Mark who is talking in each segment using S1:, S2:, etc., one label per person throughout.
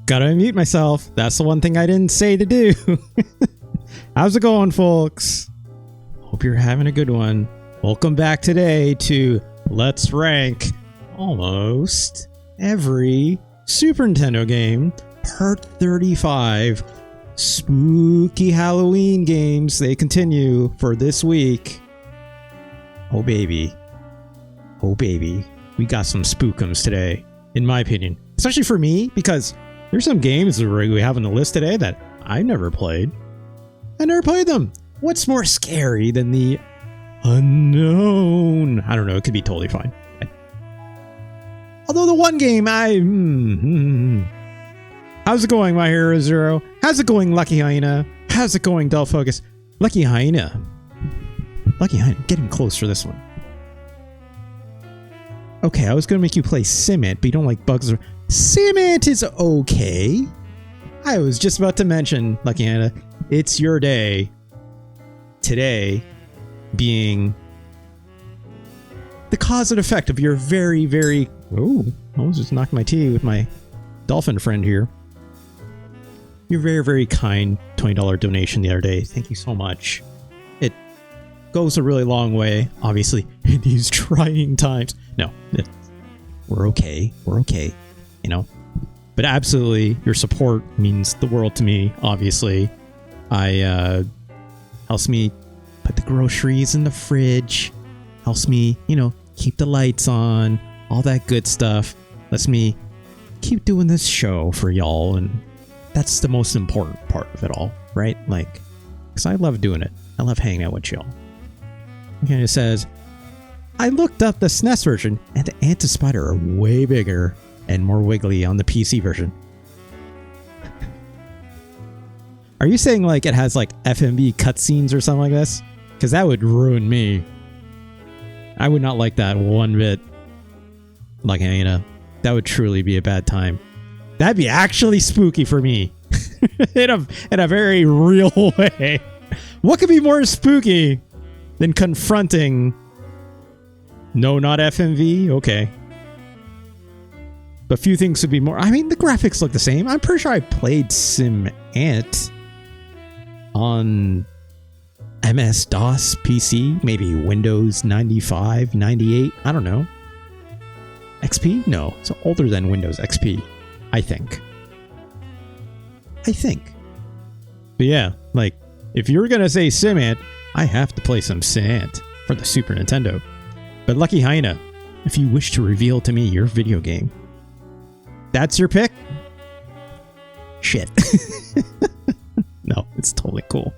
S1: Gotta unmute myself. That's the one thing I didn't say to do. How's it going, folks? Hope you're having a good one. Welcome back today to Let's Rank almost every Super Nintendo game, part 35. Spooky Halloween games. They continue for this week. Oh baby. Oh baby. We got some spookums today, in my opinion. Especially for me, because there's some games that we have on the list today that I've never played. I never played them. What's more scary than the unknown? I don't know. It could be totally fine. Although the one game How's it going, My Hero Zero? How's it going, Lucky Hyena? How's it going, Dull Focus? Lucky Hyena. Lucky Hyena, getting close for this one. Okay, I was going to make you play SimAnt, but you don't like bugs. SimAnt is okay. I was just about to mention, Lucky Hyena, it's your day. Today being the cause and effect of your very, very... Oh, I was just knocking my tea with my dolphin friend here. Your very, very kind $20 donation the other day. Thank you so much. It goes a really long way, obviously, in these trying times. No, we're okay. We're okay, you know. But absolutely, your support means the world to me, obviously. Helps me put the groceries in the fridge. Helps me, you know, keep the lights on. All that good stuff. Lets me keep doing this show for y'all, and that's the most important part of it all, right? Like, because I love doing it. I love hanging out with y'all. Okay, it says, I looked up the SNES version, and the ant and spider are way bigger and more wiggly on the PC version. Are you saying like it has like FMV cutscenes or something like this? Because that would ruin me. I would not like that one bit. Like, you know, that would truly be a bad time. That'd be actually spooky for me. in a very real way. What could be more spooky than confronting... No, not FMV? Okay. But few things would be more... I mean, the graphics look the same. I'm pretty sure I played SimAnt on MS-DOS PC. Maybe Windows 95, 98. I don't know. XP? No, it's older than Windows XP, I think. But yeah, like, if you're gonna say SimAnt, I have to play some SimAnt for the Super Nintendo. But Lucky Hyena, if you wish to reveal to me your video game, that's your pick? Shit. No, it's totally cool.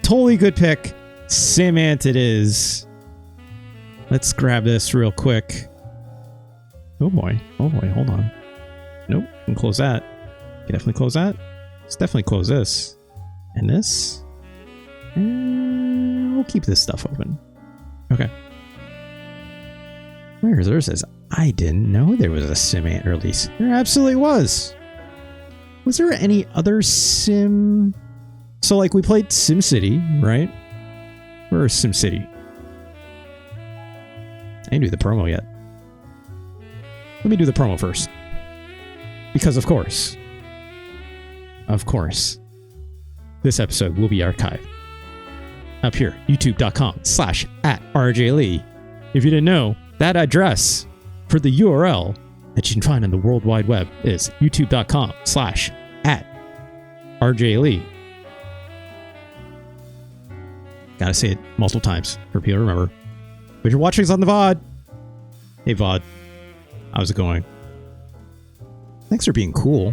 S1: Totally good pick. SimAnt it is. Let's grab this real quick. Oh boy, hold on. Nope, can close that. Can definitely close that. Let's definitely close this. And this. And we'll keep this stuff open. Okay. Where is there says, I didn't know there was a SimAnt release. There absolutely was. Was there any other Sim? So like we played SimCity, right? Where is SimCity? I didn't do the promo yet. Let me do the promo first. Because of course, this episode will be archived up here, youtube.com/@RJLee. If you didn't know, that address for the URL that you can find on the World Wide Web is youtube.com/@RJLee. Gotta say it multiple times for people to remember. But you're watching us on the VOD. Hey VOD. How's it going? Thanks for being cool.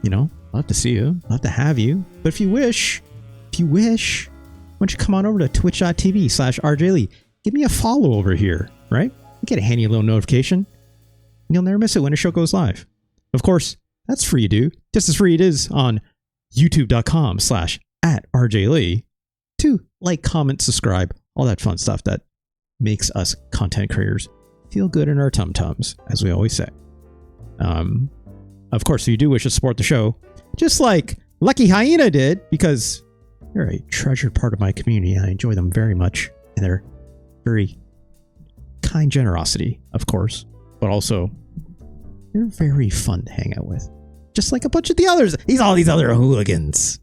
S1: You know, love to see you. Love to have you. But if you wish, why don't you come on over to twitch.tv/RJLee. Give me a follow over here, right? You get a handy little notification. You'll never miss it when a show goes live. Of course, that's free to do. Just as free it is on youtube.com/@RJLee to like, comment, subscribe, all that fun stuff that makes us content creators feel good in our tum-tums, as we always say. Of course, if you do wish to support the show, just like Lucky Hyena did, because they're a treasured part of my community. I enjoy them very much, and their very kind generosity, of course, but also they're very fun to hang out with. just like a bunch of the others. All these other hooligans.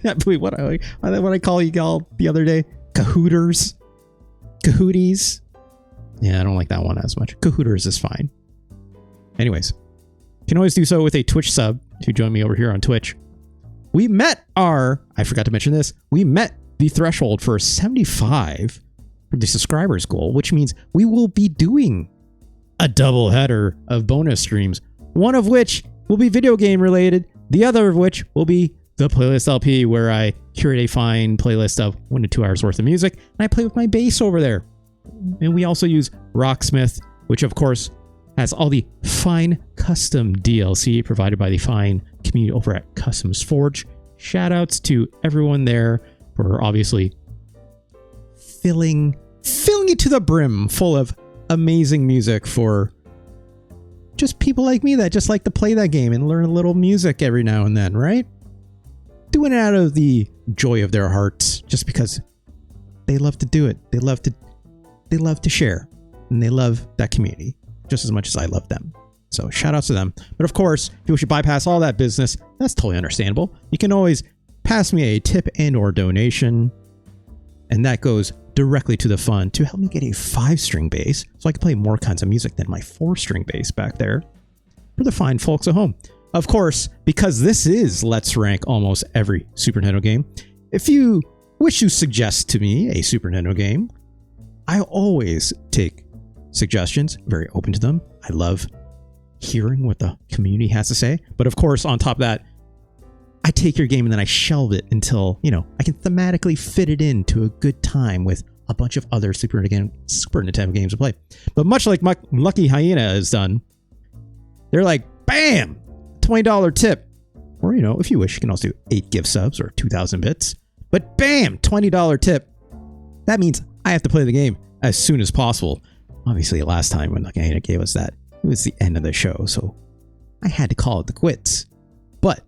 S1: I believe what I call you all the other day, Cahooters, Cahooties. Yeah, I don't like that one as much. Cahooters is fine. Anyways, you can always do so with a Twitch sub to join me over here on Twitch. I forgot to mention this, we met the threshold for 75 for the subscribers goal, which means we will be doing a double header of bonus streams, one of which will be video game related, the other of which will be the playlist LP, where I curate a fine playlist of 1 to 2 hours worth of music, and I play with my bass over there. And we also use Rocksmith, which of course has all the fine custom DLC provided by the fine community over at Customs Forge. Shout outs to everyone there for obviously filling it to the brim full of amazing music for just people like me that just like to play that game and learn a little music every now and then, right? Doing it out of the joy of their hearts, just because they love to do it. They love to share, and they love that community just as much as I love them. So shout outs to them. But of course, if you should bypass all that business, that's totally understandable. You can always pass me a tip and or donation, and that goes directly to the fund to help me get a 5-string bass so I can play more kinds of music than my 4-string bass back there for the fine folks at home. Of course, because this is Let's Rank almost every Super Nintendo game, if you wish to suggest to me a Super Nintendo game, I always take suggestions, very open to them. I love hearing what the community has to say. But of course, on top of that, I take your game and then I shelve it until, I can thematically fit it into a good time with a bunch of other Super Nintendo games to play. But much like Lucky Hyena has done, they're like, bam! $20 tip. Or, if you wish, you can also do 8 gift subs or 2,000 bits. But bam! $20 tip. That means I have to play the game as soon as possible. Obviously, last time when Lucky Hyena gave us that, it was the end of the show, so I had to call it the quits. But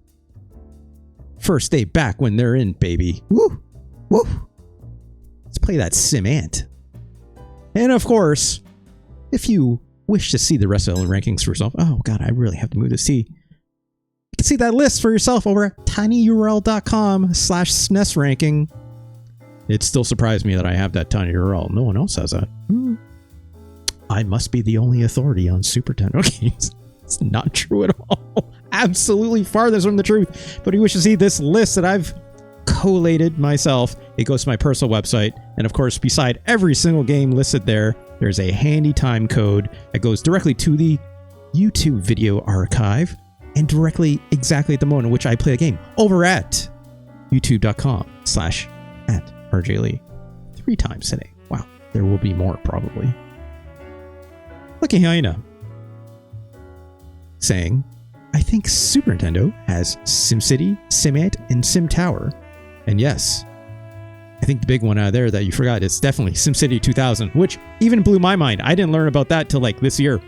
S1: first day back when they're in, baby. Woo! Woo! Let's play that SimAnt. And of course, if you wish to see the rest of the rankings for yourself, oh god, I really have to move this T. You can see that list for yourself over at tinyurl.com/SNES ranking. It still surprised me that I have that tiny URL. No one else has that. I must be the only authority on Super Nintendo games. It's not true at all. Absolutely farthest from the truth. But if you wish to see this list that I've collated myself, it goes to my personal website. And of course, beside every single game listed there, there's a handy time code that goes directly to the YouTube video archive and directly exactly at the moment in which I play the game over at youtube.com/@RJLee 3 times today. Wow, there will be more probably. Lucky Hyena saying, I think Super Nintendo has SimCity, SimAnt, and SimTower. And yes, I think the big one out of there that you forgot is definitely SimCity 2000, which even blew my mind. I didn't learn about that till like this year.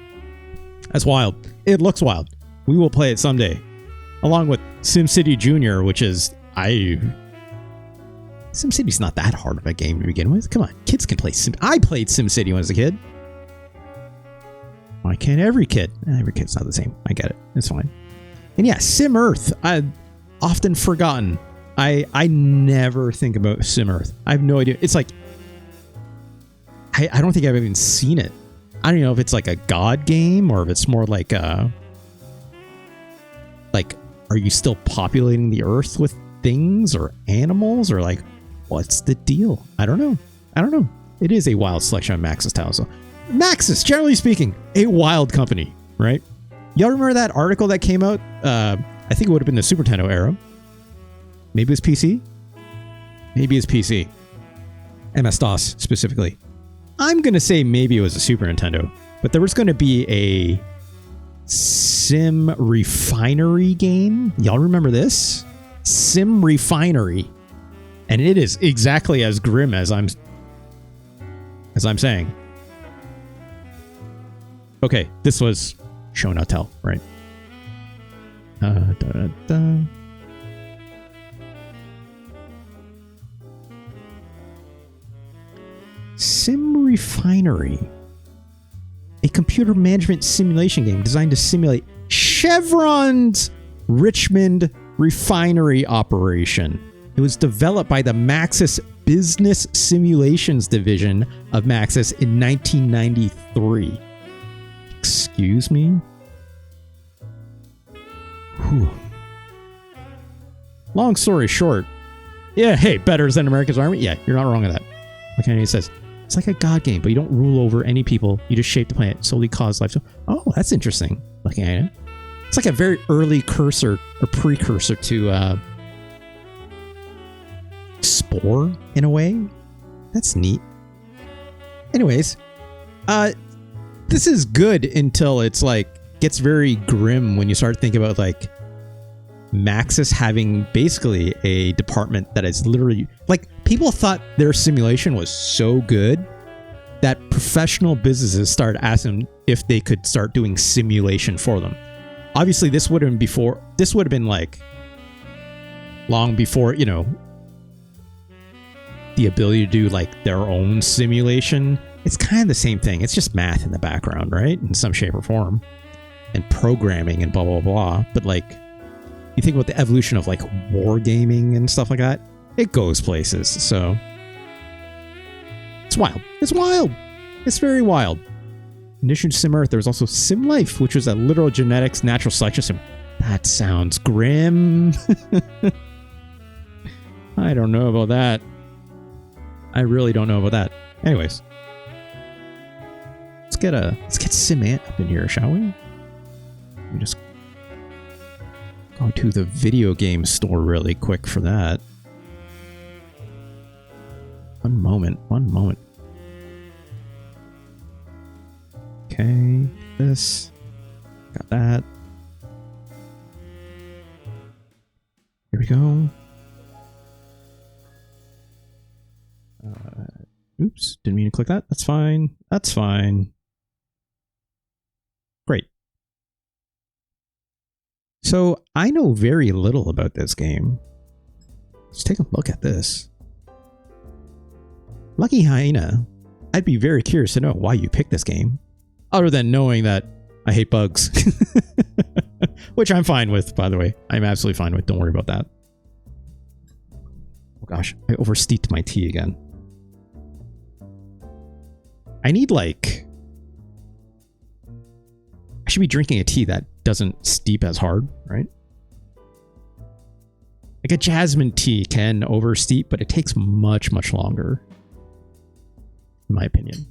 S1: That's wild. It looks wild. We will play it someday. Along with SimCity Junior, which is... SimCity's not that hard of a game to begin with. Come on, kids can play Sim... I played SimCity when I was a kid. Why can't every kid? Every kid's not the same. I get it. It's fine. And yeah, Sim Earth. I've often forgotten. I never think about Sim Earth. I have no idea. It's like... I don't think I've even seen it. I don't know if it's like a god game or if it's more like a... Like, are you still populating the Earth with things or animals? Or like, what's the deal? I don't know. It is a wild selection of Maxis titles. So Maxis, generally speaking, a wild company, right? Y'all remember that article that came out? I think it would have been the Super Nintendo era. Maybe it was PC? Maybe it's PC. MS-DOS specifically. I'm going to say maybe it was a Super Nintendo. But there was going to be a Sim Refinery game. Y'all remember this? Sim Refinery. And it is exactly as grim as I'm saying. Okay, this was show not tell, right? Sim Refinery. A computer management simulation game designed to simulate Chevron's Richmond refinery operation. It was developed by the Maxis Business Simulations division of Maxis in 1993. Excuse me? Whew. Long story short, yeah, hey, better than America's Army? Yeah, you're not wrong with that. Like Kennedy says, it's like a god game, but you don't rule over any people. You just shape the planet, solely cause life. Oh, that's interesting. Looking at it. It's like a very early cursor or precursor to Spore in a way. That's neat. Anyways, this is good until it's like gets very grim when you start thinking about like Maxis having basically a department that is literally like people thought their simulation was so good that professional businesses started asking if they could start doing simulation for them. Obviously, this would have been like long before, you know, the ability to do like their own simulation. It's kind of the same thing. It's just math in the background, right? In some shape or form. And programming and blah, blah, blah. But like, you think about the evolution of like wargaming and stuff like that, it goes places. So it's wild. It's wild. It's very wild. In addition to SimEarth, there was also SimLife, which was a literal genetics natural selection sim. That sounds grim. I don't know about that. I really don't know about that. Anyways, let's get SimAnt up in here, shall we? Let me just go to the video game store really quick for that. One moment. Okay, this. Got that. Here we go. Oops, didn't mean to click that. That's fine. That's fine. Great. So I know very little about this game. Let's take a look at this. Lucky Hyena, I'd be very curious to know why you picked this game. Other than knowing that I hate bugs. Which I'm fine with, by the way. I'm absolutely fine with. Don't worry about that. Oh gosh, I oversteeped my tea again. I need like... I should be drinking a tea that doesn't steep as hard, right? Like a jasmine tea can oversteep, but it takes much, much longer. In my opinion.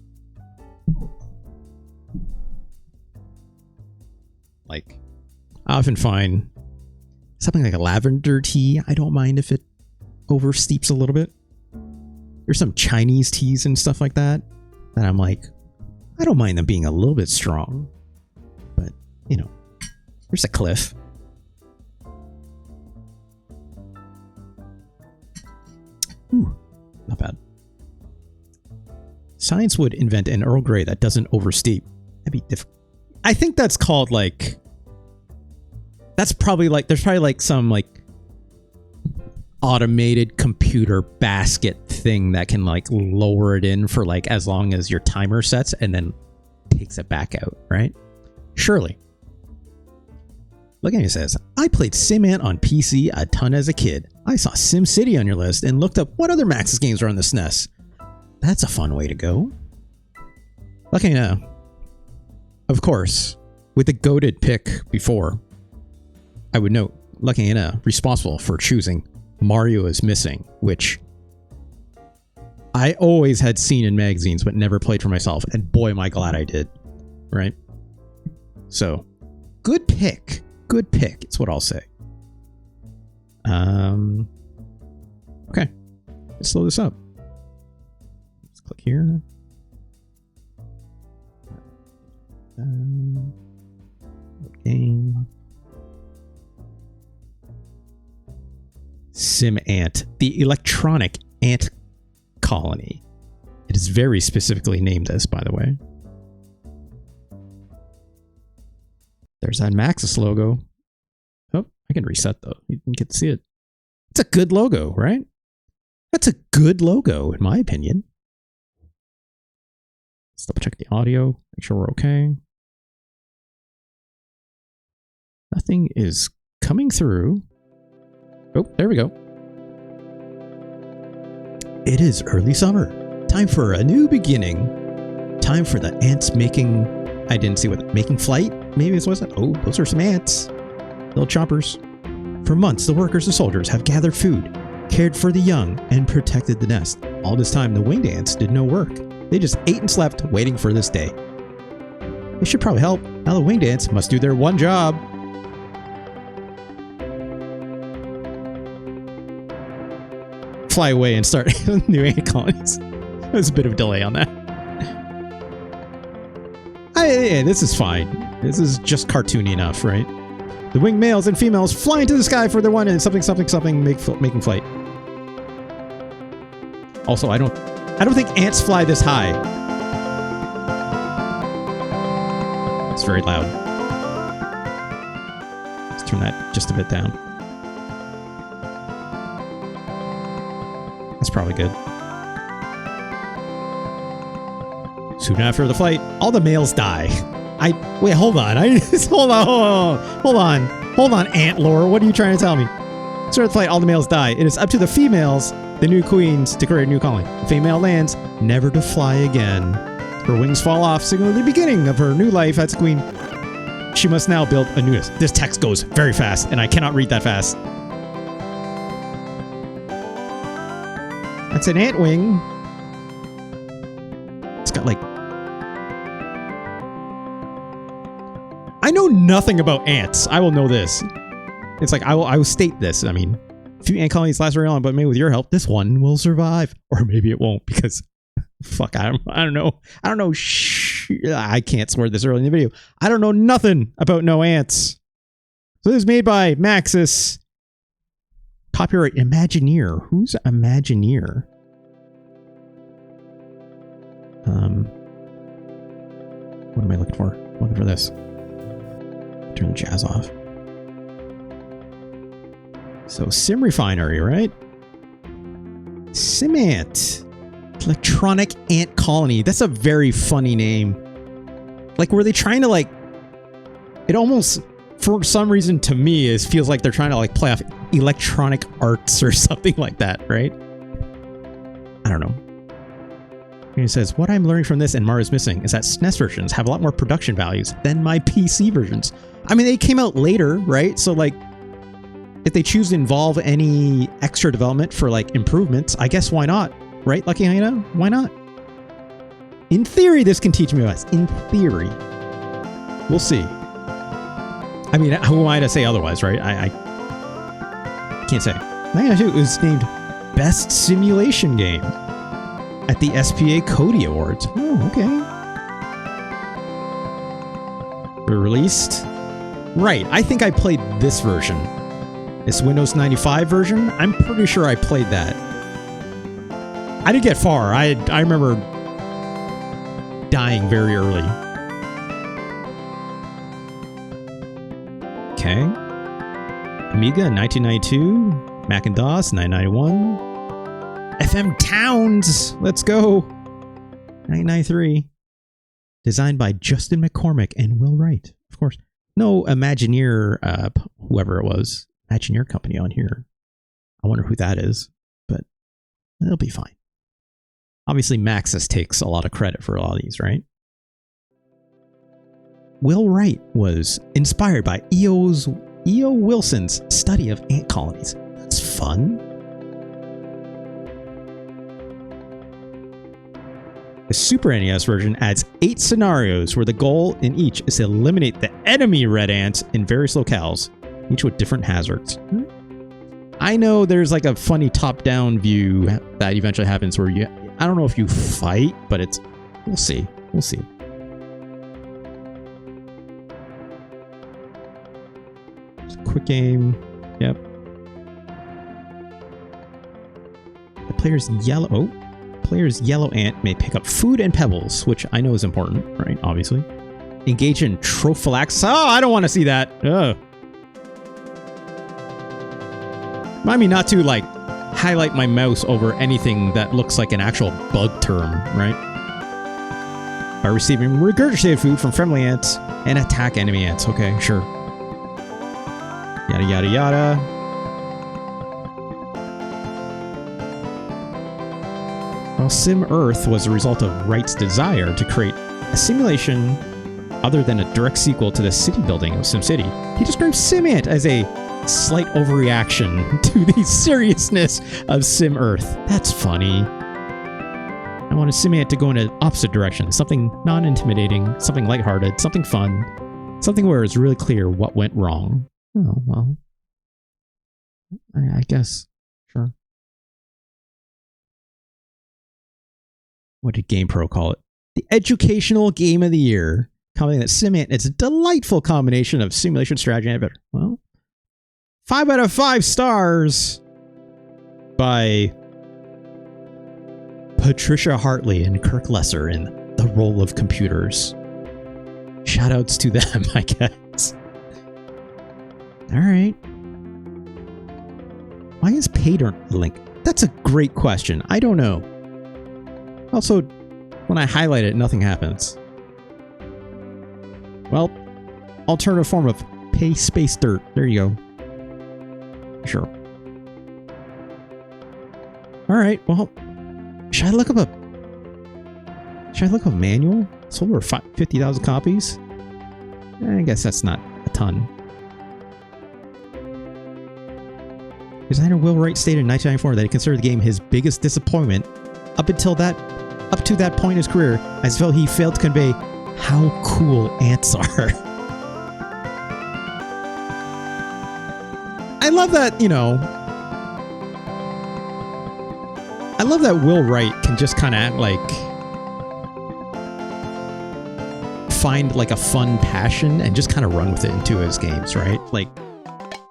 S1: Like, I often find something like a lavender tea, I don't mind if it oversteeps a little bit. There's some Chinese teas and stuff like that that I'm like, I don't mind them being a little bit strong. But, you know, there's a cliff. Ooh, not bad. Science would invent an Earl Grey that doesn't oversteep. That'd be difficult. I think that's called like... That's probably like... There's probably like some like automated computer basket thing that can like lower it in for like as long as your timer sets and then takes it back out, right? Surely. Look at me, it says, I played SimAnt on PC a ton as a kid. I saw SimCity on your list and looked up what other Maxis games are on the SNES. That's a fun way to go. Okay, now, of course, with the goated pick before, I would note, Lucky Anna responsible for choosing Mario is Missing, which I always had seen in magazines but never played for myself, and boy am I glad I did, right? So, good pick. Good pick, it's what I'll say. Okay, let's slow this up. Let's click here. Game. SimAnt, the electronic ant colony. It is very specifically named this, by the way. There's that Maxis logo. Oh, I can reset though. You didn't get to see it. It's a good logo, right? That's a good logo, in my opinion. Let's double check the audio. Make sure we're okay. Nothing is coming through. Oh, there we go. It is early summer. Time for a new beginning. Time for the ants making... I didn't see what... Making flight? Maybe this wasn't... Oh, those are some ants. Little choppers. For months, the workers and soldiers have gathered food, cared for the young, and protected the nest. All this time, the winged ants did no work. They just ate and slept, waiting for this day. They should probably help. Now the winged ants must do their one job. Fly away and start new ant colonies. There was a bit of a delay on that. Yeah, this is fine. This is just cartoony enough, right? The winged males and females fly into the sky for their one and something making flight. Also, I don't think ants fly this high. It's very loud. Let's turn that just a bit down. That's probably good. Soon after the flight, all the males die. Wait, hold on. Hold on, Ant Lore. What are you trying to tell me? Soon after the flight, all the males die. It is up to the females, the new queens, to create a new colony. The female lands, never to fly again. Her wings fall off, signaling the beginning of her new life as queen. She must now build a new nest. This text goes very fast, and I cannot read that fast. That's an ant wing. It's got like... I know nothing about ants. I will know this. It's like, I will state this. I mean, a few ant colonies last very long, but maybe with your help, this one will survive. Or maybe it won't, because... Fuck, I don't know. I can't swear this early in the video. I don't know nothing about no ants. So this is made by Maxis. Copyright Imagineer. Who's Imagineer? What am I looking for? I'm looking for this. Turn the jazz off. So Sim Refinery, right? SimAnt. Electronic Ant Colony. That's a very funny name. Like, were they trying to like... It almost, for some reason to me, feels like they're trying to like play off Electronic Arts or something like that, right? I don't know. And it says, what I'm learning from this and Mario's missing is that SNES versions have a lot more production values than my PC versions. I mean, they came out later, right? So like, if they choose to involve any extra development for like improvements, I guess why not? Right, Lucky Hyena? Why not? In theory, this can teach me less. In theory. We'll see. I mean, who am I to say otherwise, right? I can't say. Majyūō was named Best Simulation Game at the SPA Cody Awards. Oh, okay. Were released? Right, I think I played this version. This Windows 95 version? I'm pretty sure I played that. I didn't get far. I remember dying very early. Okay. Amiga 1992. Macintosh 991. FM Towns. Let's go. 1993. Designed by Justin McCormick and Will Wright. Of course. No Imagineer, whoever it was. Imagineer company on here. I wonder who that is. But it'll be fine. Obviously, Maxis takes a lot of credit for a lot of these, right? Will Wright was inspired by E.O. Wilson's study of ant colonies. That's fun. The Super NES version adds 8 scenarios where the goal in each is to eliminate the enemy red ants in various locales, each with different hazards. I know there's like a funny top-down view that eventually happens where you... I don't know if you fight, but it's... We'll see. We'll see. Just a quick game. Yep. The player's yellow ant may pick up food and pebbles, which I know is important, right? Obviously. Engage in trophallaxis. Oh, I don't want to see that. Ugh. Remind me not to, like, highlight my mouse over anything that looks like an actual bug term, right? By receiving regurgitated food from friendly ants and attack enemy ants. Okay, sure. Yada, yada, yada. Well, Sim Earth was a result of Wright's desire to create a simulation other than a direct sequel to the city building of SimCity. He describes SimAnt as a slight overreaction to the seriousness of Sim Earth. That's funny. I wanted SimAnt to go in an opposite direction. Something non-intimidating, something lighthearted, something fun, something where it's really clear what went wrong. Oh, well. I guess. Sure. What did GamePro call it? The educational game of the year. Commenting that SimAnt is a delightful combination of simulation, strategy, and adventure. Well, 5 out of 5 stars by Patricia Hartley and Kirk Lesser in the role of computers. Shoutouts to them, I guess. Alright. Why is paid a link? That's a great question. I don't know. Also, when I highlight it, nothing happens. Well, alternative form of pay space dirt. There you go. Sure. Alright, well, should I look up a manual? Sold over 50,000 copies? I guess that's not a ton. Designer Will Wright stated in 1994 that he considered the game his biggest disappointment up to that point in his career, as though he failed to convey how cool ants are. I love that, you know. I love that Will Wright can just kind of find like a fun passion and just kind of run with it into his games, right? Like,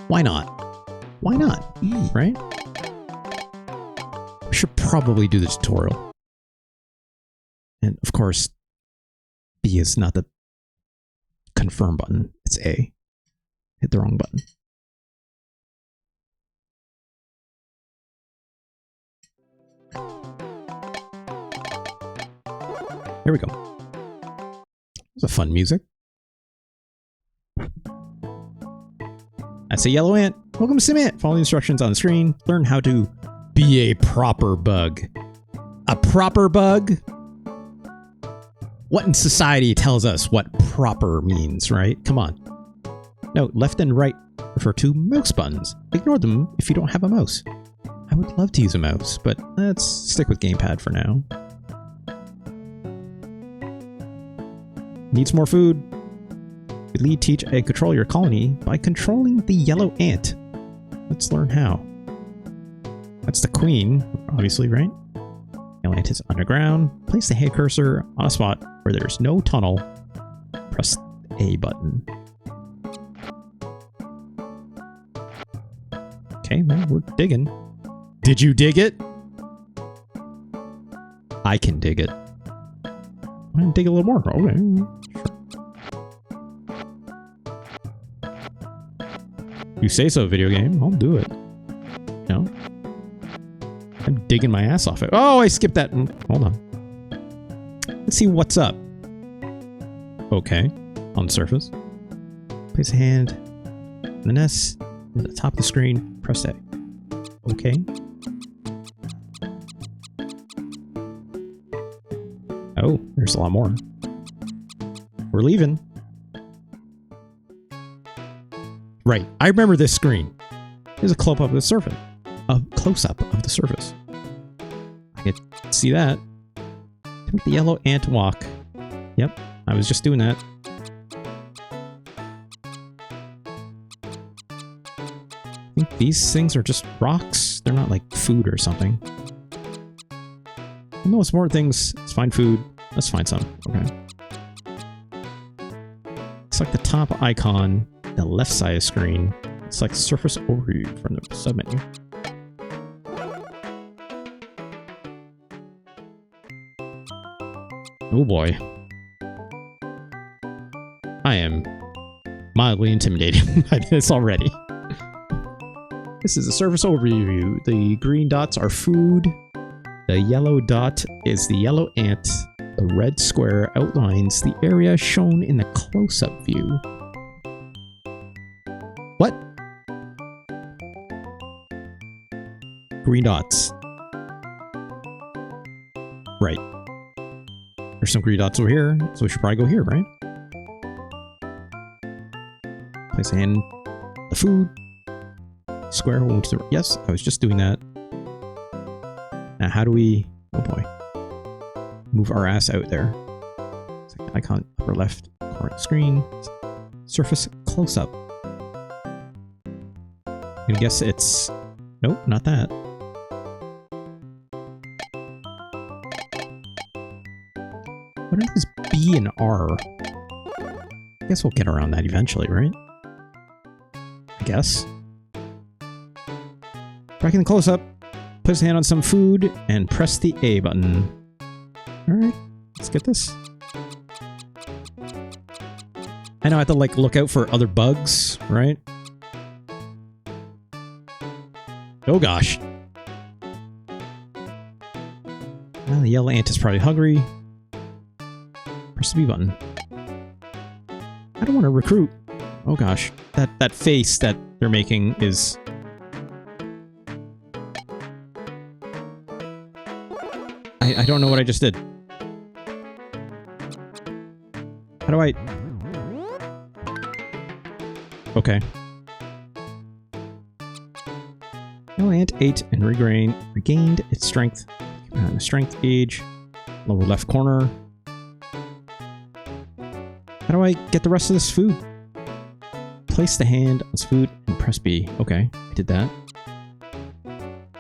S1: why not? Why not? Right? We should probably do the tutorial. And of course, B is not the confirm button. It's A. Hit the wrong button. Here we go. It's a fun music. That's a yellow ant. Welcome to SimAnt. Follow the instructions on the screen. Learn how to be a proper bug. A proper bug? What in society tells us what proper means, right? Come on. Note, left and right refer to mouse buttons. Ignore them if you don't have a mouse. I would love to use a mouse, but let's stick with gamepad for now. Needs more food. Lead, teach, and control your colony by controlling the yellow ant. Let's learn how. That's the queen, obviously, right? Yellow ant is underground. Place the hand cursor on a spot where there's no tunnel. Press A button. Okay, well, we're digging. Did you dig it? I can dig it. I can dig a little more. Okay, sure. You say so, video game. I'll do it. You know? I'm digging my ass off it. Oh, I skipped that. Hold on. Let's see what's up. Okay. On the surface. Place a hand on the nest at the top of the screen. Press A. Okay. Oh, there's a lot more. We're leaving. Right, I remember this screen. Here's a close-up of the surface. A close-up of the surface. I can see that. To make the yellow ant walk. Yep, I was just doing that. I think these things are just rocks. They're not like food or something. The most important things is find food. Let's find some. Okay. It's like the top icon, the left side of the screen. It's like surface overview from the submenu. Oh boy. I am mildly intimidated by this already. This is a surface overview. The green dots are food. The yellow dot is the yellow ant. The red square outlines the area shown in the close-up view. What? green dots. Right. There's some green dots over here, so we should probably go here, right? Place a hand. The food. Square. We'll move to the... Yes, I was just doing that. Now, how do we... Oh boy. Move our ass out there. Second icon, upper left corner of the screen. Surface close-up. I'm gonna guess it's... Nope, not that. What are these B and R? I guess we'll get around that eventually, right? I guess. Back in the close-up, place a hand on some food, and press the A button. Alright, let's get this. I know I have to, like, look out for other bugs, right? Oh gosh. Well, the yellow ant is probably hungry. Press the B button. I don't want to recruit. Oh gosh. That face that they're making is... I don't know what I just did. How do I... Okay. Yellow ant ate and regained its strength. Keep an eye on the strength gauge. Lower left corner. How do I get the rest of this food? Place the hand on this food and press B. Okay, I did that.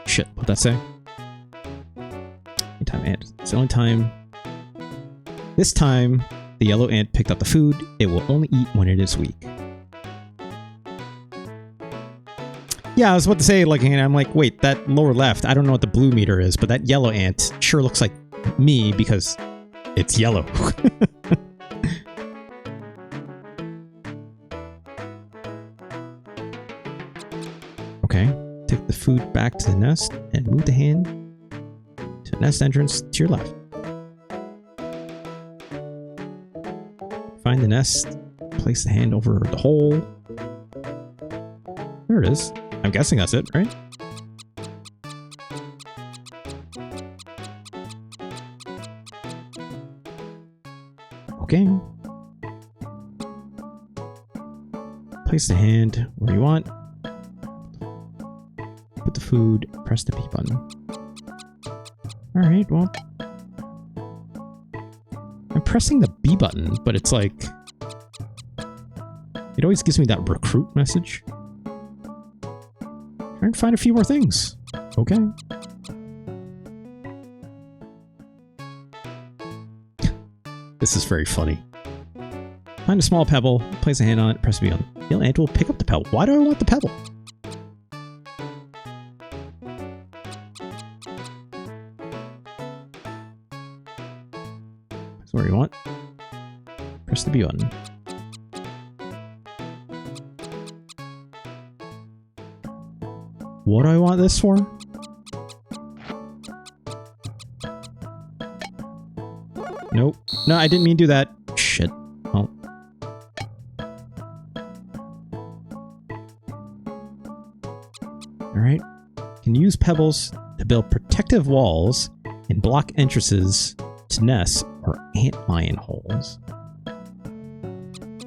S1: Shit, what'd that say? Anytime ant. It's the only time. This time, the yellow ant picked up the food. It will only eat when it is weak. Yeah, I was about to say, like, and I'm like, wait, that lower left, I don't know what the blue meter is, but that yellow ant sure looks like me because it's yellow. Okay, take the food back to the nest and move the hand to the nest entrance to your left. Find the nest, place the hand over the hole. There it is. I'm guessing that's it, right? Okay. Place the hand where you want. Put the food, press the B button. Alright, well... I'm pressing the B button, but it's like... It always gives me that recruit message. Trying to find a few more things. Okay. This is very funny. Find a small pebble, place a hand on it, press B on it. Yellow ant will pick up the pebble. Why do I want the pebble? That's where you want. Press the B button. What do I want this for? Nope. No, I didn't mean to do that. Shit. Oh. Alright. Can use pebbles to build protective walls and block entrances to nests or antlion holes.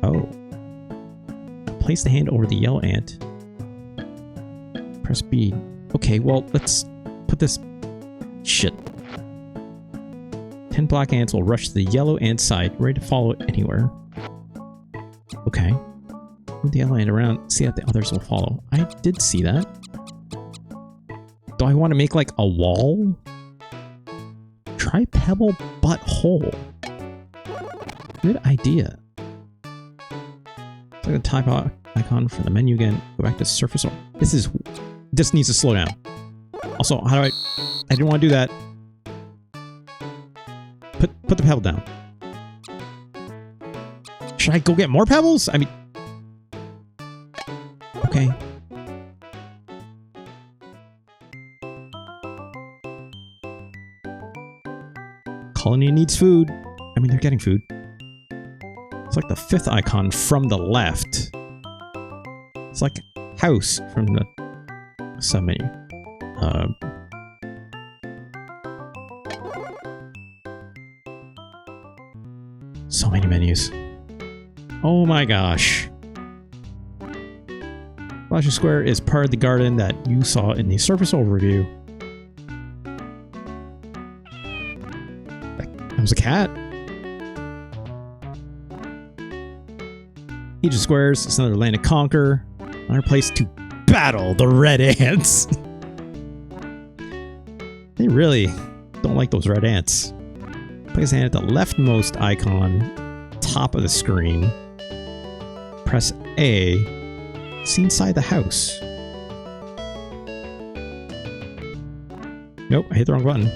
S1: Oh. Place the hand over the yellow ant. Press B. Okay, well, let's put this... Shit. 10 black ants will rush to the yellow ant side, ready to follow it anywhere. Okay. Move the yellow ant around, see that the others will follow. I did see that. Do I want to make, like, a wall? Try pebble butt hole. Good idea. Click the type icon for the menu again. Go back to surface. This needs to slow down. Also, how do I didn't want to do that. Put the pebble down. Should I go get more pebbles? I mean... Okay. Colony needs food. I mean, they're getting food. It's like the 5th icon from the left. It's like house from the submenu. So many menus. Oh my gosh. Flashy Square is part of the garden that you saw in the surface overview. That was a cat. Each of Squares is another land to conquer, another place to battle the red ants. They really don't like those red ants. Place a hand at the leftmost icon, top of the screen. Press A. See inside the house. Nope, I hit the wrong button.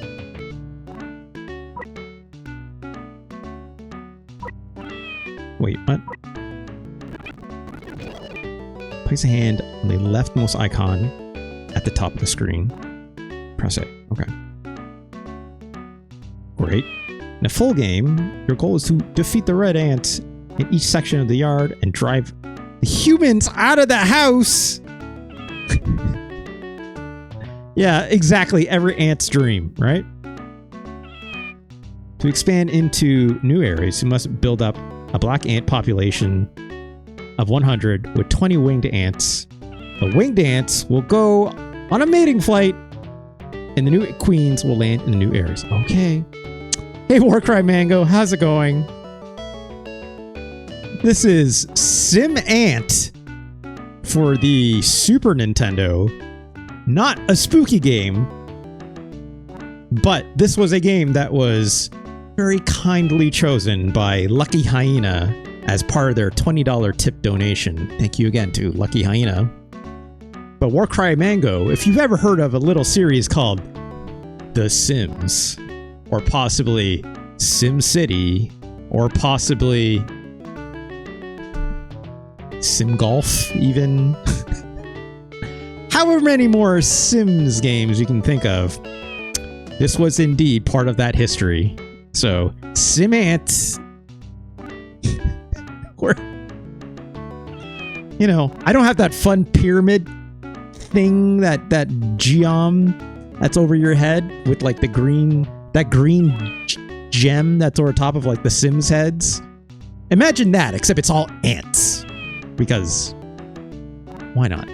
S1: Wait, what? Place a hand on the leftmost icon at the top of the screen. Press it. Okay. Great. In a full game, your goal is to defeat the red ants in each section of the yard and drive the humans out of the house. Yeah, exactly. Every ant's dream, right? To expand into new areas, you must build up a black ant population of 100 with 20 winged ants. The winged ants will go on a mating flight, and the new queens will land in the new areas. Okay. Hey, Warcry Mango, how's it going? This is SimAnt for the Super Nintendo. Not a spooky game, but this was a game that was very kindly chosen by Lucky Hyena as part of their $20 tip donation. Thank you again to Lucky Hyena. But Warcry Mango, if you've ever heard of a little series called The Sims, or possibly Sim City, or possibly Sim Golf, even. However many more Sims games you can think of, this was indeed part of that history. So, SimAnt. Or, you know, I don't have that fun pyramid thing, that geom that's over your head with like the green, that green gem that's over top of like the Sims heads. Imagine that, except it's all ants. Because why not?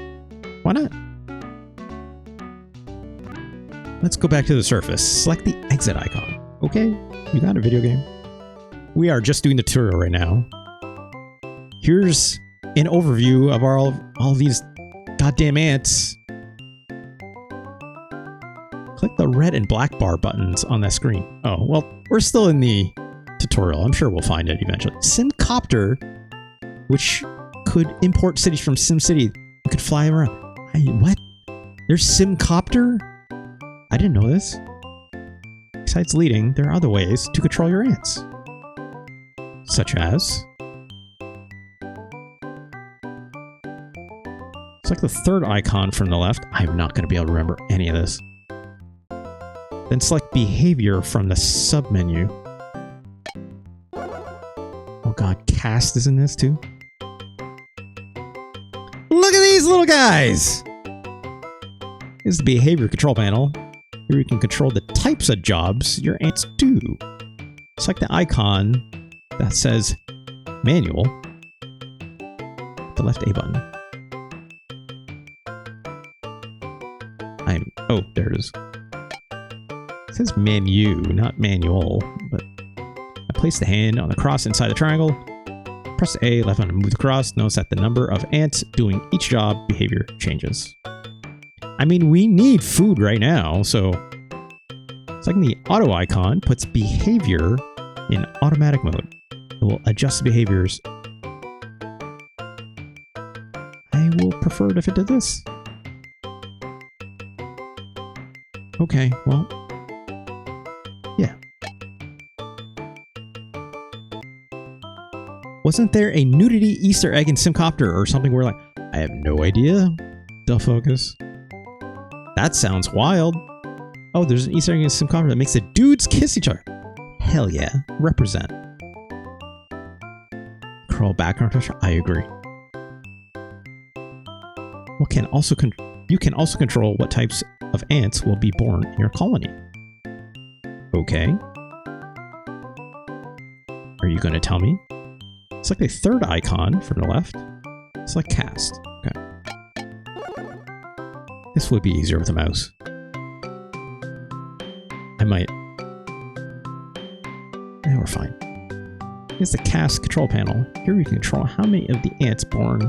S1: Why not? Let's go back to the surface. Select the exit icon. Okay, you got a video game. We are just doing the tutorial right now. Here's an overview of all these goddamn ants. Click the red and black bar buttons on that screen. Oh, well, we're still in the tutorial. I'm sure we'll find it eventually. Simcopter, which could import cities from SimCity. You could fly around. What? There's Simcopter? I didn't know this. Besides leading, there are other ways to control your ants. Such as... select the third icon from the left. I'm not going to be able to remember any of this. Then select behavior from the submenu. Oh god, cast is in this too? Look at these little guys! This is the behavior control panel. Here you can control the types of jobs your ants do. Select the icon that says manual. The left A button. Oh, there it is. It says menu, not manual, but I place the hand on the cross inside the triangle. Press A, left button to move the cross. Notice that the number of ants doing each job behavior changes. I mean, we need food right now, so selecting the auto icon puts behavior in automatic mode. It will adjust the behaviors. I will prefer it if it did this. Okay, well, yeah. Wasn't there a nudity Easter egg in Simcopter or something where like, I have no idea? Duh focus. That sounds wild. Oh, there's an Easter egg in Simcopter that makes the dudes kiss each other. Hell yeah, represent. Curl background texture, I agree. What can also You can also control what types of ants will be born in your colony. Okay. Are you going to tell me? Select the third icon from the left. Select cast. Okay. This would be easier with a mouse. I might. Yeah, we're fine. Here's the cast control panel. Here we can control how many of the ants born,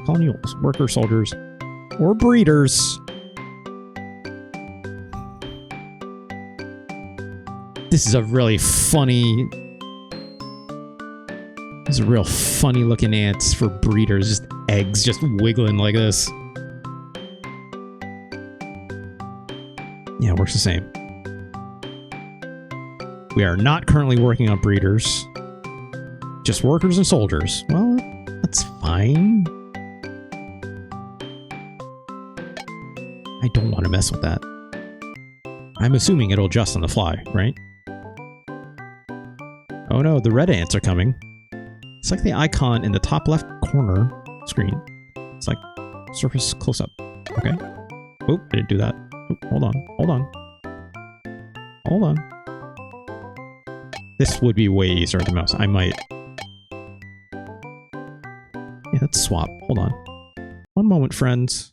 S1: colonials, worker soldiers, or breeders. This is a really funny... These are real funny looking ants for breeders. Just eggs just wiggling like this. Yeah, it works the same. We are not currently working on breeders. Just workers and soldiers. Well, that's fine. I don't want to mess with that. I'm assuming it'll adjust on the fly, right? Oh no, the red ants are coming. Select the icon in the top left corner screen. It's like surface close-up. Okay. Oop, I didn't do that. Oop, hold on, hold on. Hold on. This would be way easier with the mouse. I might... Yeah, let's swap. Hold on. One moment, friends.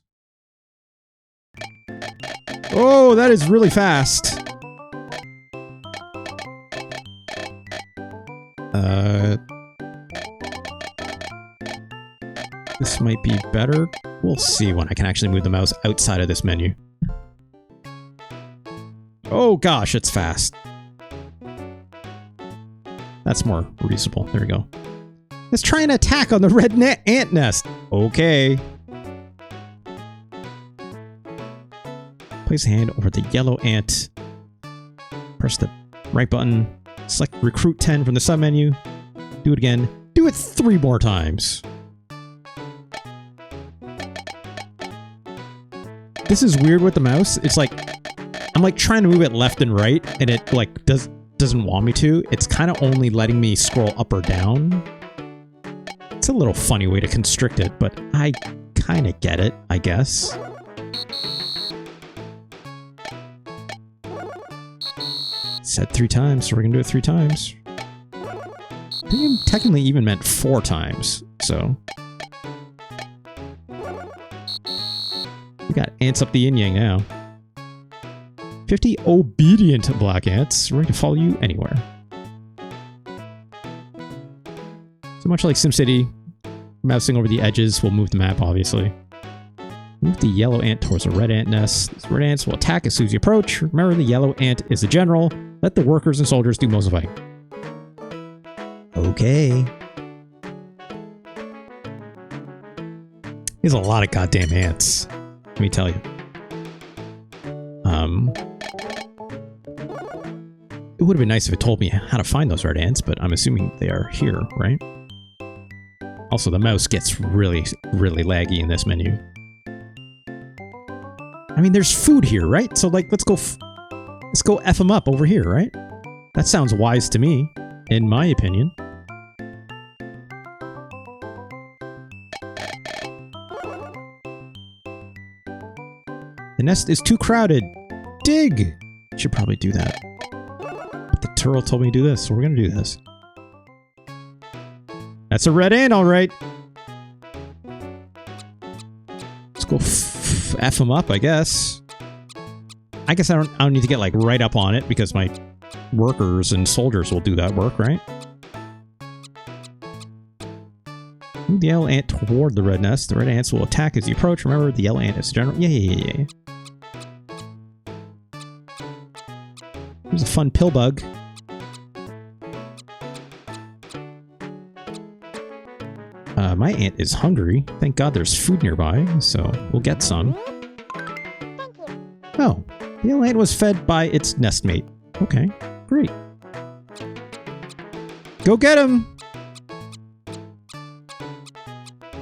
S1: Oh, that is really fast. This might be better. We'll see when I can actually move the mouse outside of this menu. Oh gosh, it's fast. That's more reasonable. There we go. Let's try an attack on the red ant nest. Okay. Place a hand over the yellow ant. Press the right button. Select Recruit 10 from the submenu. Do it again. Do it 3 more times. This is weird with the mouse. It's like, I'm like trying to move it left and right, and it like doesn't want me to. It's kind of only letting me scroll up or down. It's a little funny way to constrict it, but I kind of get it, I guess. Said 3 times, so we're gonna do it 3 times. I think it technically even meant 4 times, so. We got ants up the yin-yang now. 50 obedient black ants, ready to follow you anywhere. So much like SimCity, mousing over the edges will move the map, obviously. Move the yellow ant towards the red ant nest. These red ants will attack as soon as you approach. Remember, the yellow ant is the general. Let the workers and soldiers do most of the fighting. Okay. There's a lot of goddamn ants. Let me tell you. It would have been nice if it told me how to find those red ants, but I'm assuming they are here, right? Also, the mouse gets really, really laggy in this menu. I mean, there's food here, right? So, like, let's go F them up over here, right? That sounds wise to me, in my opinion. The nest is too crowded. Dig! Should probably do that. But the turtle told me to do this, so we're gonna do this. That's a red ant, alright. Let's go F them up, I guess. I guess I don't need to get, like, right up on it, because my workers and soldiers will do that work, right? Move the yellow ant toward the red nest. The red ants will attack as you approach. Remember, the yellow ant is general. Yeah. Here's a fun pill bug. My ant is hungry. Thank God there's food nearby, so we'll get some. Oh, the yellow ant was fed by its nestmate. Okay, great. Go get him!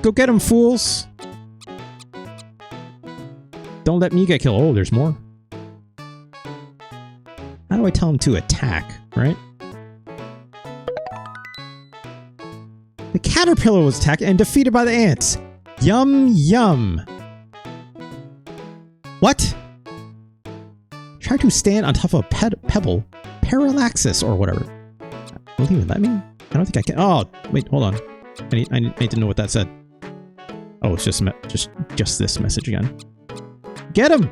S1: Go get him, fools! Don't let me get killed. Oh, there's more. How do I tell him to attack, right? The caterpillar was attacked and defeated by the ants. Yum, yum. What? Try to stand on top of a pebble. Parallaxis or whatever. Will he even let me? I don't think I can. Oh, wait, hold on. I need to know what that said. Oh, it's just this message again. Get him!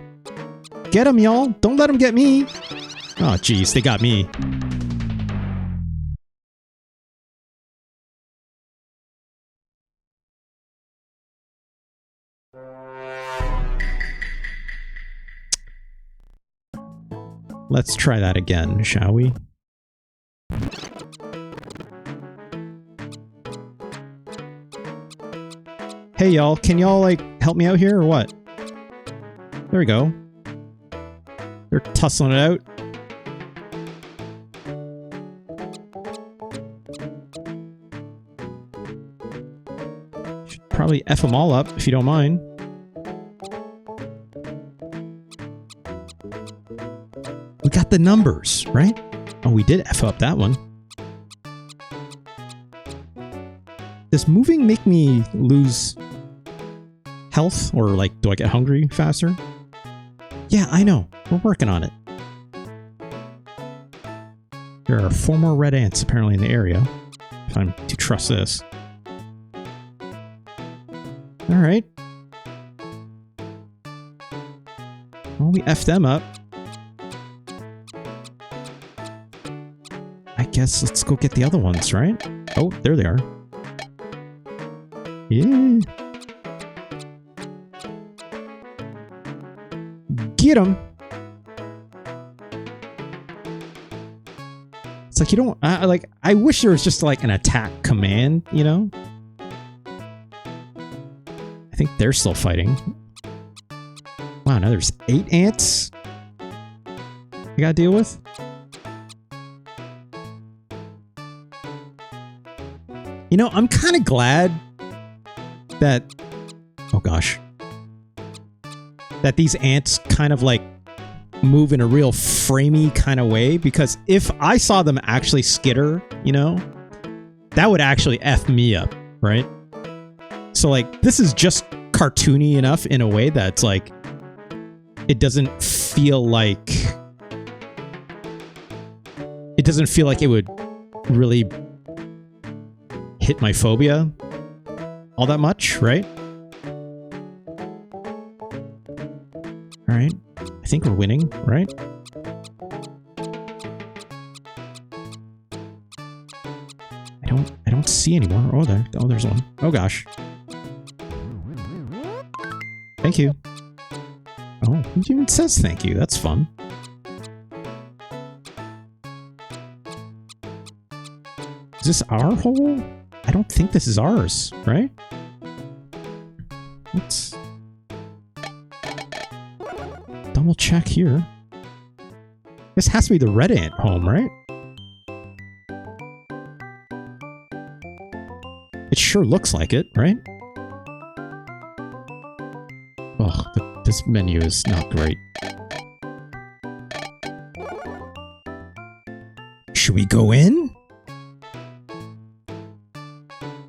S1: Get him, y'all! Don't let him get me! Oh, jeez, they got me. Let's try that again, shall we? Hey, y'all, can y'all, like, help me out here, or what? There we go. They're tussling it out. Should probably F them all up, if you don't mind. We got the numbers, right? Oh, we did F up that one. Does moving make me lose health? Or, like, do I get hungry faster? Yeah, I know. We're working on it. There are 4 more red ants apparently in the area, if I'm to trust this. Alright. Well, we F'd them up. I guess let's go get the other ones, right? Oh, there they are. Yeah. Get them. It's like you don't like. I wish there was just like an attack command, you know. I think they're still fighting. Wow, now there's 8 ants I gotta deal with. You know, I'm kind of glad that, oh gosh, that these ants kind of like move in a real framey kind of way, because if I saw them actually skitter, you know, that would actually F me up, right? So like, this is just cartoony enough in a way that's like, it doesn't feel like it would really hit my phobia all that much, right? Alright. I think we're winning, right? I don't see any more. Oh, there's one. Oh gosh. Thank you. Oh, it even says thank you. That's fun. Is this our hole? I don't think this is ours, right? Let's double check here. This has to be the red ant home, right? It sure looks like it, right? Oh, this menu is not great. Should we go in?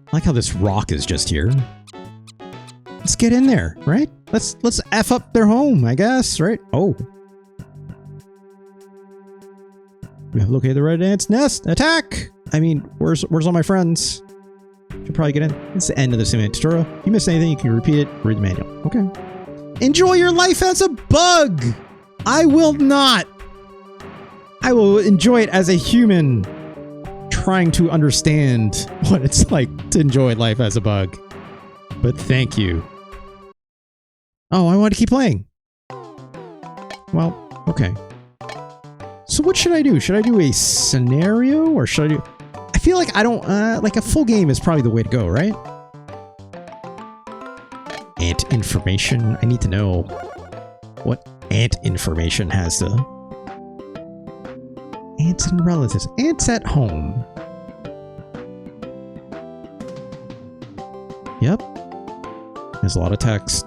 S1: I like how this rock is just here. Let's get in there, right? Let's F up their home, I guess, right? Oh. We have located the red ant's nest. Attack! I mean, where's all my friends? Should probably get in. It's the end of the SimAnt tutorial. If you missed anything, you can repeat it. Read the manual. Okay. Enjoy your life as a bug! I will not! I will enjoy it as a human. Trying to understand what it's like to enjoy life as a bug. But thank you. Oh, I want to keep playing. Well, okay. So what should I do? Should I do a scenario or should I do... I feel like I don't... like a full game is probably the way to go, right? Ant information. I need to know what ant information has to... Ants and relatives. Ants at home. Yep. There's a lot of text.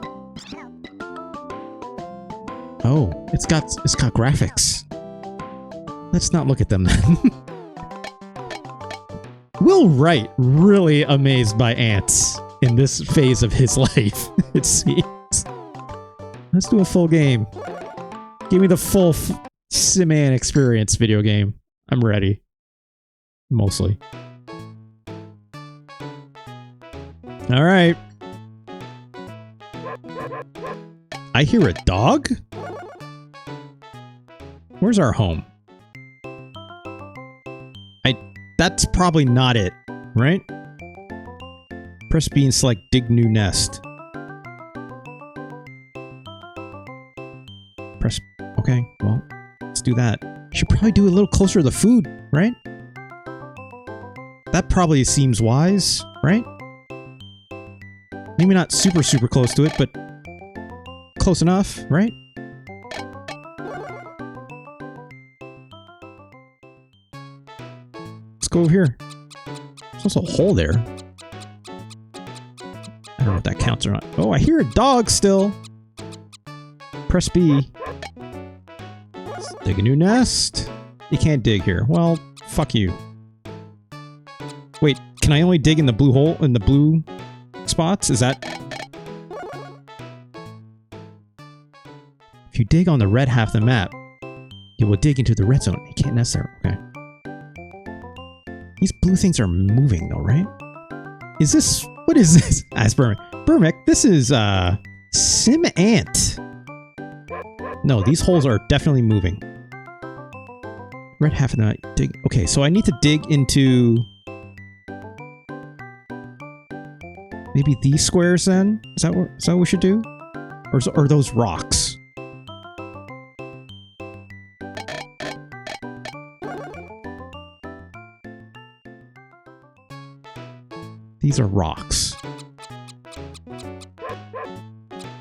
S1: Oh, it's got graphics. Let's not look at them then. Will Wright really amazed by ants in this phase of his life, it seems. Let's do a full game. Give me the full SimAnt experience video game. I'm ready. Mostly. Alright. I hear a dog? Where's our home? That's probably not it, right? Press B and select dig new nest. Press... Okay, well, let's do that. Should probably do a little closer to the food, right? That probably seems wise, right? Maybe not super, super close to it, but close enough, right? Let's go over here. There's also a hole there. I don't know if that counts or not. Oh, I hear a dog still. Press B. Let's dig a new nest. You can't dig here. Well, fuck you. Wait, can I only dig in the blue hole, in the blue spots? Is that... If you dig on the red half of the map, you will dig into the red zone. You can't nest there. Okay. These blue things are moving though, right? Is this... What is this? Ask Burmick. Burmick, this is, SimAnt. No, these holes are definitely moving. Red half of the night. Dig. Okay, so I need to dig into... Maybe these squares then? Is that what we should do? Or are those rocks? These are rocks.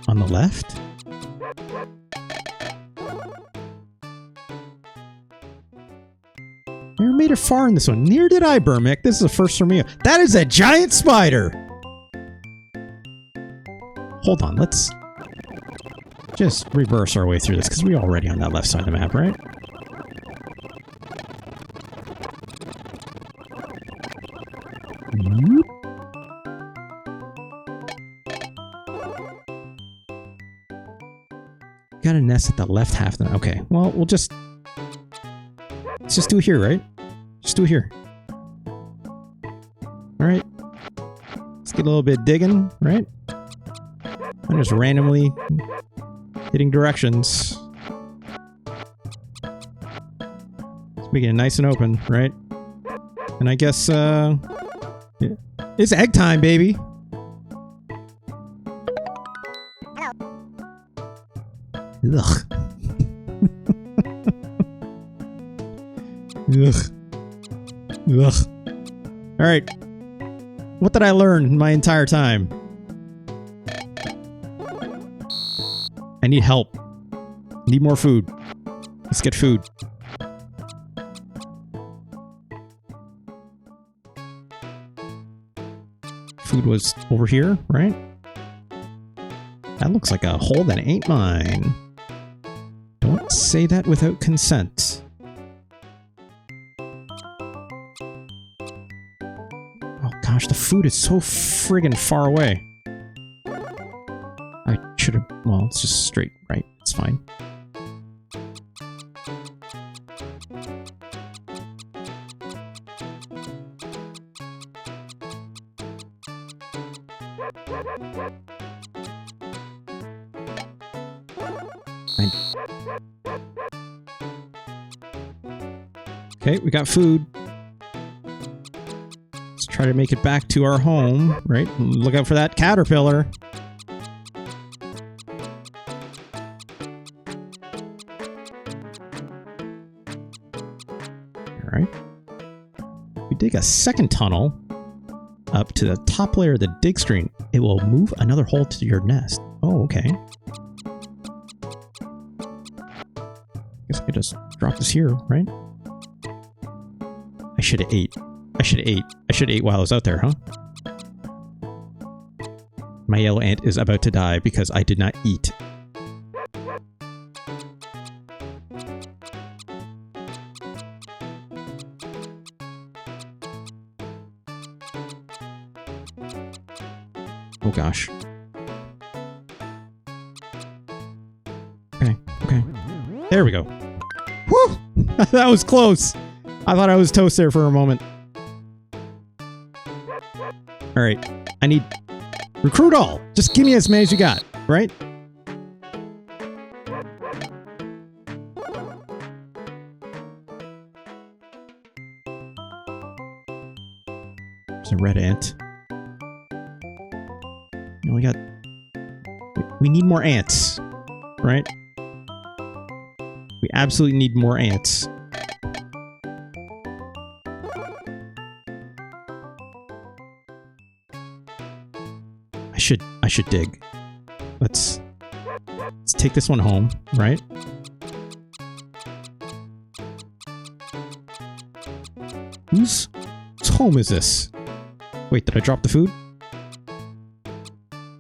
S1: On the left? Never made it far in this one. Neither did I, Burmick. This is a first for me. That is a giant spider! Hold on, let's just reverse our way through this, because we're already on that left side of the map, right? Got a nest at the left half of the... Okay, well, we'll just... Let's just do it here, right? Just do it here. Alright. Let's get a little bit digging, right? I'm just randomly hitting directions. Let's make it nice and open, right? And I guess, yeah. It's egg time, baby! Ugh. Ugh. Ugh. Alright. What did I learn my entire time? I need help. Need more food. Let's get food. Food was over here, right? That looks like a hole that ain't mine. Don't say that without consent. Oh gosh, the food is so friggin' far away. I should have... Well, it's just straight, right? It's fine. Okay, we got food. Let's try to make it back to our home, right? Look out for that caterpillar. Alright. We dig a second tunnel up to the top layer of the dig screen. It will move another hole to your nest. Oh, okay. Guess I could just drop this here, right? I should have ate. I should have ate. I should have ate while I was out there, huh? My yellow ant is about to die because I did not eat. Oh gosh. There we go. Whew! That was close. I thought I was toast there for a moment. Alright. I need... Recruit all. Just give me as many as you got, right? There's a red ant. We only got... We need more ants, right? We absolutely need more ants. I should dig. Let's take this one home, right? Whose home is this? Wait, did I drop the food?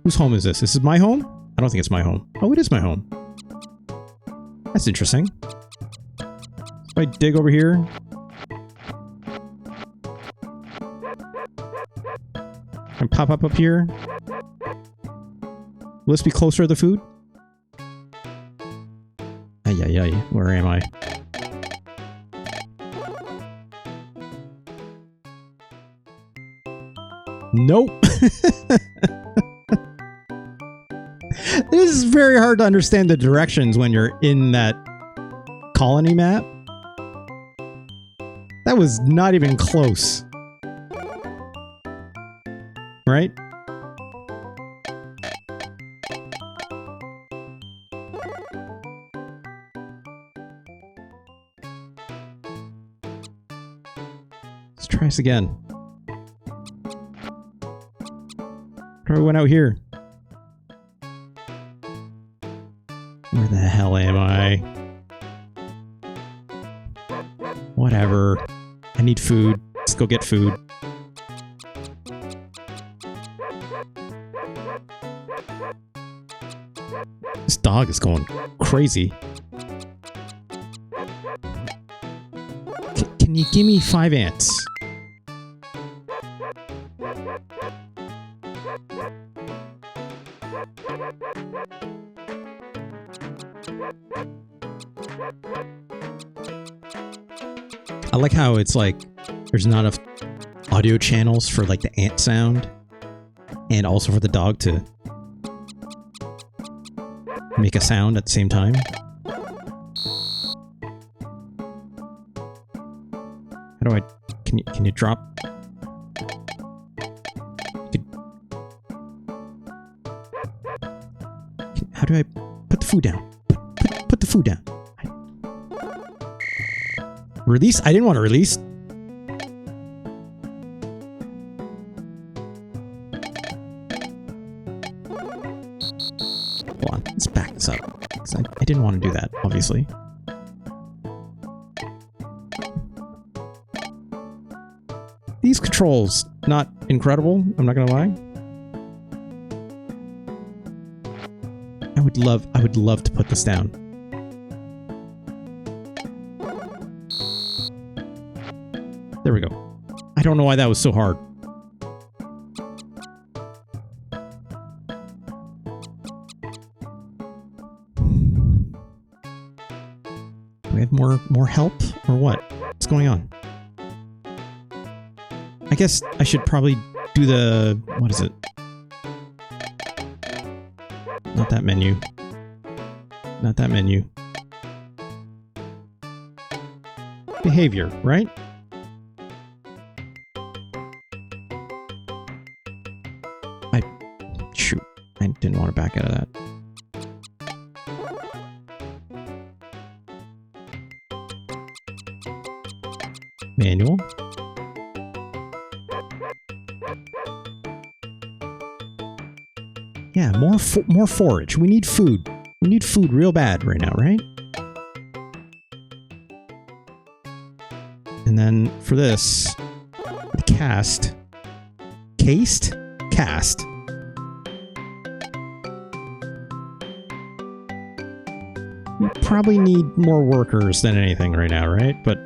S1: Whose home is this? This is my home? I don't think it's my home. Oh, it is my home. That's interesting. If I dig over here... and pop up here... Will this be closer to the food? Ay, ay, ay. Where am I? Nope. This is very hard to understand the directions when you're in that colony map. That was not even close. Right? Let's try this again. Probably went out here. Where the hell am I? Whatever. I need food. Let's go get food. This dog is going crazy. Can you give me 5 ants? I like how it's like there's not enough audio channels for like the ant sound and also for the dog to make a sound at the same time. How do I... Can you drop... How do I put the food down? Put the food down. Release? I didn't want to release. Hold on, let's back this up. I didn't want to do that, obviously. These controls, not incredible, I'm not gonna lie. I would love to put this down. There we go. I don't know why that was so hard. Do we have more help or what? What's going on? I guess I should probably do the... what is it? Not that menu. Not that menu. Behavior, right? Shoot. I didn't want to back out of that. Manual. Yeah, more forage. We need food. We need food real bad right now, right? And then for this, the cast. Cased? Cast. We probably need more workers than anything right now, right? But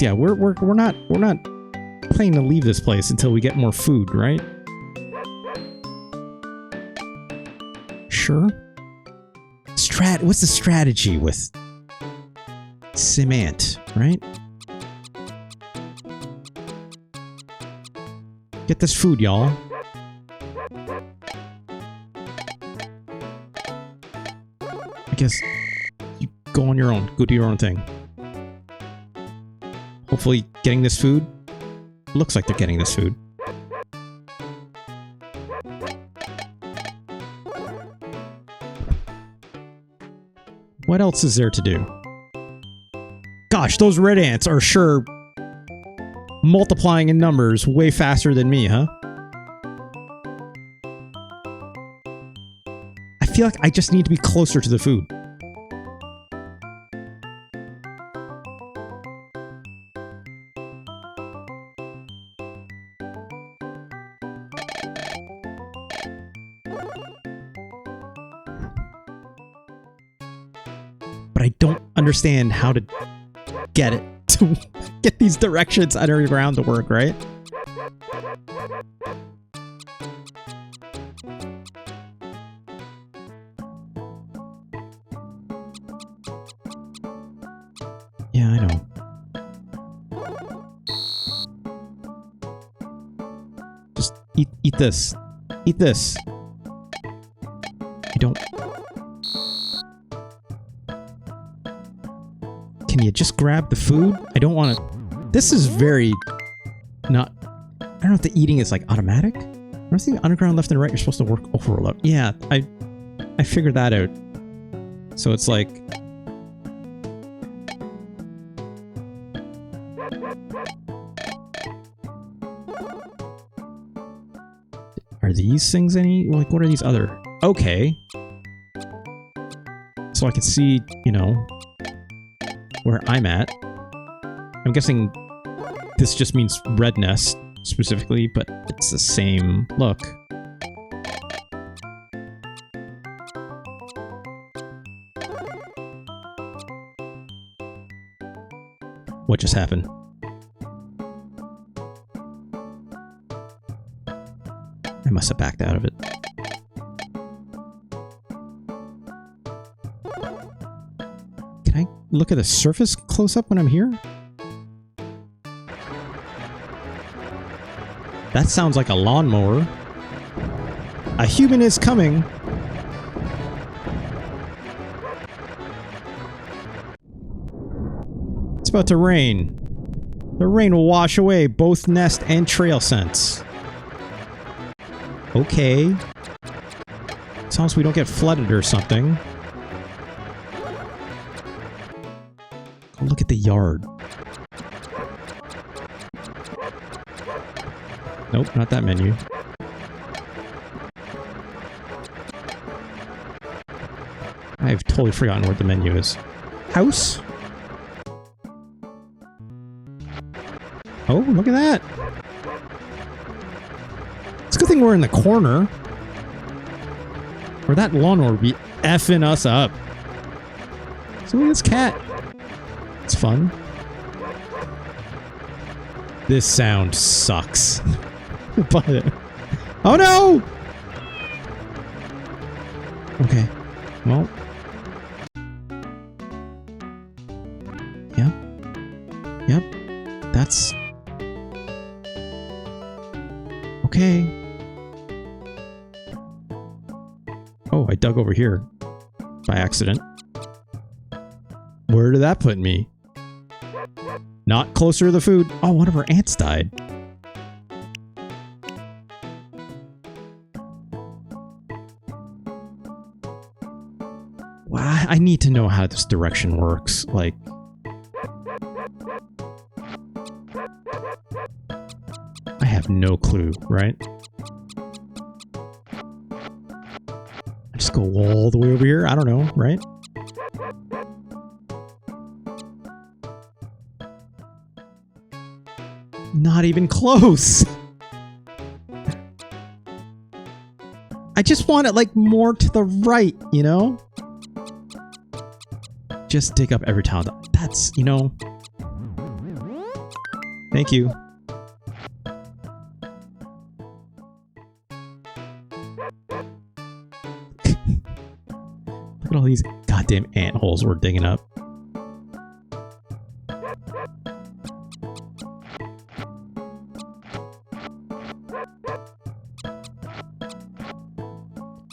S1: yeah, we're not planning to leave this place until we get more food, right? sure. What's the strategy with SimAnt, right? Get this food, y'all. I guess you go on your own. Go do your own thing. Hopefully getting this food. Looks like they're getting this food. What else is there to do? Gosh, those red ants are sure multiplying in numbers way faster than me, huh? I feel like I just need to be closer to the food. But I don't understand how to get it to get these directions underground to work, right? Yeah, I know. Just eat this. Eat this. I don't... Can you just grab the food? I don't want to... This is very... not... I don't know if the eating is, like, automatic? I think underground left and right, you're supposed to work overload. Yeah, I figured that out. So it's like... Are these things any... like, what are these other... Okay. So I can see, you know... where I'm at. I'm guessing this just means red nest specifically, but it's the same look. What just happened? I must have backed out of it. Look at the surface close up when I'm here? That sounds like a lawnmower. A human is coming. It's about to rain. The rain will wash away both nest and trail scents. Okay. As long as we don't get flooded or something. Look at the yard. Nope, not that menu. I've totally forgotten where the menu is. House? Oh, look at that! It's a good thing we're in the corner. Or that lawnmower would be effing us up. So look at this cat. It's fun. This sound sucks. But oh no! Okay. Well. Yeah. Yep. That's okay. Oh, I dug over here by accident. Where did that put me? Not closer to the food. Oh, one of our ants died. Wow, I need to know how this direction works. Like... I have no clue, right? I just go all the way over here? I don't know, right? Not even close. I just want it like more to the right, you know? Just dig up every tile. That's, you know. Thank you. these goddamn ant holes we're digging up.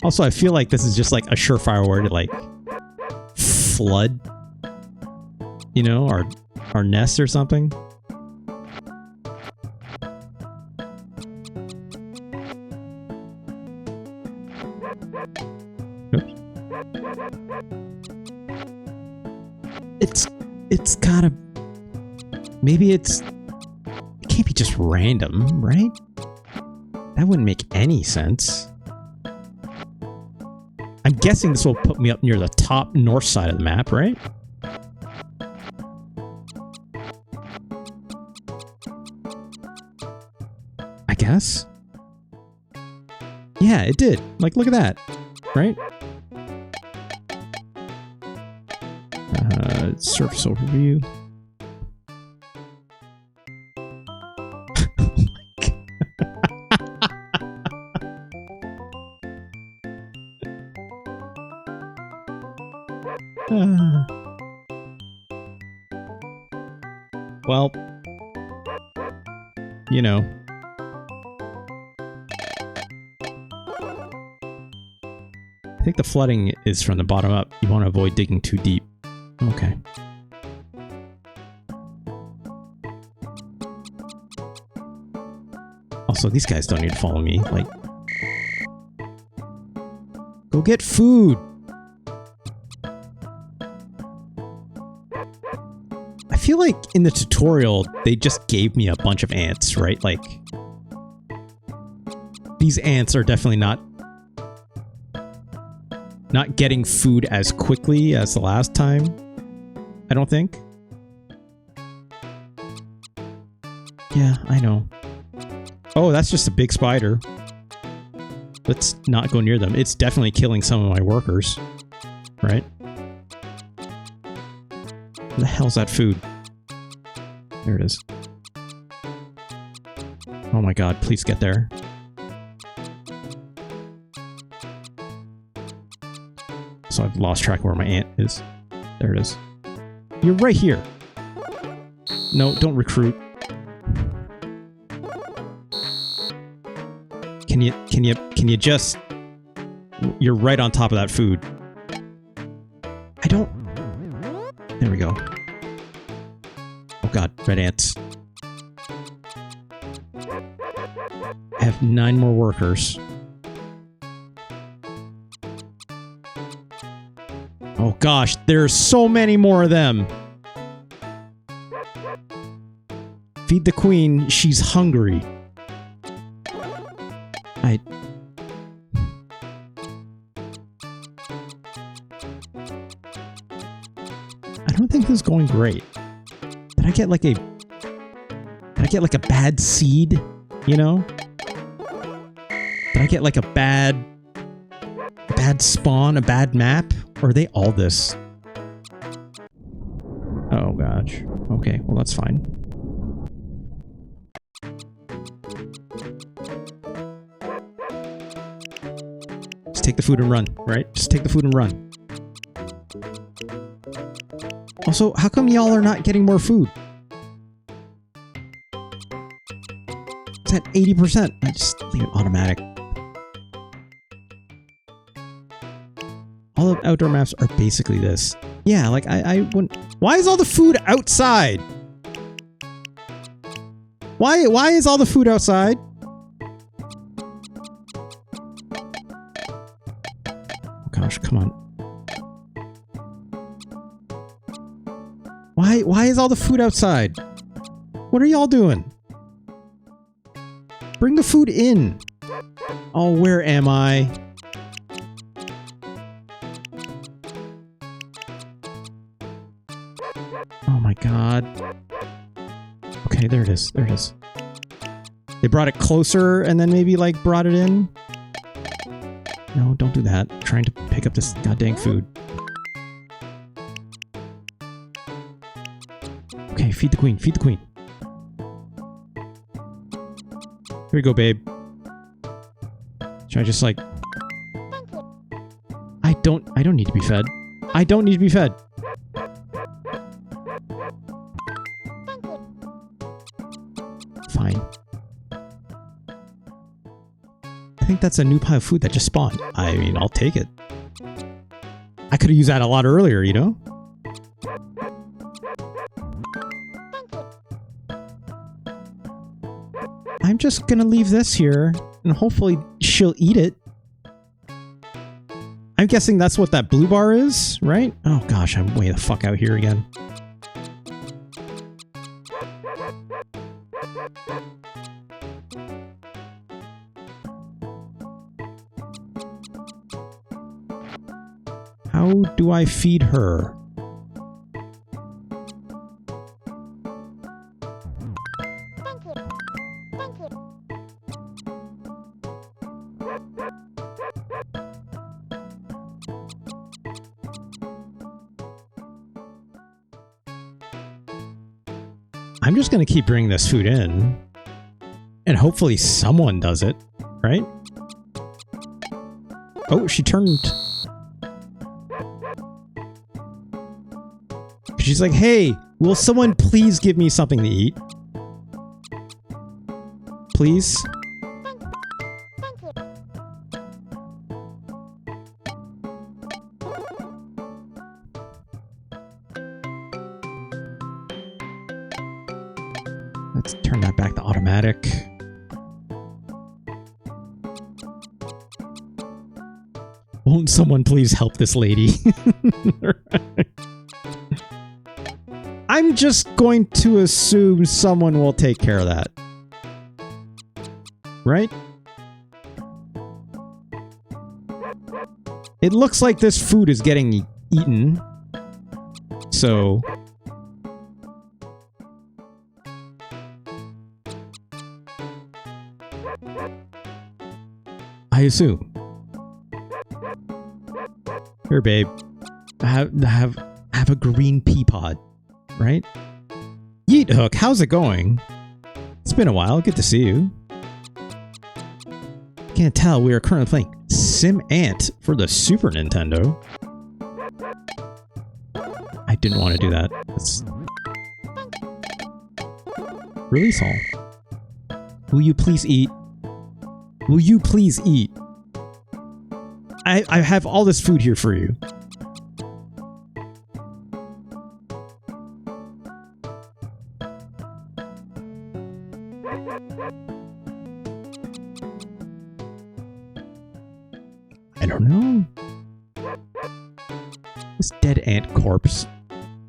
S1: Also, I feel like this is just like a surefire way to like flood, you know, our nest or something. Oops. It's gotta, maybe it can't be just random, right? That wouldn't make any sense. I'm guessing this will put me up near the top north side of the map, right? I guess. Yeah, it did. Like, look at that. Right? Surface overview. Well, you know. I think the flooding is from the bottom up. You want to avoid digging too deep. Okay. Also, these guys don't need to follow me. Like, go get food! I feel like in the tutorial, they just gave me a bunch of ants, right? Like, these ants are definitely not getting food as quickly as the last time, I don't think. Yeah, I know. Oh, that's just a big spider. Let's not go near them. It's definitely killing some of my workers, right? Where the hell's that food? There it is. Oh my god, please get there. So I've lost track of where my ant is. There it is. You're right here. No, don't recruit. Can you just... You're right on top of that food. I don't... There we go. Oh god, red ants. I have 9 more workers. Oh gosh, there's so many more of them. Feed the queen, she's hungry. I don't think this is going great. Did I get like a bad seed, you know? Did I get like a bad spawn, a bad map? Or are they all this? Oh gosh. Okay, well that's fine. Just take the food and run, right? Just take the food and run. Also, how come y'all are not getting more food? It's at 80%. I just leave it automatic. All of outdoor maps are basically this. Yeah, like I wouldn't... Why is all the food outside? Why is all the food outside? Oh gosh, come on. Why is all the food outside? What are y'all doing? Bring the food in. Oh, where am I? Oh my god. Okay, there it is. There it is. They brought it closer and then maybe like brought it in? No, don't do that. I'm trying to pick up this goddamn food. Okay, feed the queen. Feed the queen. Here we go, babe. Should I just like... I don't need to be fed. I don't need to be fed. Fine. I think that's a new pile of food that just spawned. I mean, I'll take it. I could have used that a lot earlier, you know? I'm just gonna leave this here, and hopefully she'll eat it. I'm guessing that's what that blue bar is, right? Oh gosh, I'm way the fuck out here again. How do I feed her? I'm just gonna keep bringing this food in, and hopefully someone does it, right? Oh, she turned. She's like, hey, will someone please give me something to eat? Please? Let's turn that back to automatic. Won't someone please help this lady? I'm just going to assume someone will take care of that. Right? It looks like this food is getting eaten. So... I assume. Here, babe. Have a green pea pod, right? Yeet Hook, how's it going? It's been a while. Good to see you. Can't tell. We are currently playing SimAnt for the Super Nintendo. I didn't want to do that. That's... Release all. Will you please eat? Will you please eat? I have all this food here for you. I don't know. This dead ant corpse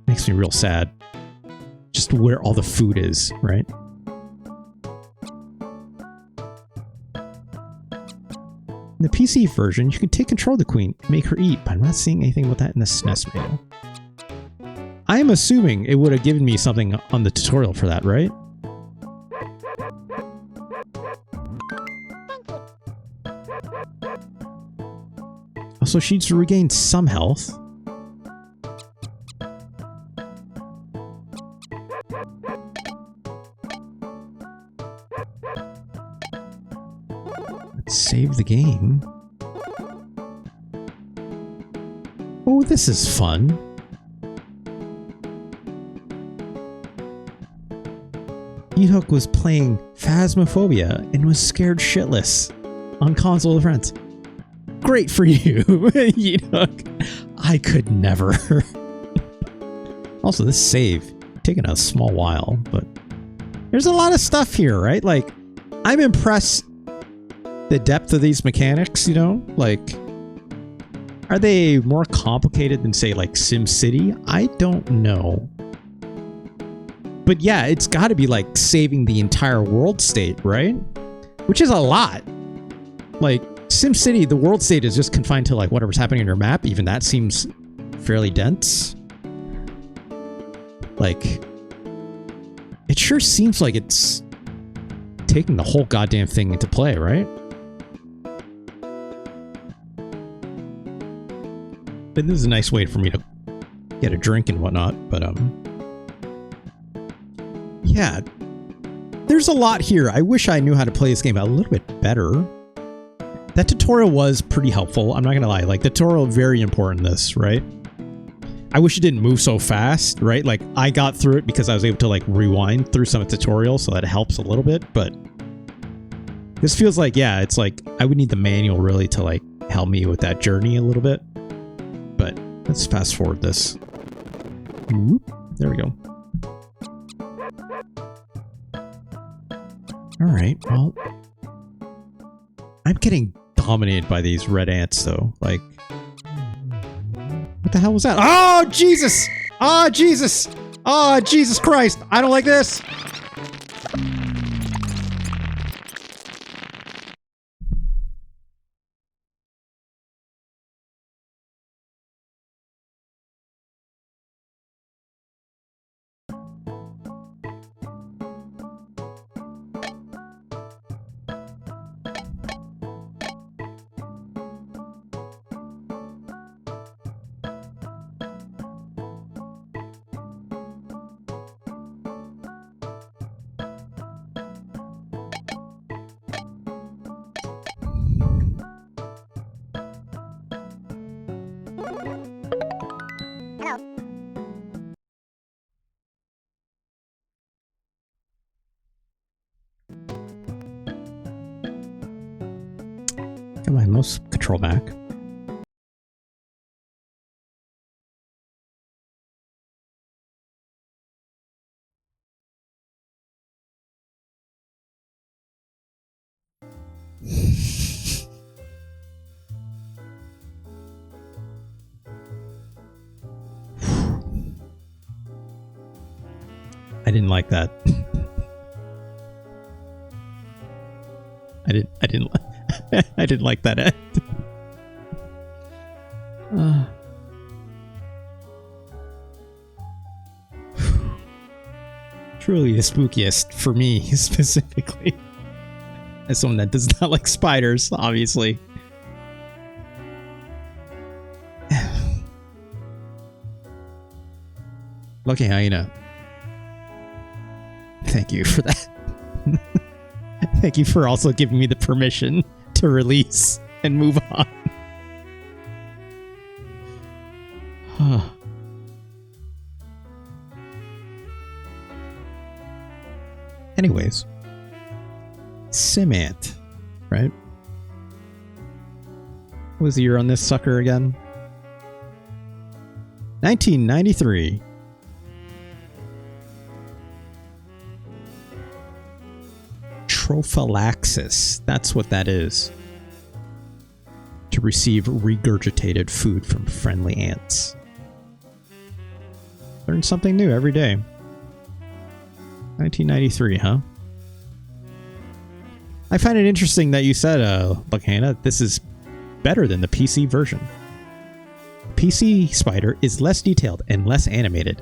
S1: makes me real sad. Just where all the food is, right? In the PC version, you can take control of the queen and make her eat, but I'm not seeing anything about that in the SNES manual. I am assuming it would have given me something on the tutorial for that, right? Also, she needs to regain some health. Save the game. Oh, this is fun. E-Hook was playing Phasmophobia and was scared shitless on console with friends. Great for you, E-Hook. I could never. Also, this save taking a small while, but there's a lot of stuff here, right? Like, I'm impressed the depth of these mechanics, you know? Like, are they more complicated than, say, like SimCity? I don't know. But yeah, it's got to be like saving the entire world state, right? Which is a lot. Like, SimCity, the world state is just confined to like whatever's happening on your map. Even that seems fairly dense. Like, it sure seems like it's taking the whole goddamn thing into play, right? But this is a nice way for me to get a drink and whatnot, but yeah, there's a lot here. I wish I knew how to play this game a little bit better. That tutorial was pretty helpful. I'm not gonna lie, like, the tutorial very important in this, right? I wish it didn't move so fast, right? Like, I got through it because I was able to, like, rewind through some of the tutorials, so that helps a little bit, but this feels like, yeah, it's like, I would need the manual really to, like, help me with that journey a little bit. But let's fast forward this. Whoop, there we go. Alright, well, I'm getting dominated by these red ants, though. Like, what the hell was that? Oh, Jesus! Oh, Jesus! Oh, Jesus Christ! I don't like this! Got my mouse control back. I didn't like that. I didn't like that end. Truly the spookiest for me, specifically. As someone that does not like spiders, obviously. Lucky hyena. Thank you for that. Thank you for also giving me the permission to release and move on. Anyways, SimAnt, right? What was the year on this sucker again? 1993. Trophallaxis. That's what that is. To receive regurgitated food from friendly ants. Learn something new every day. 1993, huh? I find it interesting that you said, look, Hannah, this is better than the PC version. PC Spider is less detailed and less animated.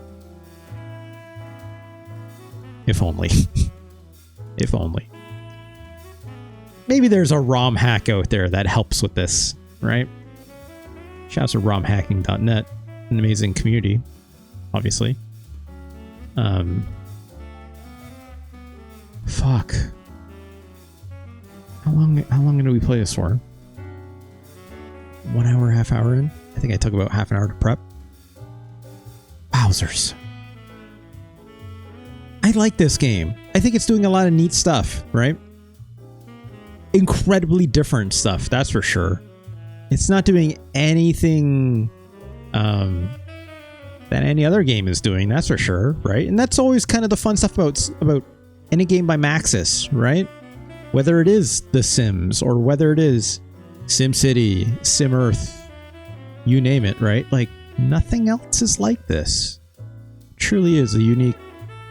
S1: If only. If only. Maybe there's a ROM hack out there that helps with this, right? Shouts to romhacking.net, an amazing community, obviously. Fuck. How long did we play this for? 1 hour, half hour in? I think I took about half an hour to prep. Wowzers. I like this game. I think it's doing a lot of neat stuff, right? Incredibly different stuff, that's for sure. It's not doing anything that any other game is doing, that's for sure, right? And that's always kind of the fun stuff about any game by Maxis, right? Whether it is The Sims or whether it is SimCity, SimEarth, you name it, right? Like, nothing else is like this. It truly is a unique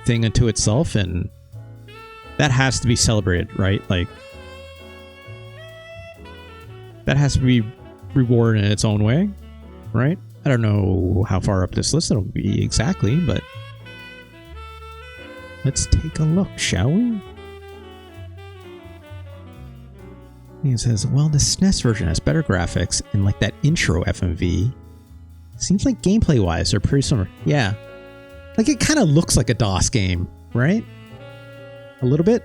S1: thing unto itself, and that has to be celebrated, right? Like, that has to be rewarded in its own way, right? I don't know how far up this list it'll be exactly, but let's take a look, shall we? It says, well, the SNES version has better graphics, and like that intro FMV, seems like gameplay-wise they're pretty similar. Yeah. Like, it kind of looks like a DOS game, right? A little bit.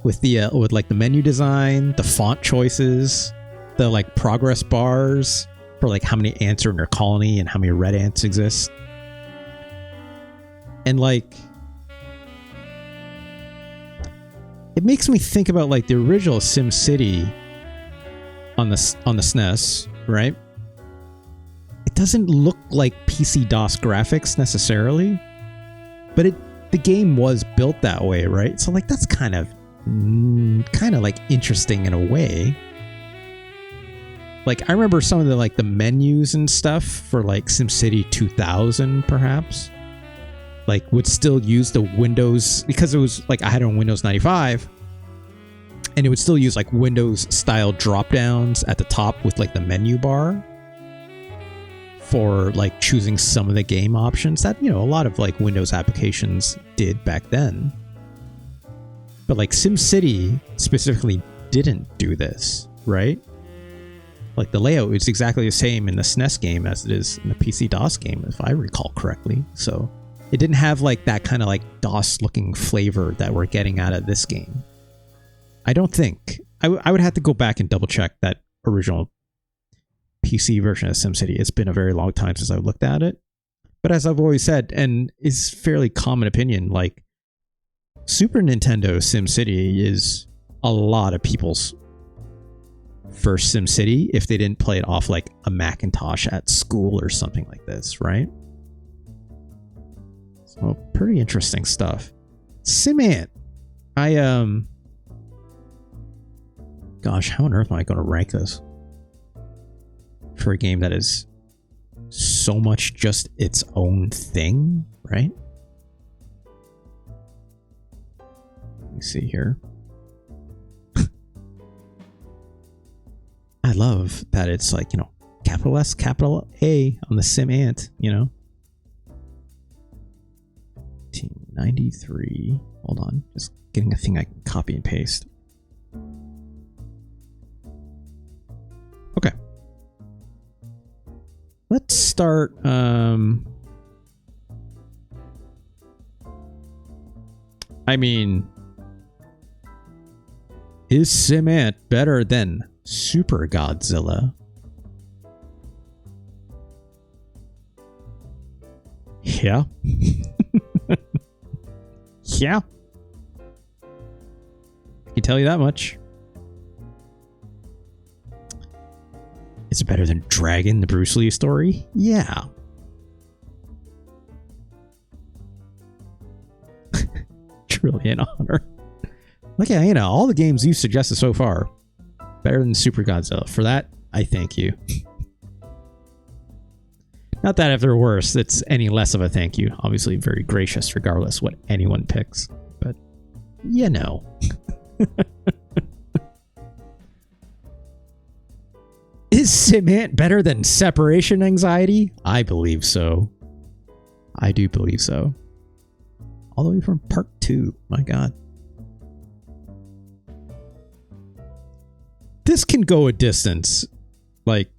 S1: With the, with like the menu design, the font choices, the like progress bars, for like how many ants are in your colony and how many red ants exist. And like, it makes me think about like the original SimCity on the SNES, right? It doesn't look like PC DOS graphics necessarily, but the game was built that way, right? So like that's kind of like interesting in a way. Like I remember some of the like the menus and stuff for like SimCity 2000 perhaps, like would still use the Windows, because it was like I had it on Windows 95, and it would still use like Windows style drop downs at the top with like the menu bar for like choosing some of the game options that, you know, a lot of like Windows applications did back then. But like SimCity specifically didn't do this, right? Like the layout is exactly the same in the SNES game as it is in the PC DOS game, if I recall correctly. So it didn't have like that kind of like DOS looking flavor that we're getting out of this game. I don't think. I would have to go back and double check that original PC version of SimCity. It's been a very long time since I looked at it. But as I've always said, and it's fairly common opinion, like Super Nintendo SimCity is a lot of people's first SimCity if they didn't play it off like a Macintosh at school or something like this, right? So pretty interesting stuff. SimAnt. Gosh, how on earth am I going to rank this for a game that is so much just its own thing, right? Let me see here. I love that it's like, you know, capital S, capital A on the SimAnt, you know. 1993. Hold on. Just getting a thing I can copy and paste. Okay. Let's start. I mean, is SimAnt better than Super Godzilla? Yeah. Yeah. I can tell you that much. Is it better than Dragon, the Bruce Lee story? Yeah. Truly an honor. Look at, you know, all the games you've suggested so far. Better than Super Godzilla. For that, I thank you. Not that if they're worse, it's any less of a thank you. Obviously very gracious regardless what anyone picks. But, you know. Is SimAnt better than Separation Anxiety? I believe so. I do believe so. All the way from part 2. My God. This can go a distance. Like,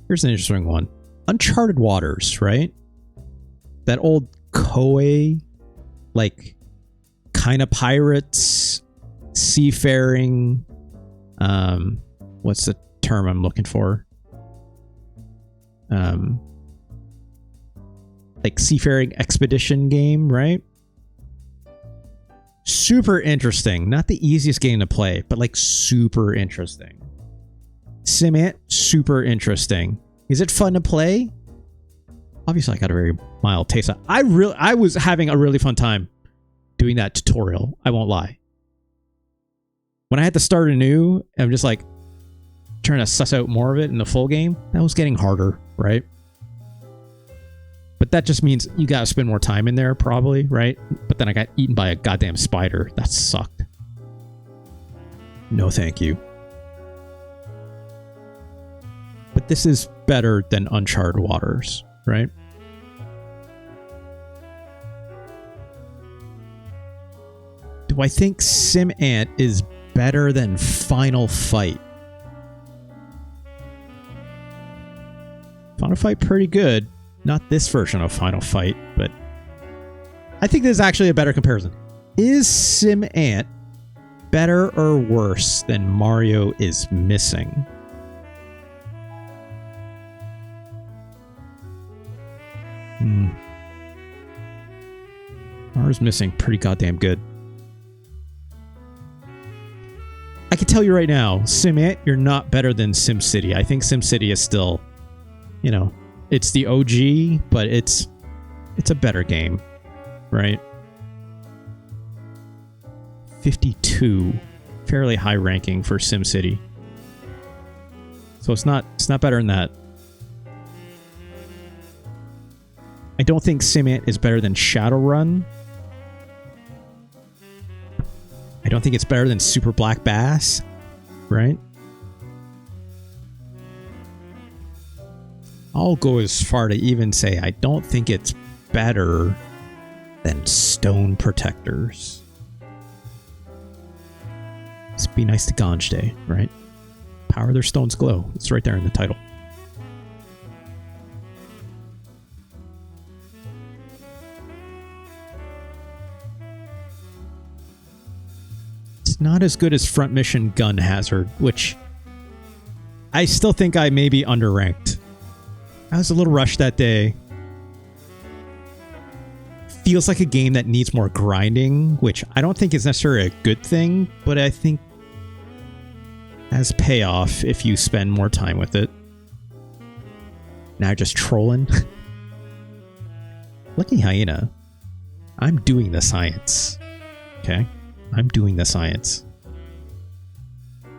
S1: here's an interesting one. Uncharted Waters, right? That old Koei, like, kind of pirates, seafaring, what's the term I'm looking for? Like seafaring expedition game, right? Super interesting. Not the easiest game to play, but like super interesting. SimAnt, super interesting. Is it fun to play? Obviously, I got a very mild taste. I was having a really fun time doing that tutorial. I won't lie. When I had to start anew, I'm just like trying to suss out more of it in the full game. That was getting harder, right? But that just means you gotta spend more time in there, probably, right? But then I got eaten by a goddamn spider. That sucked. No thank you. But this is better than Uncharted Waters, right? Do I think SimAnt is better than Final Fight? Final Fight pretty good. Not this version of Final Fight, but I think this is actually a better comparison. Is SimAnt better or worse than Mario is Missing? Mario's Missing, pretty goddamn good. I can tell you right now, SimAnt, you're not better than SimCity. I think SimCity is still, you know, it's the OG, but it's a better game, right? 52, fairly high ranking for SimCity. So it's not better than that. I don't think SimAnt is better than Shadowrun. I don't think it's better than Super Black Bass, right? I'll go as far to even say I don't think it's better than Stone Protectors. Let's be nice to Ganj Day, right? Power their stones glow. It's right there in the title. It's not as good as Front Mission Gun Hazard, which I still think I may be underranked. I was a little rushed that day. Feels like a game that needs more grinding, which I don't think is necessarily a good thing, but I think has payoff if you spend more time with it. Now just trolling. Lucky Hyena. I'm doing the science. Okay? I'm doing the science.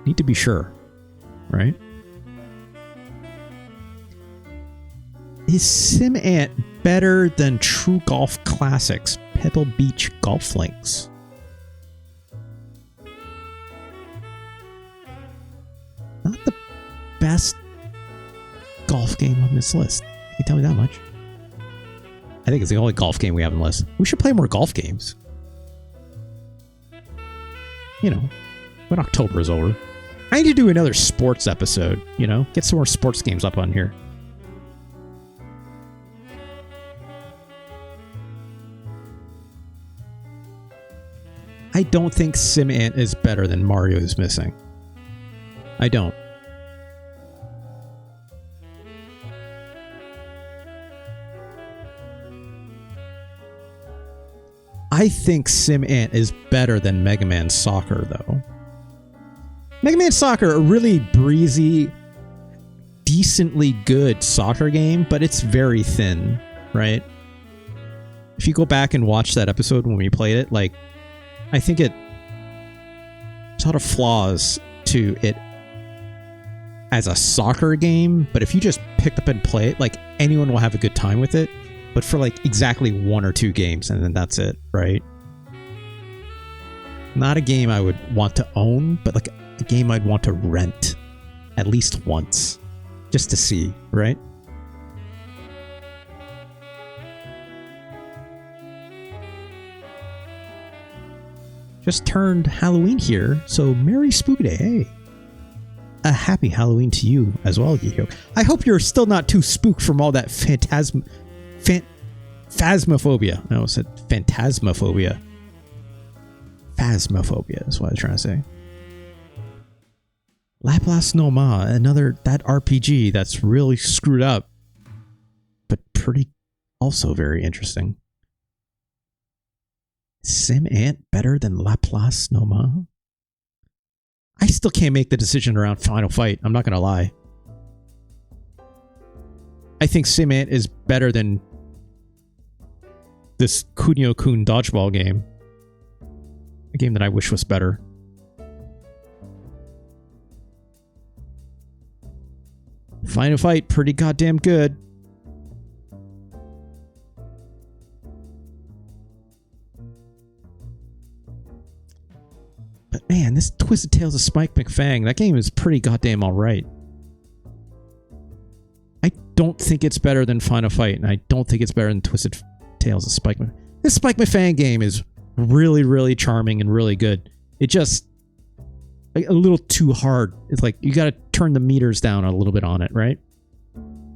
S1: Need to be sure, right? Is SimAnt better than True Golf Classics Pebble Beach Golf Links? Not the best golf game on this list. You can tell me that much. I think it's the only golf game we have on the list. We should play more golf games. You know, when October is over. I need to do another sports episode, you know? Get some more sports games up on here. I don't think SimAnt is better than Mario is Missing. I don't. I think SimAnt is better than Mega Man Soccer, though. Mega Man Soccer, a really breezy, decently good soccer game, but it's very thin, right? If you go back and watch that episode when we played it, like, I think there's a lot of flaws to it as a soccer game, but if you just pick up and play it, like, anyone will have a good time with it, but for like exactly 1 or 2 games, and then that's it, right? Not a game I would want to own, but like a game I'd want to rent at least once, just to see, right? Just turned Halloween here, so Merry Spooky Day. Hey. A happy Halloween to you as well, Yiho. I hope you're still not too spooked from all that phasmophobia. I almost said phantasmophobia. Phasmophobia is what I was trying to say. Laplace Noma, that RPG that's really screwed up, but pretty also very interesting. SimAnt better than Laplace Noma? I still can't make the decision around Final Fight. I'm not going to lie. I think SimAnt is better than this Kunio-kun dodgeball game. A game that I wish was better. Final Fight, pretty goddamn good. But man, this Twisted Tales of Spike McFang, that game is pretty goddamn alright. I don't think it's better than Final Fight, and I don't think it's better than Twisted Tales of Spike McFang. This Spike McFang game is really, really charming and really good. It just a little too hard. It's like you got to turn the meters down a little bit on it, right?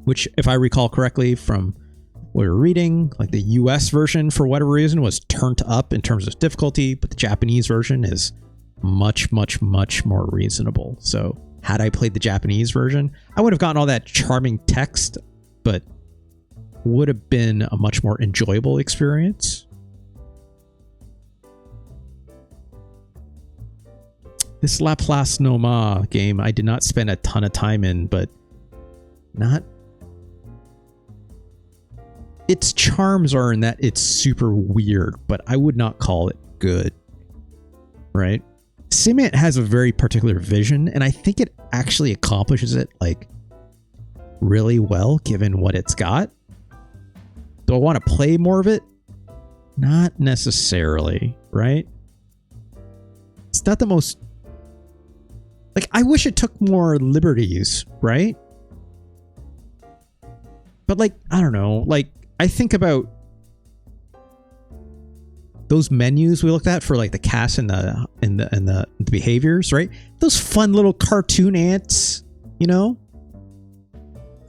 S1: Which, if I recall correctly from what we were reading, like the US version, for whatever reason, was turned up in terms of difficulty, but the Japanese version is much, much, much more reasonable. So had I played the Japanese version, I would have gotten all that charming text, but would have been a much more enjoyable experience. This Laplace Noma game, I did not spend a ton of time in, but not... Its charms are in that it's super weird, but I would not call it good. Right? SimAnt has a very particular vision, and I think it actually accomplishes it, like, really well, given what it's got. Do I want to play more of it? Not necessarily, right? It's not the most... Like, I wish it took more liberties, right? But, like, I don't know. Like, I think about those menus we looked at for, like, the cast and the behaviors, right? Those fun little cartoon ants, you know?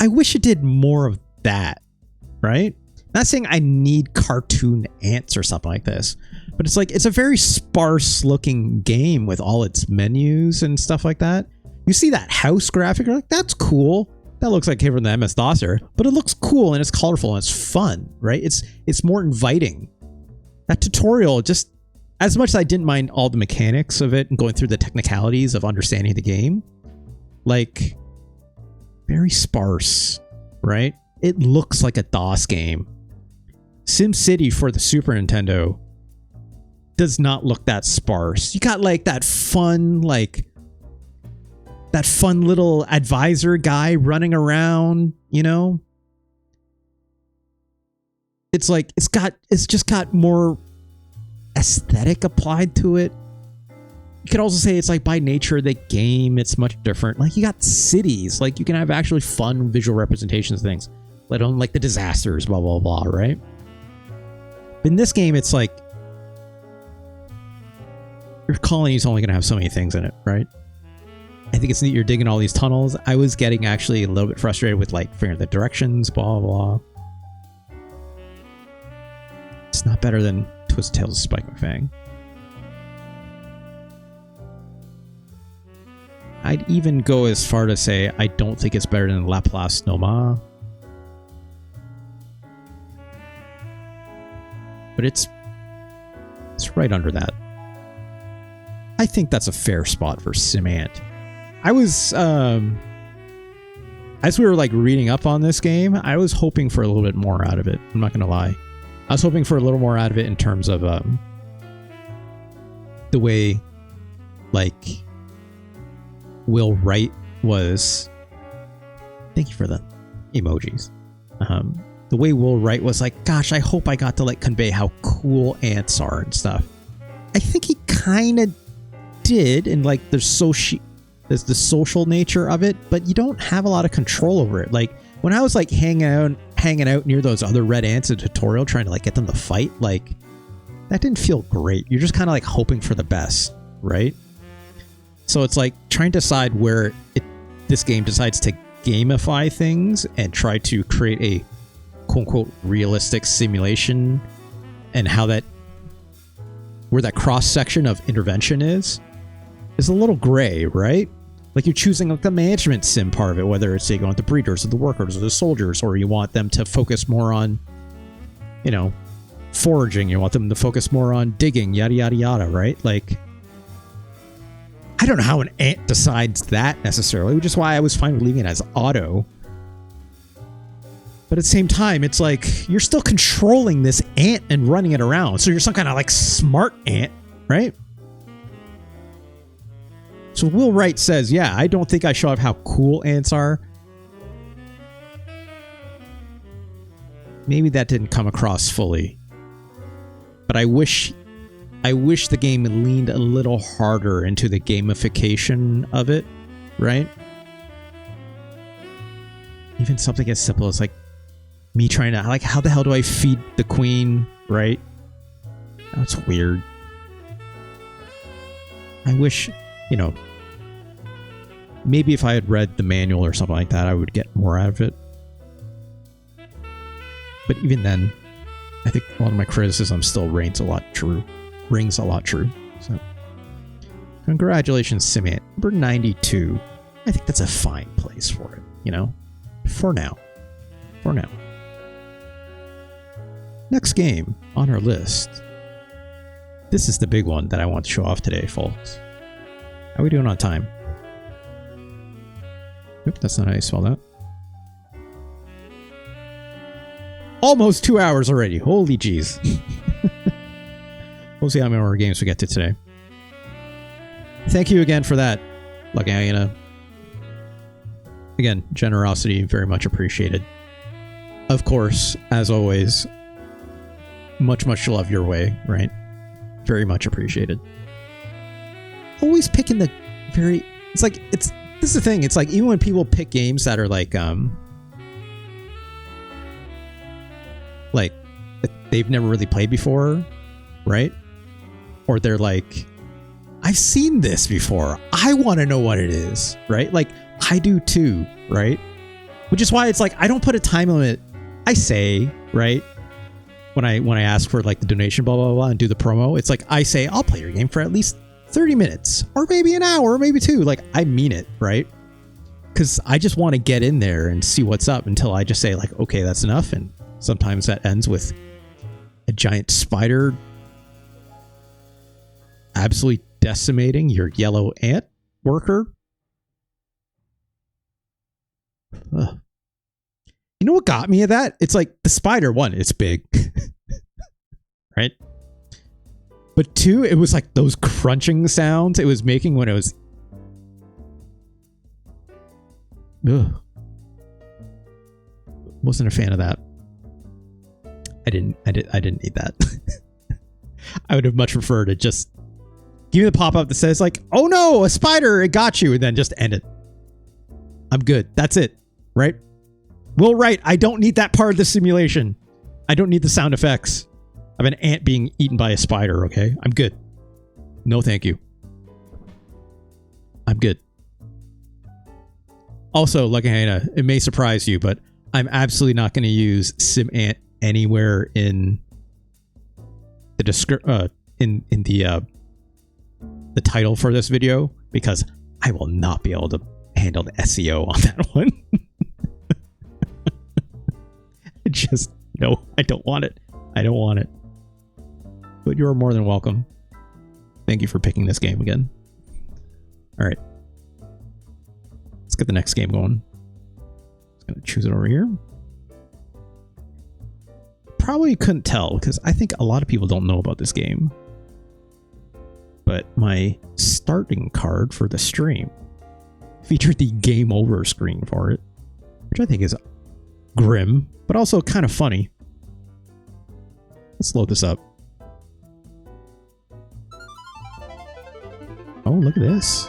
S1: I wish it did more of that, right? Not saying I need cartoon ants or something like this, but it's like, it's a very sparse looking game with all its menus and stuff like that. You see that house graphic, you're like, that's cool. That looks like it came from the MS-DOS era, but it looks cool and it's colorful and it's fun, right? It's more inviting. That tutorial, just as much as I didn't mind all the mechanics of it and going through the technicalities of understanding the game, like, very sparse, right? It looks like a DOS game. SimCity for the Super Nintendo does not look that sparse. You got like that fun little advisor guy running around, you know? It's like, it's just got more aesthetic applied to it. You could also say it's like by nature of the game, it's much different. Like, you got cities, like you can have actually fun visual representations of things, let alone like the disasters, blah, blah, blah, right? In this game, it's like your colony's only going to have so many things in it, right? I think it's neat you're digging all these tunnels. I was getting actually a little bit frustrated with like figuring the directions, blah, blah, blah. It's not better than Twisted Tales of Spike McFang. I'd even go as far to say I don't think it's better than Laplace Noma. But it's right under that. I think that's a fair spot for SimAnt. I was, as we were like reading up on this game, I was hoping for a little bit more out of it. I'm not going to lie. I was hoping for a little more out of it in terms of the way like Will Wright was. Thank you for the emojis. The way Will Wright was like, gosh, I hope I got to like convey how cool ants are and stuff. I think he kind of did, and like there's the social nature of it, but you don't have a lot of control over it. Like when I was like hanging out near those other red ants in the tutorial, trying to like get them to fight, like that didn't feel great. You're just kind of like hoping for the best, right? So it's like trying to decide where this game decides to gamify things and try to create a quote-unquote realistic simulation, and how where that cross-section of intervention is a little gray, right? Like you're choosing like the management sim part of it, whether it's, say, you want the breeders or the workers or the soldiers, or you want them to focus more on, you know, foraging, you want them to focus more on digging, yada, yada, yada, right? Like, I don't know how an ant decides that necessarily, which is why I was fine with leaving it as auto. But at the same time, it's like you're still controlling this ant and running it around. So you're some kind of like smart ant, right? So Will Wright says, yeah, I don't think I show off how cool ants are. Maybe that didn't come across fully. But I wish the game leaned a little harder into the gamification of it, right? Even something as simple as like me trying to, like, how the hell do I feed the queen, right? That's weird. I wish, you know, maybe if I had read the manual or something like that, I would get more out of it. But even then, I think a lot of my criticism still rings a lot true. So Congratulations, SimAnt. Number 92. I think that's a fine place for it, you know? For now. For now. Next game on our list. This is the big one that I want to show off today, folks. How are we doing on time? Oop, that's not how you spell that. Almost 2 hours already. Holy jeez. We'll see how many more games we get to today. Thank you again for that, Lucky Hyena. Again, generosity, very much appreciated. Of course, as always, much love your way, right? Very much appreciated. Always picking the very... It's like, this is the thing, it's like, even when people pick games that are like they've never really played before, right? Or they're like, I've seen this before. I want to know what it is, right? Like, I do too, right? Which is why it's like, I don't put a time limit. I say, right? When I ask for like the donation, blah, blah, blah, and do the promo, it's like, I say, I'll play your game for at least 30 minutes or maybe an hour, or maybe 2. Like, I mean it, right? Because I just want to get in there and see what's up until I just say like, okay, that's enough. And sometimes that ends with a giant spider absolutely decimating your yellow ant worker. Ugh. You know what got me at that? It's like the spider, one, it's big. Right? But 2, it was like those crunching sounds it was making when it was... Ugh. Wasn't a fan of that. I didn't need that. I would have much preferred to just give me the pop-up that says like, oh no, a spider, it got you, and then just end it. I'm good. That's it. Right? Well, right. I don't need that part of the simulation. I don't need the sound effects of an ant being eaten by a spider, okay? I'm good. No, thank you. I'm good. Also, Lucky Hyena, it may surprise you, but I'm absolutely not going to use SimAnt anywhere in the the title for this video, because I will not be able to handle the SEO on that one. Just, no, I don't want it. I don't want it. But you're more than welcome. Thank you for picking this game again. All right. Let's get the next game going. I'm going to choose it over here. Probably couldn't tell because I think a lot of people don't know about this game. But my starting card for the stream featured the game over screen for it, which I think is grim, but also kind of funny. Let's load this up. Oh, look at this.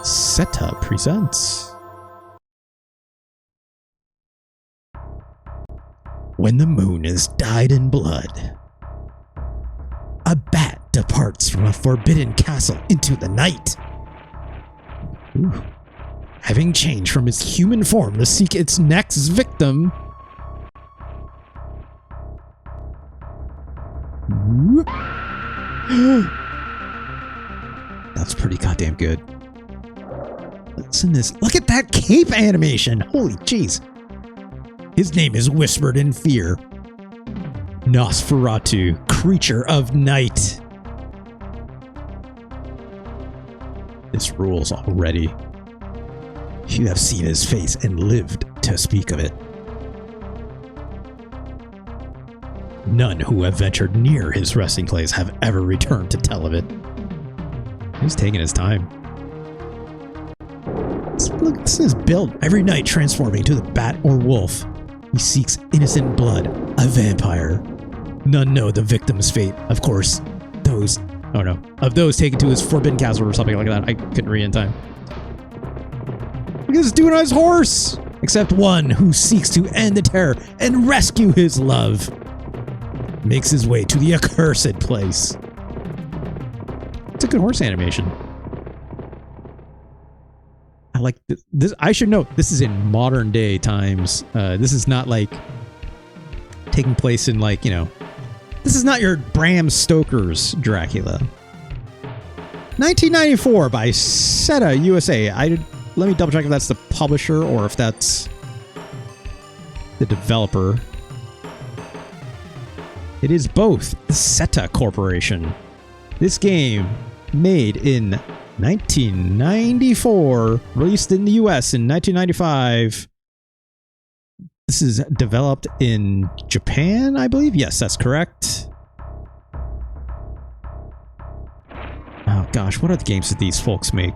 S1: Seta presents. When the moon is dyed in blood, a bat departs from a forbidden castle into the night. Ooh. Having changed from its human form to seek its next victim. That's pretty goddamn good. Listen to this. Look at that cape animation. Holy jeez. His name is whispered in fear. Nosferatu, creature of night. This rules already. You have seen his face and lived to speak of it. None who have ventured near his resting place have ever returned to tell of it. He's taking his time. Look, this is built every night transforming to the bat or wolf. He seeks innocent blood, a vampire. None know the victim's fate. Of course, those... Oh no. Of those taken to his forbidden castle or something like that. I couldn't read in time. Look at this dude on his horse! Except one who seeks to end the terror and rescue his love. Makes his way to the accursed place. It's a good horse animation. I like this. I should note, this is in modern day times. This is not like taking place in like, you know, this is not your Bram Stoker's Dracula. 1994 by Seta USA. Let me double check if that's the publisher or if that's the developer. It is both. The Seta Corporation. This game, made in 1994, released in the US in 1995. This is developed in Japan, I believe. Yes, that's correct. Oh gosh, what other games did these folks make?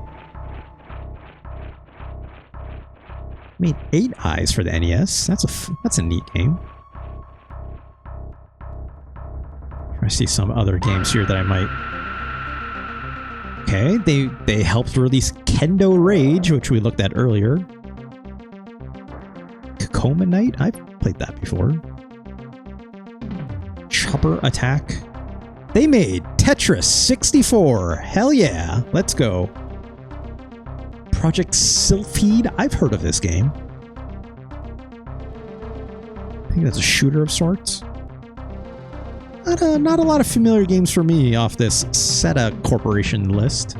S1: Made 8 Eyes for the NES. That's a neat game. I see some other games here that I might. Okay, they helped release Kendo Rage, which we looked at earlier. Kakoma Night? I've played that before. Chopper Attack. They made Tetris 64. Hell yeah. Let's go. Project Sylphide. I've heard of this game. I think that's a shooter of sorts. Not a lot of familiar games for me off this Seta Corporation list.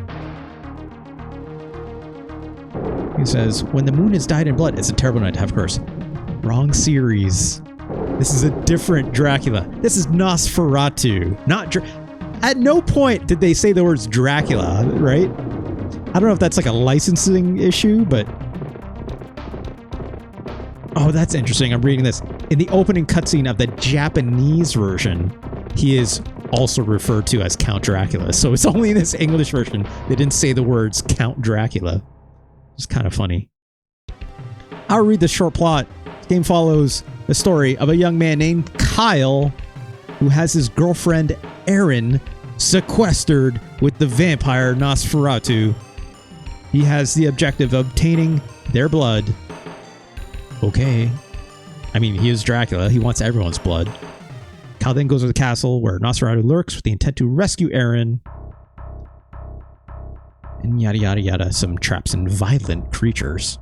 S1: He says, when the moon is dyed in blood, it's a terrible night to have curse. Wrong series. This is a different Dracula. This is Nosferatu. Not At no point did they say the words Dracula, right? I don't know if that's like a licensing issue, but... Oh, that's interesting. I'm reading this. In the opening cutscene of the Japanese version, he is also referred to as Count Dracula. So it's only in this English version they didn't say the words Count Dracula. It's kind of funny. I'll read the short plot. This game follows the story of a young man named Kyle who has his girlfriend Erin sequestered with the vampire Nosferatu. He has the objective of obtaining their blood. Okay. I mean, he is Dracula. He wants everyone's blood. Kyle then goes to the castle where Nosferatu lurks with the intent to rescue Erin. And yada yada yada. Some traps and violent creatures.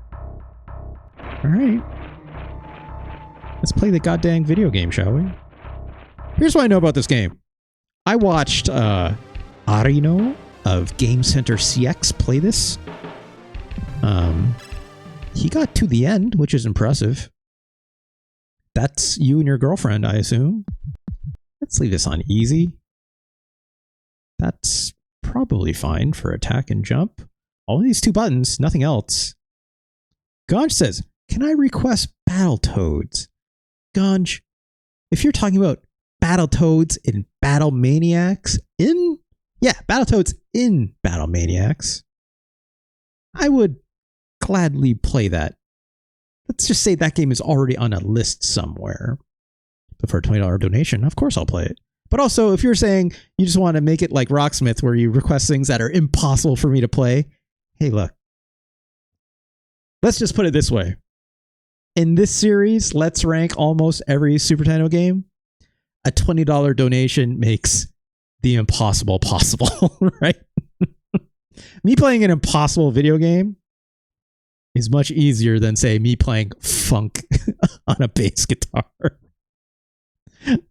S1: Alright. Let's play the goddamn video game, shall we? Here's what I know about this game. I watched Arino of Game Center CX play this. He got to the end, which is impressive. That's you and your girlfriend, I assume. Let's leave this on easy. That's probably fine for attack and jump. All these 2 buttons, nothing else. Ganj says, can I request Battletoads? Ganj, if you're talking about Battletoads in Battle Maniacs Battletoads in Battle Maniacs, I would gladly play that. Let's just say that game is already on a list somewhere. But for a $20 donation, of course I'll play it. But also, if you're saying you just want to make it like Rocksmith, where you request things that are impossible for me to play, hey, look. Let's just put it this way. In this series, let's rank almost every Super Nintendo game. A $20 donation makes the impossible possible, right? Me playing an impossible video game is much easier than, say, me playing funk on a bass guitar.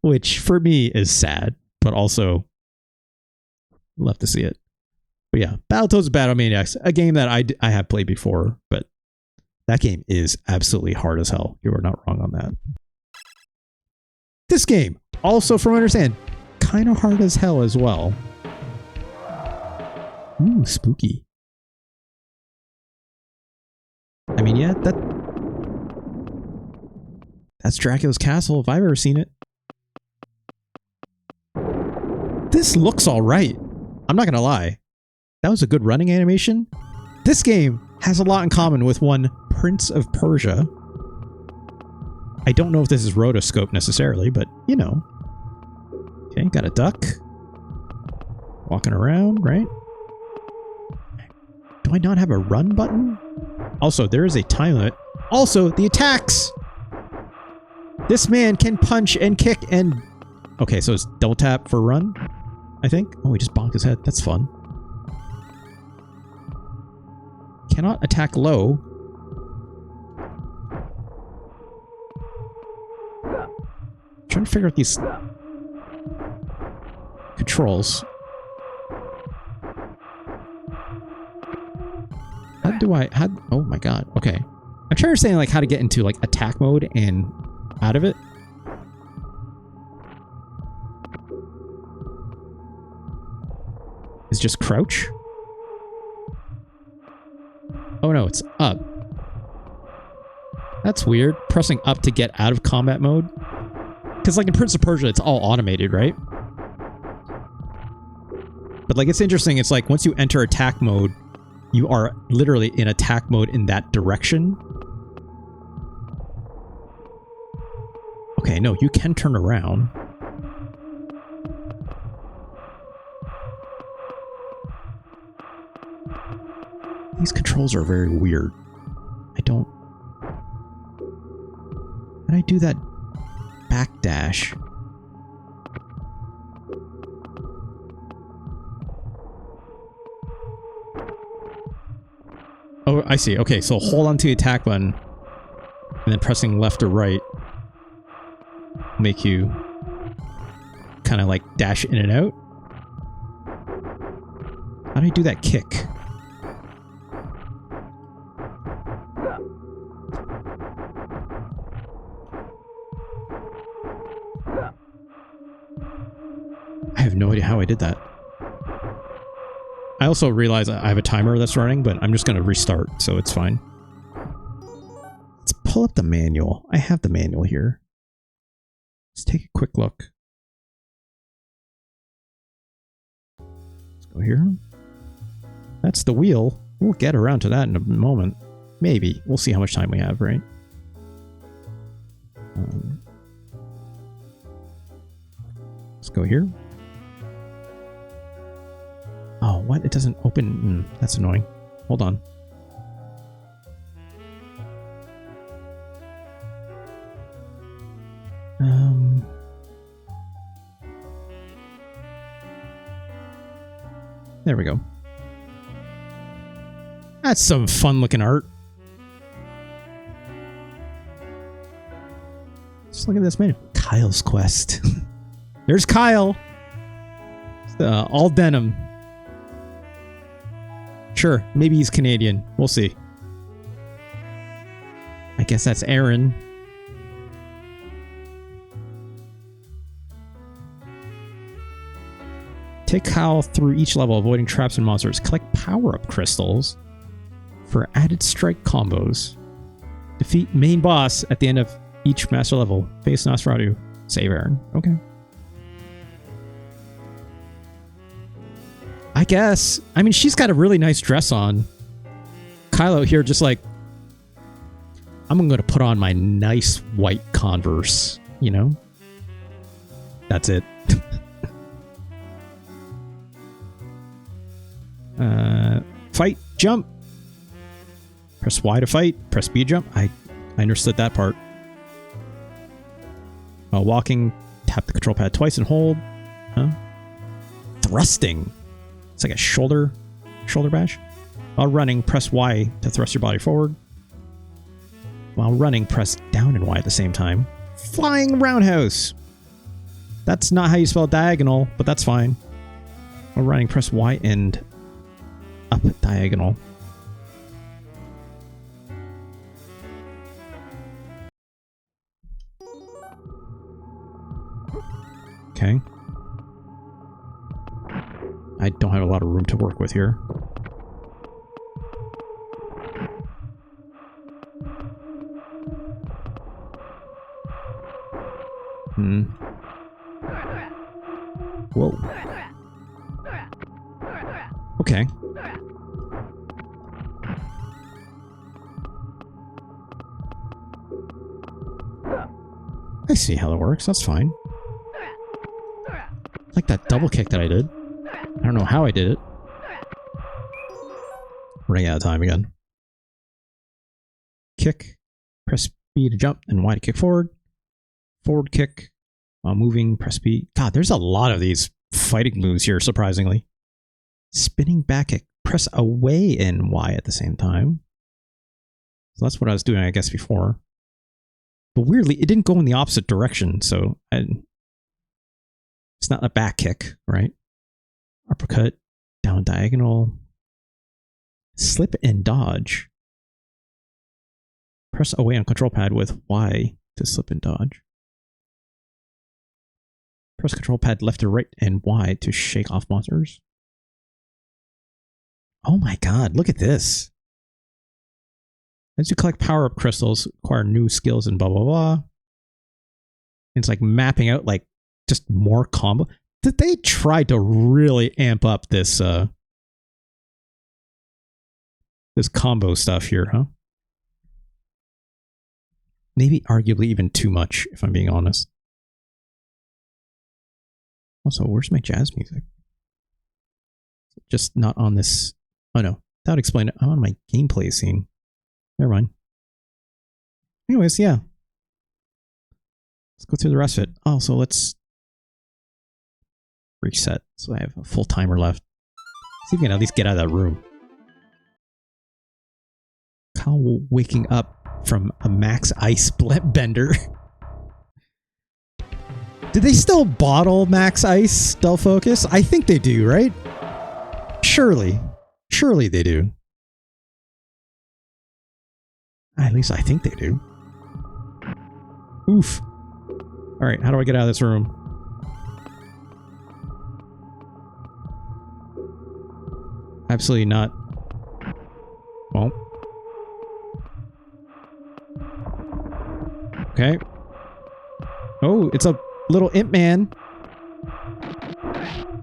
S1: Which, for me, is sad, but also love to see it. But yeah, Battletoads Battle Maniacs, a game that I have played before, but that game is absolutely hard as hell. You are not wrong on that. This game, also from what I understand, kind of hard as hell as well. Ooh, spooky. I mean, yeah, that's Dracula's castle if I've ever seen it. This looks all right. I'm not gonna lie. That was a good running animation. This game has a lot in common with one Prince of Persia. I don't know if this is rotoscope necessarily, but you know. Okay, got a duck. Walking around, right? Do I not have a run button? Also, there is a time limit. Also, the attacks! This man can punch and kick and... Okay, so it's double tap for run, I think. Oh, he just bonked his head. That's fun. Cannot attack low. I'm trying to figure out these oh my god, okay. I'm trying to understand like how to get into like attack mode and out of it. Is just crouch? Oh no, it's up. That's weird. Pressing up to get out of combat mode. Because like in Prince of Persia, it's all automated, right? But like it's interesting, it's like once you enter attack mode, you are literally in attack mode in that direction. Okay, no, you can turn around. These controls are very weird. I don't... How do I do that backdash? Oh, I see. Okay, so hold on to the attack button, and then pressing left or right will make you kind of like dash in and out. How do I do that kick? I have no idea how I did that. I also realize I have a timer that's running, but I'm just going to restart, so it's fine. Let's pull up the manual. I have the manual here. Let's take a quick look. Let's go here. That's the wheel. We'll get around to that in a moment. Maybe. We'll see how much time we have, right? Let's go here. Oh, what? It doesn't open. That's annoying. Hold on. There we go. That's some fun looking art. Just look at this menu. Kyle's Quest. There's Kyle. All denim. Sure, maybe he's Canadian. We'll see. I guess that's Aaron. Take Kyle through each level, avoiding traps and monsters. Collect power-up crystals for added strike combos. Defeat main boss at the end of each master level. Face Nosferatu. Save Aaron. Okay. I guess. I mean, she's got a really nice dress on. Kylo here just like, I'm going to put on my nice white Converse, you know? That's it. Fight, jump. Press Y to fight, press B to jump. I understood that part. While walking, tap the control pad twice and hold. Huh? Thrusting. It's like a shoulder bash. While running, press Y to thrust your body forward. While running, press down and Y at the same time. Flying roundhouse. That's not how you spell diagonal, but that's fine. While running, press Y and up diagonal. Okay. I don't have a lot of room to work with here. Whoa. Okay. I see how it works. That's fine. Like that double kick that I did. I don't know how I did it. Running out of time again. Kick. Press B to jump and Y to kick forward. Forward kick. While moving, press B. God, there's a lot of these fighting moves here, surprisingly. Spinning back kick. Press away and Y at the same time. So that's what I was doing, I guess, before. But weirdly, it didn't go in the opposite direction, so it's not a back kick, right? Uppercut, down diagonal. Slip and dodge. Press away on control pad with Y to slip and dodge. Press control pad left to right and Y to shake off monsters. Oh my god, look at this. As you collect power-up crystals, acquire new skills and blah blah blah. It's like mapping out like just more combo. Did they try to really amp up this this combo stuff here, huh? Maybe arguably even too much, if I'm being honest. Also, where's my jazz music? Just not on this. Oh no, that would explain it. I'm on my gameplay scene. Never mind. Anyways, yeah. Let's go through the rest of it. Oh, so let's reset. So I have a full timer left. See if we can at least get out of that room. Kyle waking up from a max ice bender. Do they still bottle max ice stealth focus? I think they do, right? Surely. Surely they do. At least I think they do. Oof. Alright, how do I get out of this room? Absolutely not. Well. Okay. Oh, it's a little imp man.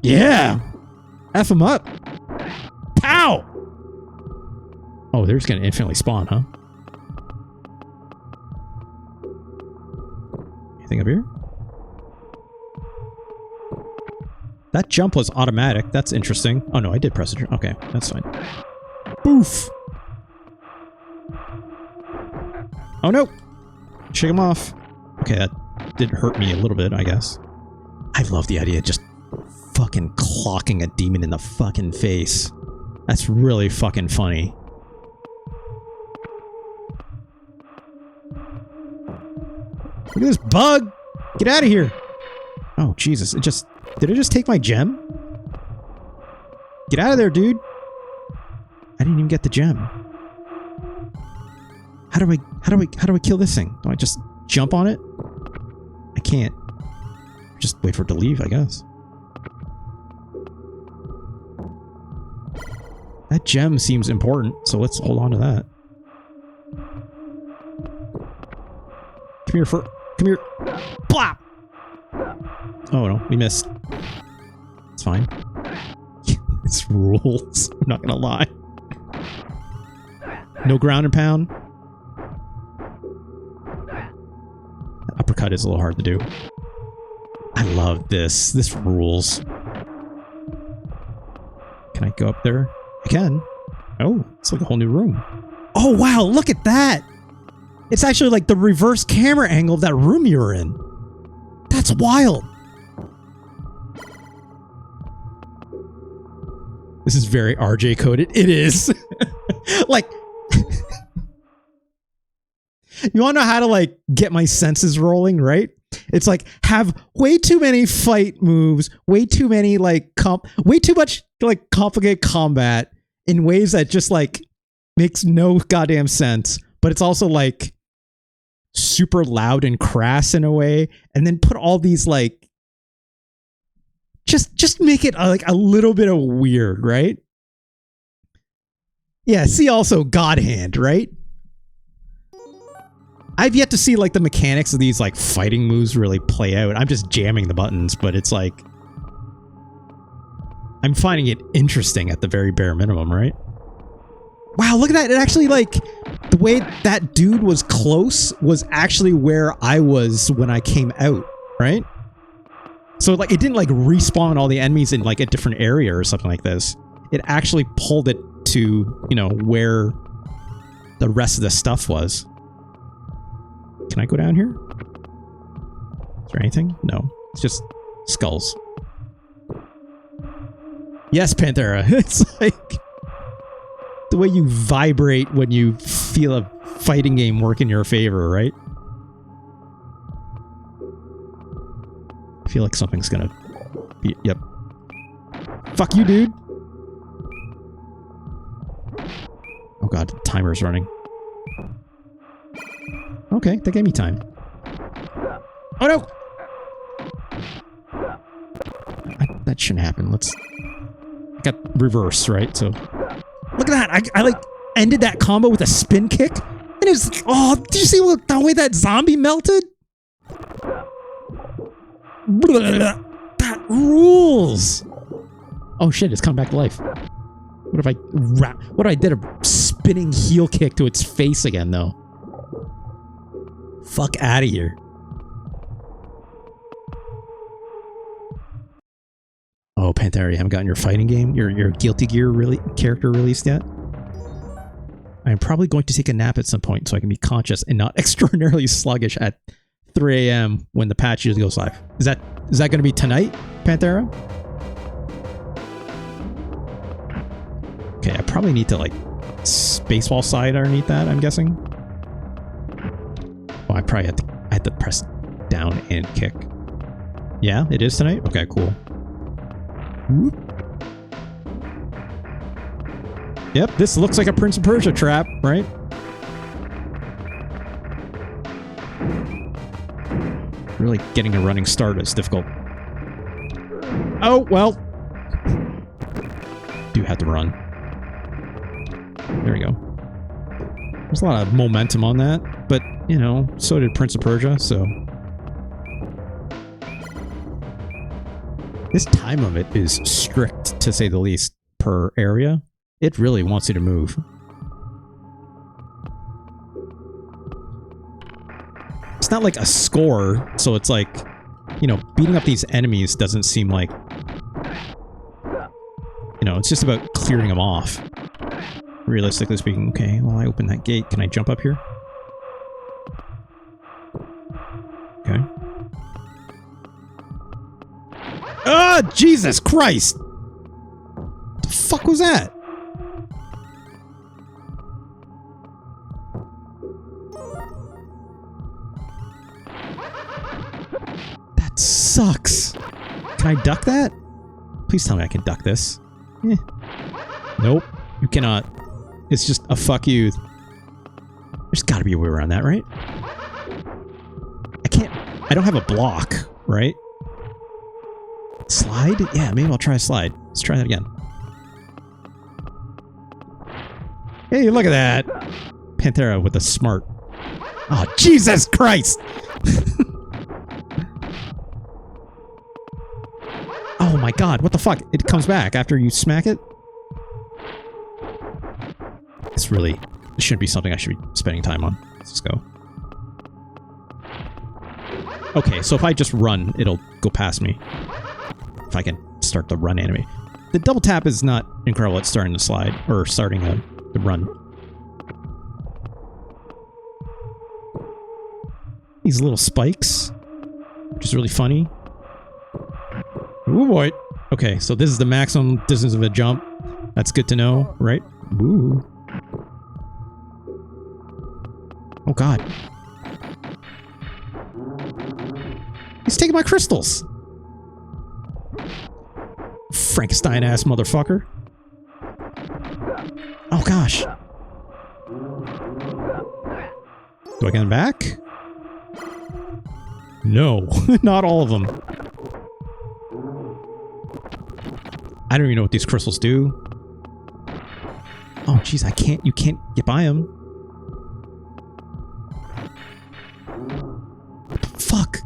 S1: Yeah! F him up! Pow! Oh, they're just gonna infinitely spawn, huh? Anything up here? That jump was automatic. That's interesting. Oh no, I did press it. Okay, that's fine. Boof! Oh no! Shake him off. Okay, that did hurt me a little bit, I guess. I love the idea of just fucking clocking a demon in the fucking face. That's really fucking funny. Look at this bug! Get out of here! Oh, Jesus. It just... Did it just take my gem? Get out of there, dude! I didn't even get the gem. How do I kill this thing? Do I just jump on it? I can't. Just wait for it to leave, I guess. That gem seems important, so let's hold on to that. Come here, come here. Plop! Oh no, we missed. It's fine. This rules. I'm not gonna lie. No ground and pound. That uppercut is a little hard to do. I love this. This rules. Can I go up there? I can. Oh, it's like a whole new room. Oh wow, look at that! It's actually like the reverse camera angle of that room you were in. That's wild. This is very RJ coded. It is. Like, you want to know how to like get my senses rolling, right? It's like have way too many fight moves, way too many like way too much like complicated combat in ways that just like makes no goddamn sense. But it's also like super loud and crass in a way, and then put all these like just make it like a little bit of weird, right? Yeah, see also God Hand, right? I've yet to see like the mechanics of these like fighting moves really play out. I'm just jamming the buttons, but it's like I'm finding it interesting at the very bare minimum, right? Wow, look at that. It actually like the way that dude was close was actually where I was when I came out, right? So like it didn't like respawn all the enemies in like a different area or something like this. It actually pulled it to, you know, where the rest of the stuff was. Can I go down here? Is there anything? No. It's just skulls. Yes, Panthera. It's like the way you vibrate when you feel a fighting game work in your favor, right? I feel like something's gonna be... Yep. Fuck you, dude. god, the timer's running. Okay, that gave me time. Oh no! That shouldn't happen. Let's... I got reverse, right? So... Look at that! I like, ended that combo with a spin kick? And it was... Oh, did you see the way that zombie melted? That rules! Oh shit, it's come back to life. What if I... What if I did a spinning heel kick to its face again, though? Fuck out of here. Oh, Panthera, you haven't gotten your fighting game? Your Guilty Gear character released yet? I'm probably going to take a nap at some point so I can be conscious and not extraordinarily sluggish at 3 a.m. when the patch usually goes live. Is that going to be tonight, Panthera? Okay, I probably need to, like, spaceball side underneath that, I'm guessing. Oh, I probably had to press down and kick. Yeah, it is tonight? Okay, cool. Whoop. Yep, this looks like a Prince of Persia trap, right? Really getting a running start is difficult. Oh, well. Do have to run. There we go. There's a lot of momentum on that, but, you know, so did Prince of Persia, so... This time limit is strict, to say the least, per area. It really wants you to move. It's not like a score, so it's like, you know, beating up these enemies doesn't seem like... You know, it's just about clearing them off. Realistically speaking. Okay, well, I open that gate. Can I jump up here? Okay. Ah, Jesus Christ! What the fuck was that? That sucks. Can I duck that? Please tell me I can duck this. Eh. Nope, you cannot. It's just a fuck you. There's gotta be a way around that, right? I can't... I don't have a block, right? Slide? Yeah, maybe I'll try a slide. Let's try that again. Hey, look at that! Panthera with a smart... Oh, Jesus Christ! Oh my god, what the fuck? It comes back after you smack it? It's really... This shouldn't be something I should be spending time on. Let's just go. Okay, so if I just run, it'll go past me. If I can start the run anime. The double tap is not incredible at starting the slide, or starting the run. These little spikes, which is really funny. Ooh boy. Okay, so this is the maximum distance of a jump. That's good to know, right? Ooh. Oh god. He's taking my crystals! Frankenstein ass motherfucker. Oh gosh. Do I get him back? No, not all of them. I don't even know what these crystals do. Oh jeez, you can't get by them. What the fuck?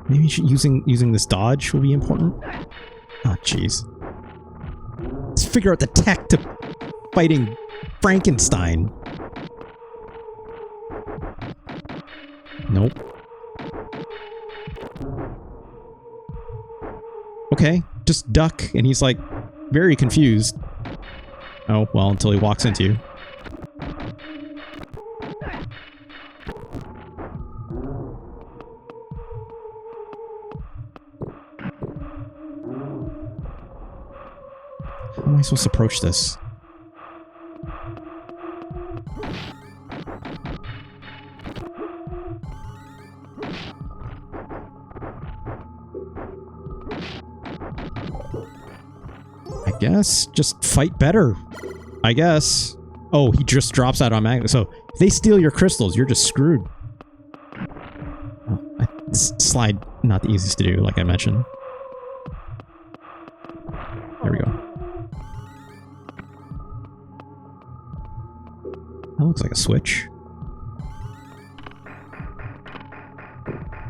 S1: Maybe using this dodge will be important. Oh jeez. Let's figure out the tech to fighting Frankenstein. Nope. Okay, just duck, and he's like very confused. Oh, well, until he walks into you. How am I supposed to approach this? Guess just fight better. I guess. Oh, he just drops out automatically. So if they steal your crystals, you're just screwed. Oh, slide, not the easiest to do, like I mentioned. There we go. That looks like a switch.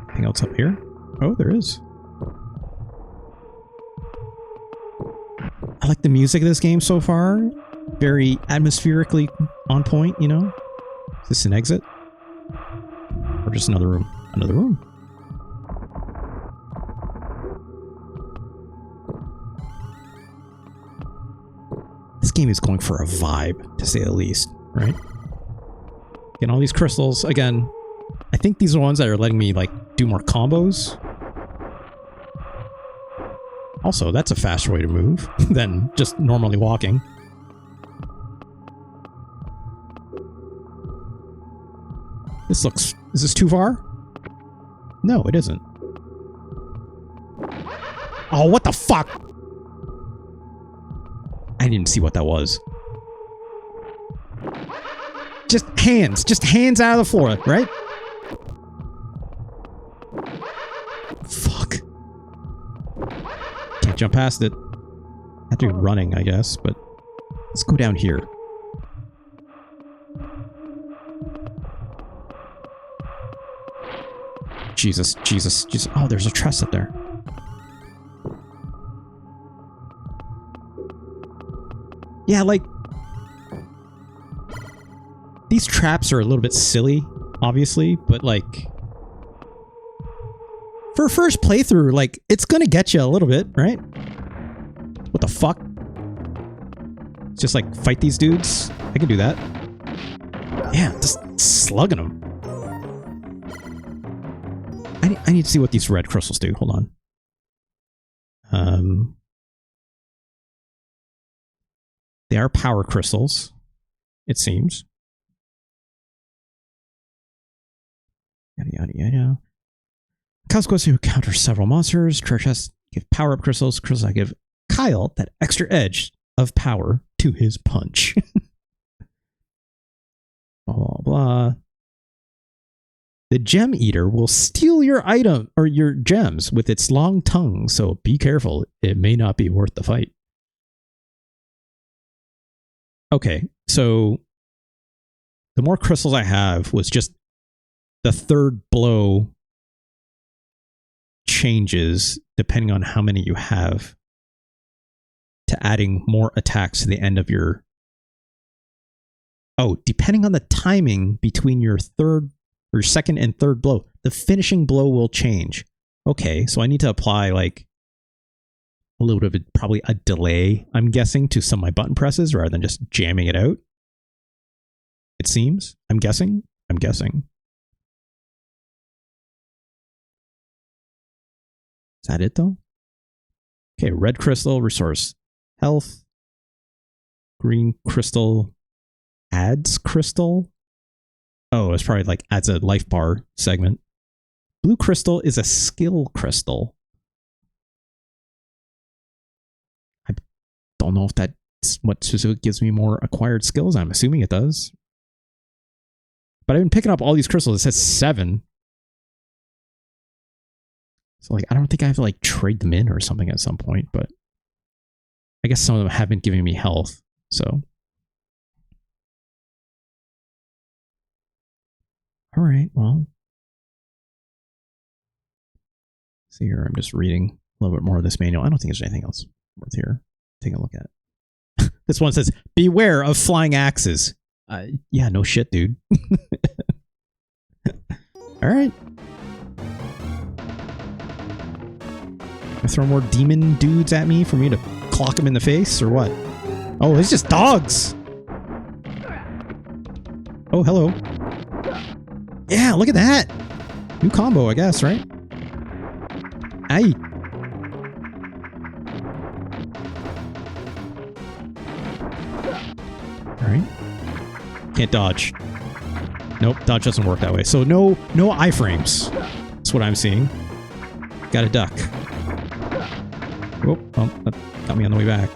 S1: Anything else up here? Oh, there is. I like the music of this game so far. Very atmospherically on point, you know? Is this an exit? Or just another room? Another room. This game is going for a vibe, to say the least, right? Getting all these crystals. Again, I think these are the ones that are letting me, like, do more combos. Also, that's a faster way to move than just normally walking. This looks... Is this too far? No, it isn't. Oh, what the fuck? I didn't see what that was. Just hands. Just hands out of the floor, right? Fuck. Can't jump past it. Have to be running, I guess, but... Let's go down here. Jesus, Jesus, Jesus. Oh, there's a chest up there. Yeah, like... These traps are a little bit silly, obviously, but like... For a first playthrough, like, it's gonna get you a little bit, right? What the fuck? Just like, fight these dudes? I can do that. Yeah, just slugging them. I need to see what these red crystals do. Hold on. They are power crystals, it seems. Yada yada yada. Consequence to counter several monsters. Treasure chests give power-up crystals. Crystals that give Kyle that extra edge of power to his punch. Blah blah blah. The gem eater will steal your item or your gems with its long tongue, so be careful. It may not be worth the fight. Okay, so the more crystals I have was just the third blow changes depending on how many you have to adding more attacks to the end of your... Oh, depending on the timing between your second and third blow, the finishing blow will change. Okay, so I need to apply like a little bit of probably a delay, I'm guessing, to some of my button presses rather than just jamming it out. It seems. I'm guessing. Is that it though? Okay, red crystal restores health. Green crystal adds crystal. Oh, it's probably like adds a life bar segment. Blue crystal is a skill crystal. I don't know if that's what specifically gives me more acquired skills. I'm assuming it does. But I've been picking up all these crystals. It says 7. So like, I don't think I have to like trade them in or something at some point, but I guess some of them have been giving me health, so. All right, well. See here, I'm just reading a little bit more of this manual. I don't think there's anything else worth here taking a look at. This one says, beware of flying axes. Yeah, no shit, dude. All right. Throw more demon dudes at me for me to clock them in the face, or what? Oh, it's just dogs! Oh, hello. Yeah, look at that! New combo, I guess, right? Aye. Alright. Can't dodge. Nope, dodge doesn't work that way. So no iframes. That's what I'm seeing. Gotta duck. Oh, that got me on the way back.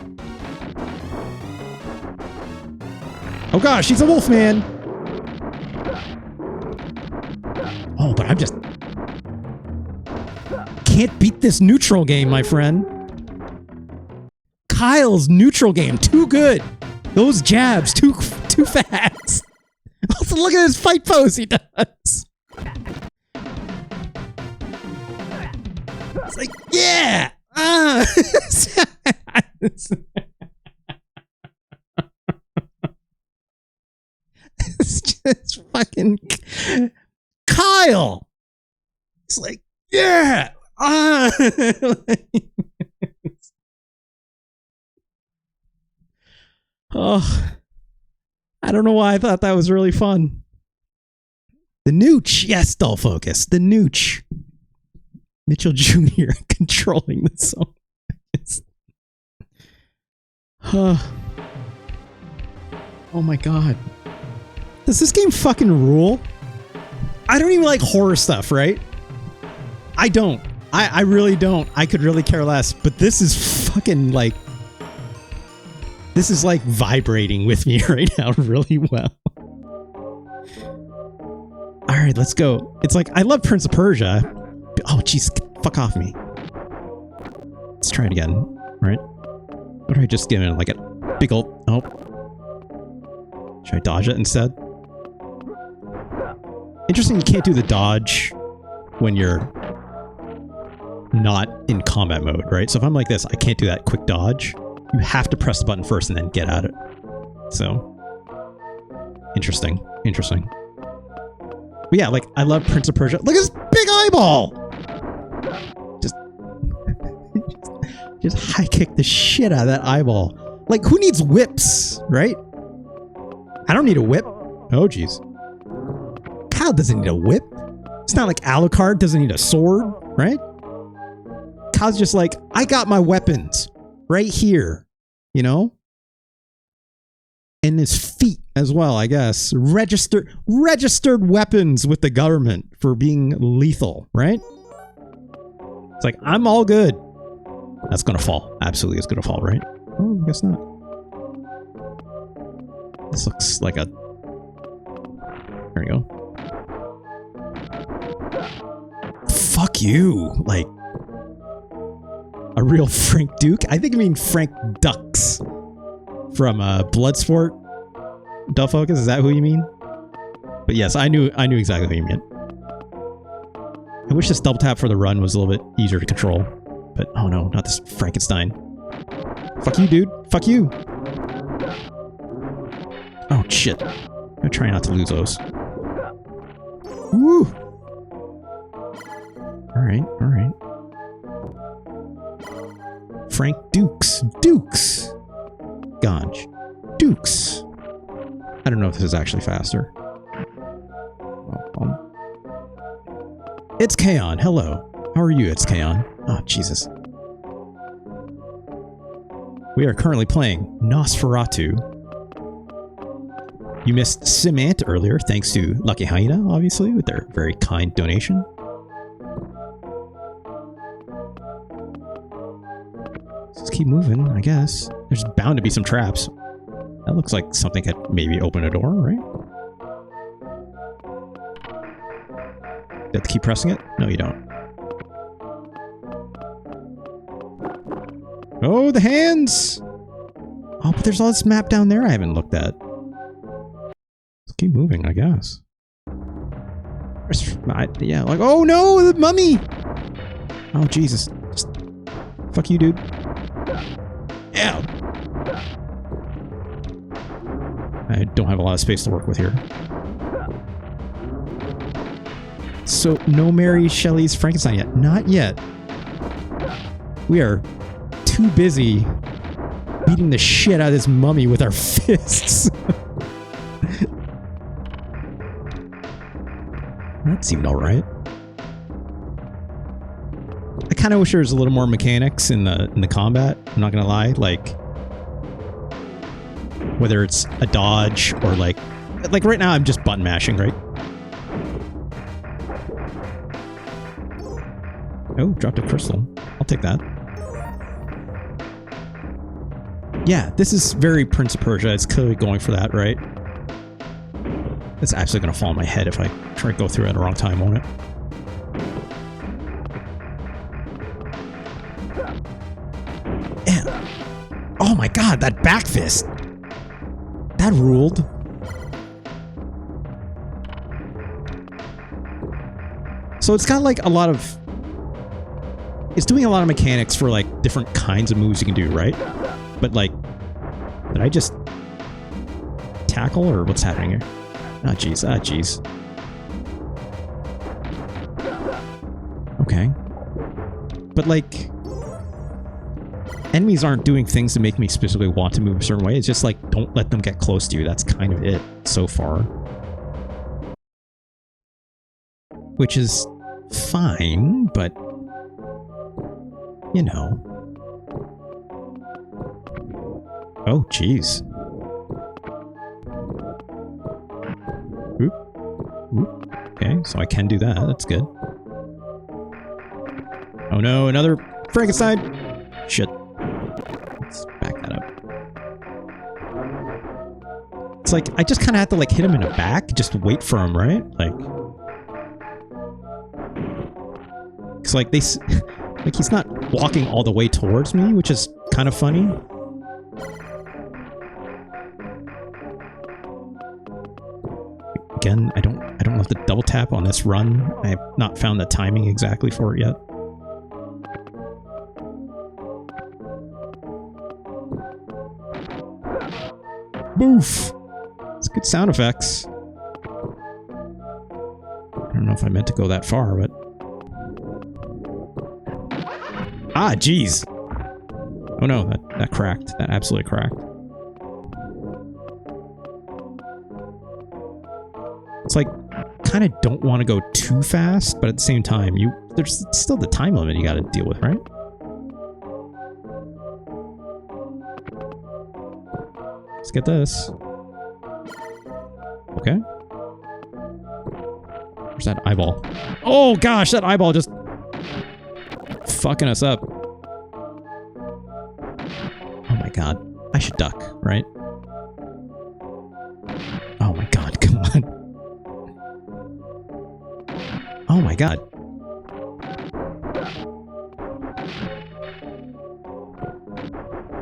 S1: Oh gosh, he's a wolf man. Oh, but I'm just... Can't beat this neutral game, my friend. Kyle's neutral game, too good. Those jabs, too fast. Also, look at his fight pose he does. It's like, yeah! It's just fucking Kyle. It's like, yeah. Oh, I don't know why I thought that was really fun. The nooch, yes, dull focus. The nooch. Mitchell Jr. controlling the song. Oh my god. Does this game fucking rule? I don't even like horror stuff, right? I don't. I really don't. I could really care less. But this is fucking like... This is like vibrating with me right now really well. Alright, let's go. It's like, I love Prince of Persia. Oh, jeez, fuck off me. Let's try it again, right? What do I just give it? Like a big old... Oh. Should I dodge it instead? Interesting, you can't do the dodge when you're not in combat mode, right? So if I'm like this, I can't do that quick dodge. You have to press the button first and then get at it. So, interesting. Interesting. But yeah, like, I love Prince of Persia. Look at this big eyeball! Just high kick the shit out of that eyeball. Like, who needs whips, right? I don't need a whip. Oh, jeez. Kyle doesn't need a whip. It's not like Alucard doesn't need a sword, right? Kyle's just like, I got my weapons right here, you know? And his feet as well, I guess. Registered weapons with the government for being lethal, right? It's like, I'm all good. That's gonna fall. Absolutely, it's gonna fall, right? Oh, I guess not. This looks like a... There we go. Fuck you. Like, a real Frank Duke? I think you mean Frank Dux from Bloodsport. Dull Focus, is that who you mean? But yes, I knew exactly what you meant. I wish this double tap for the run was a little bit easier to control. But, oh no, not this Frankenstein. Fuck you, dude. Fuck you. Oh, shit. I'm gonna try not to lose those. Woo! Alright, alright. Frank Dukes. Dukes! Ganj. Dukes. I don't know if this is actually faster. It's Kaon. Hello. How are you, It's Kaon? Oh, Jesus. We are currently playing Nosferatu. You missed SimAnt earlier, thanks to Lucky Hyena, obviously, with their very kind donation. Let's keep moving, I guess. There's bound to be some traps. That looks like something could maybe open a door, right? You have to keep pressing it? No, you don't. Oh, the hands! Oh, but there's all this map down there I haven't looked at. Let's keep moving, I guess. Yeah, like, oh no, the mummy! Oh, Jesus. Just, fuck you, dude. Yeah. I don't have a lot of space to work with here. So, no Mary Shelley's Frankenstein yet. Not yet. We are too busy beating the shit out of this mummy with our fists. That seemed alright. I kind of wish there was a little more mechanics in the combat. I'm not gonna lie, like whether it's a dodge or like right now I'm just button mashing, right? Oh, dropped a crystal. I'll take that. Yeah, this is very Prince of Persia. It's clearly going for that, right? It's absolutely gonna fall on my head if I try to go through it at the wrong time, won't it? Yeah. Oh my god, that back fist! That ruled. So it's got like a lot of... It's doing a lot of mechanics for like different kinds of moves you can do, right? But like... Did I just... tackle or what's happening here? Ah, jeez. Ah, jeez. Okay. But like... Enemies aren't doing things to make me specifically want to move a certain way. It's just like, don't let them get close to you. That's kind of it so far. Which is fine, but... You know. Oh, jeez. Oop. Oop. Okay, so I can do that. That's good. Oh no, another Frankenstein! Shit. Let's back that up. It's like, I just kind of have to like hit him in the back, just wait for him, right? Like... It's like they... Like he's not walking all the way towards me, which is kind of funny. Again, I don't have to double tap on this run. I have not found the timing exactly for it yet. Boof! It's good sound effects. I don't know if I meant to go that far, but... Ah, jeez! Oh no, that cracked. That absolutely cracked. It's like, kind of don't want to go too fast, but at the same time, there's still the time limit you gotta deal with, right? Let's get this. Okay. Where's that eyeball? Oh gosh, that eyeball just... fucking us up. Oh my god. I should duck, right? Oh my god, come on. Oh my god.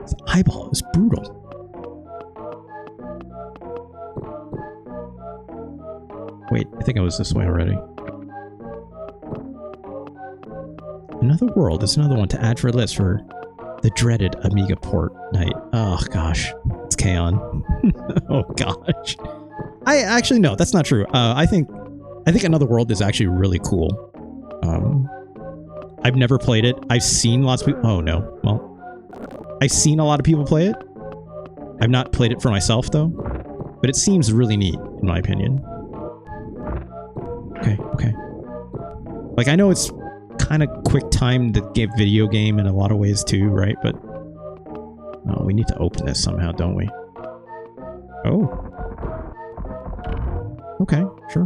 S1: This eyeball is brutal. Wait, I think I was this way already. Another World is another one to add for a list for the dreaded Amiga port night. Oh gosh, it's K-On! Oh gosh. I actually, no, that's not true. I think Another World is actually really cool. I've never played it. I've seen lots of people... Oh no, well, I've seen a lot of people play it. I've not played it for myself though, but it seems really neat in my opinion. Okay, okay. Like I know it's kind of quick time to get video game in a lot of ways too, right? But oh, we need to open this somehow, don't we? Oh. Okay, sure.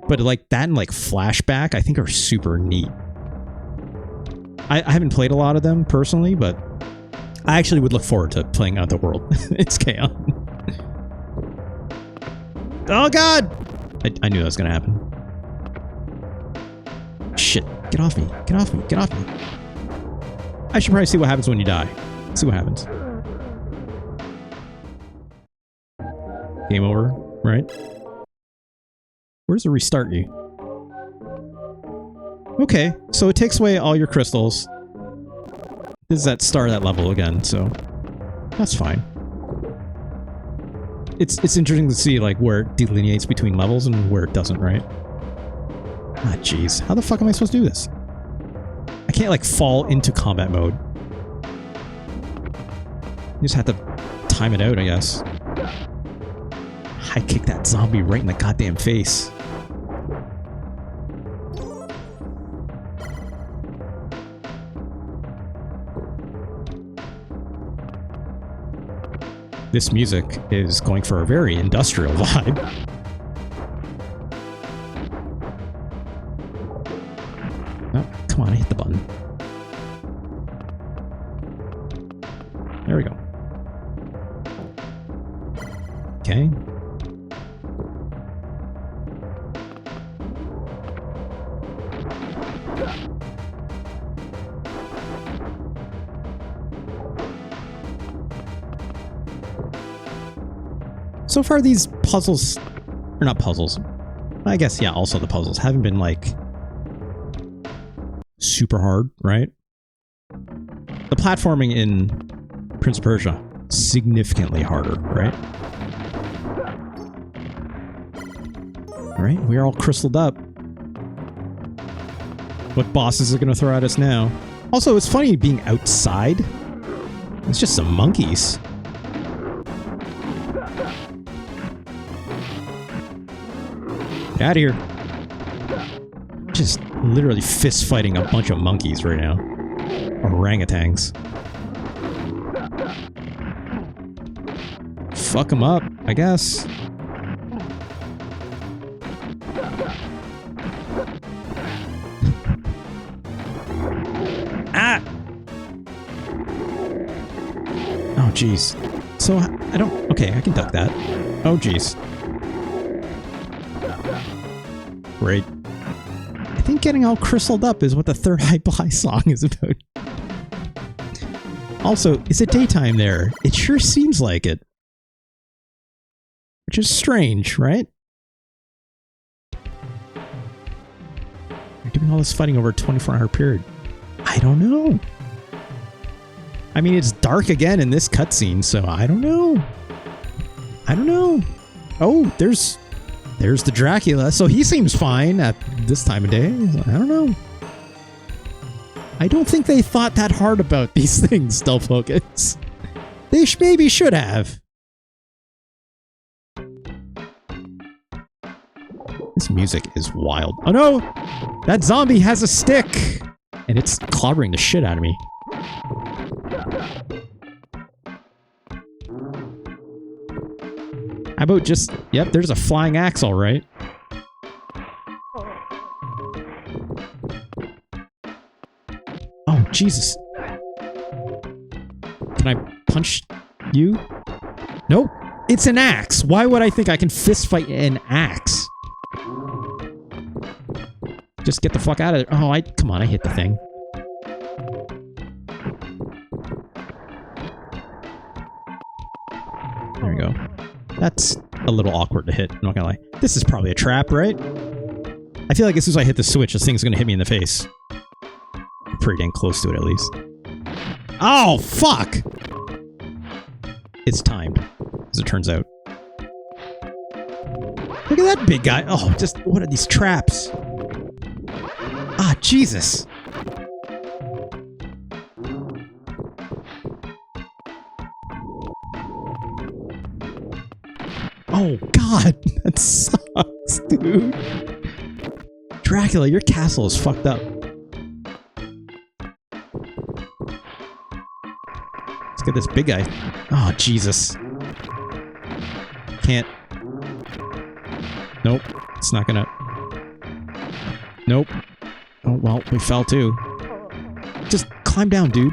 S1: But like that and like Flashback, I think are super neat. I haven't played a lot of them personally, but I actually would look forward to playing Another World. It's K-On! Oh god! I knew that was gonna happen. Shit. Get off me. Get off me. Get off me. I should probably see what happens when you die. See what happens. Game over, right? Where does it restart you? Okay, so it takes away all your crystals. This is at start of that level again, so that's fine. It's interesting to see like where it delineates between levels and where it doesn't, right? Ah, jeez. How the fuck am I supposed to do this? I can't, like, fall into combat mode. You just have to time it out, I guess. High kick that zombie right in the goddamn face. This music is going for a very industrial vibe. Come on, hit the button. There we go. Okay. So far, these puzzles, or not puzzles, I guess, yeah, also the puzzles haven't been like super hard, right? The platforming in Prince of Persia, significantly harder, right? Alright, we're all crystalled up. What bosses are going to throw at us now? Also, it's funny being outside. It's just some monkeys. Get out of here. Just literally fist fighting a bunch of monkeys right now. Orangutans. Fuck them up, I guess. Ah! Oh, jeez. So, I don't... Okay, I can duck that. Oh, jeez. Great. I think getting all crystaled up is what the Third Eye Blind song is about. Also, is it daytime there? It sure seems like it. Which is strange, right? You're doing all this fighting over a 24-hour period. I don't know. I mean, it's dark again in this cutscene, so I don't know. I don't know. Oh, there's the Dracula, so he seems fine at this time of day. I don't know. I don't think they thought that hard about these things, Stealth Focus. They maybe should have. This music is wild. Oh no! That zombie has a stick! And it's clobbering the shit out of me. How about just... Yep, there's a flying axe, alright. Oh, Jesus. Can I punch you? Nope. It's an axe. Why would I think I can fist fight an axe? Just get the fuck out of there. Oh, come on, I hit the thing. There we go. That's a little awkward to hit, I'm not gonna lie. This is probably a trap, right? I feel like as soon as I hit the switch, this thing's gonna hit me in the face. I'm pretty dang close to it, at least. Oh, fuck! It's timed, as it turns out. Look at that big guy. Oh, just, what are these traps? Ah, Jesus! Oh, God! That sucks, dude! Dracula, your castle is fucked up. Let's get this big guy. Oh, Jesus. Can't. Nope. It's not gonna... Nope. Oh, well, we fell too. Just climb down, dude.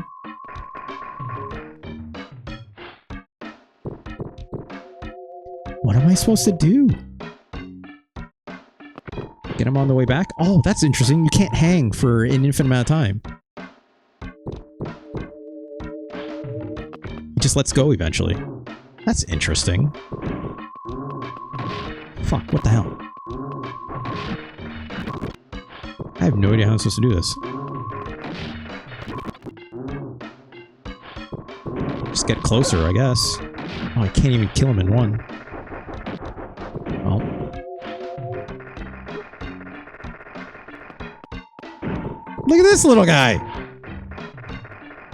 S1: What am I supposed to do? Get him on the way back? Oh, that's interesting. You can't hang for an infinite amount of time. He just lets go eventually. That's interesting. Fuck, what the hell? I have no idea how I'm supposed to do this. Just get closer, I guess. Oh, I can't even kill him in one. Oh. Look at this little guy!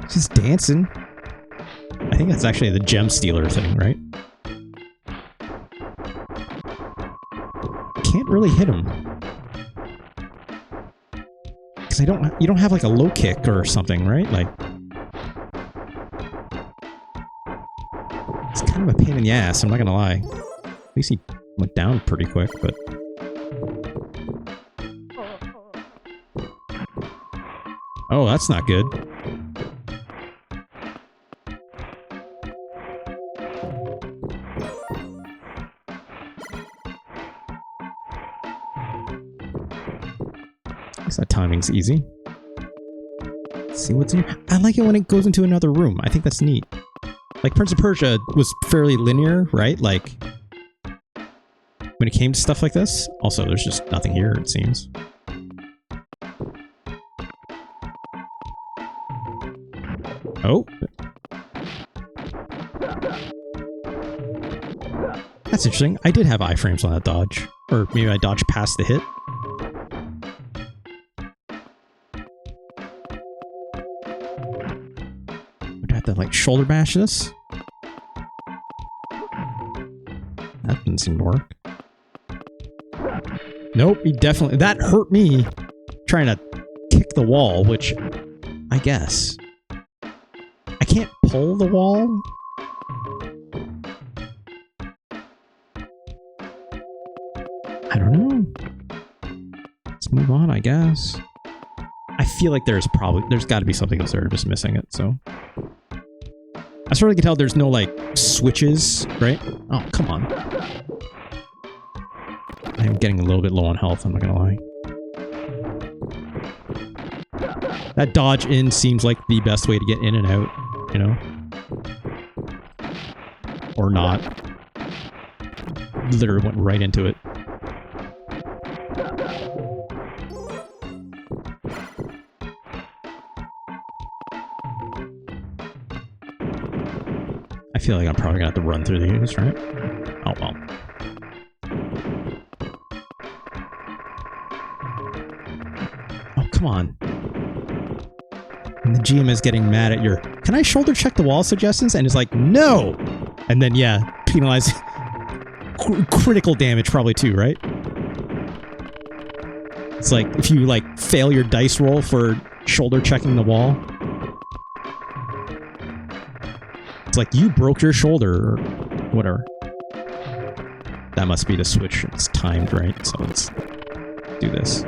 S1: Just dancing. I think that's actually the gem stealer thing, right? Can't really hit him. Because you don't have like a low kick or something, right? Like... It's kind of a pain in the ass, I'm not gonna lie. At least he went down pretty quick, but... Oh, that's not good. So that timing's easy. Let's see what's in here. I like it when it goes into another room. I think that's neat. Like Prince of Persia was fairly linear, right? Like when it came to stuff like this. Also, there's just nothing here, it seems. Oh. That's interesting. I did have iframes on that dodge. Or maybe I dodged past the hit. Would I have to, like, shoulder bash this? That didn't seem to work. Nope, he definitely... That hurt me trying to kick the wall, which... I guess. I can't pull the wall? I don't know. Let's move on, I guess. I feel like there's got to be something else there, just missing it, so... I sort of can tell there's no, like, switches, right? Oh, come on. I'm getting a little bit low on health, I'm not gonna lie. That dodge in seems like the best way to get in and out, you know? Or not. Literally went right into it. I feel like I'm probably gonna have to run through these, right? Oh, well. Oh, come on. And the GM is getting mad at your, can I shoulder check the wall suggestions? And it's like, no! And then, yeah, penalize critical damage probably too, right? It's like, if you, like, fail your dice roll for shoulder checking the wall, it's like, you broke your shoulder, or whatever. That must be the switch. It's timed, right? So let's do this.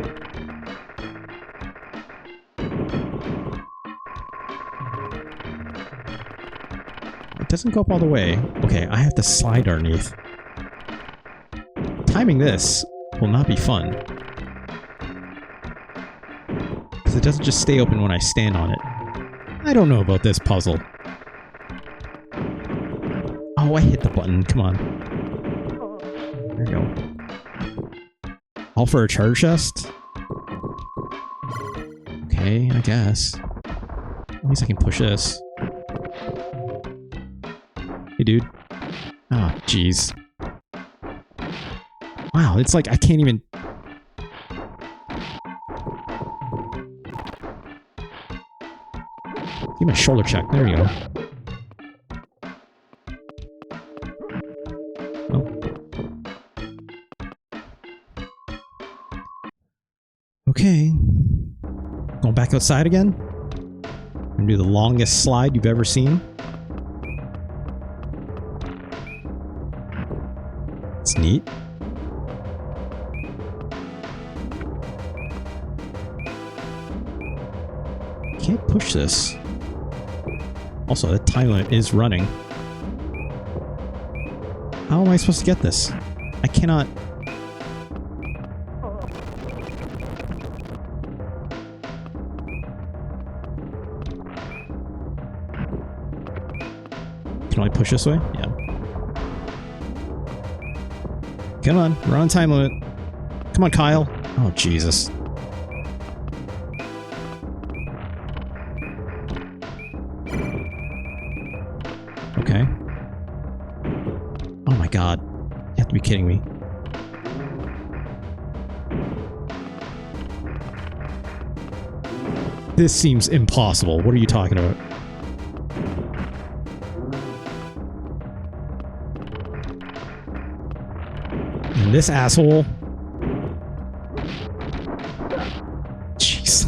S1: It doesn't go up all the way. Okay, I have to slide underneath. Timing this will not be fun. Because it doesn't just stay open when I stand on it. I don't know about this puzzle. Oh, I hit the button. Come on. There we go. All for a charge chest? Okay, I guess. At least I can push this. Hey, dude. Ah, oh, jeez. Wow, it's like I can't even... Give me a shoulder check. There you go. Okay. Going back outside again. Gonna do the longest slide you've ever seen. It's neat. Can't push this. Also, the time limit is running. How am I supposed to get this? I cannot... Can I push this way? Yeah. Come on, we're on time limit. Come on, Kyle. Oh, Jesus. Okay. Oh my god. You have to be kidding me. This seems impossible. What are you talking about? And this asshole. Jeez.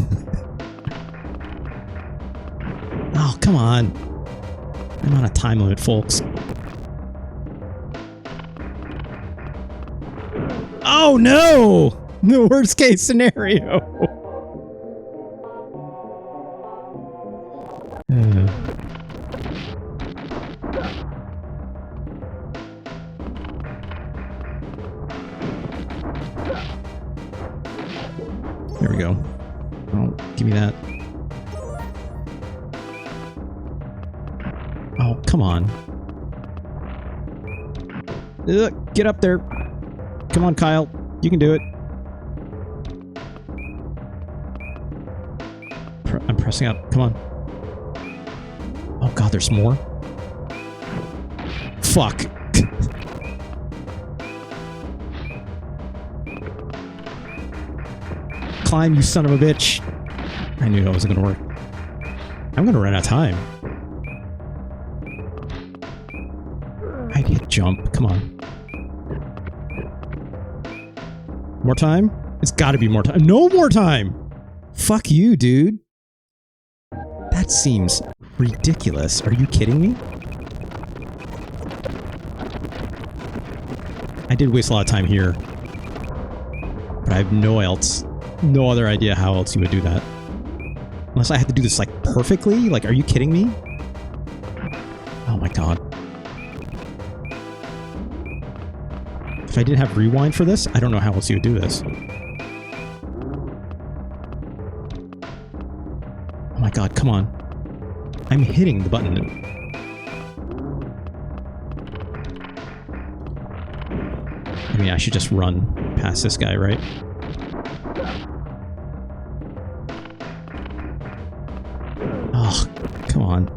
S1: Oh, come on. I'm on a time limit, folks. Oh no! The worst case scenario. There we go. Give me that. Oh, come on. Ugh, get up there. Come on, Kyle. You can do it. I'm pressing up. Come on. Oh god, there's more. Fuck. Climb, you son of a bitch. I knew that wasn't gonna work. I'm gonna run out of time. I hit jump. Come on. More time? It's gotta be more time. No more time! Fuck you, dude. That seems ridiculous. Are you kidding me? I did waste a lot of time here. But I have no other idea how else you would do that. Unless I had to do this, like, perfectly? Like, are you kidding me? Oh my god. If I didn't have rewind for this, I don't know how else you would do this. Oh my god, come on. I'm hitting the button. I mean, I should just run past this guy, right? Oh, come on.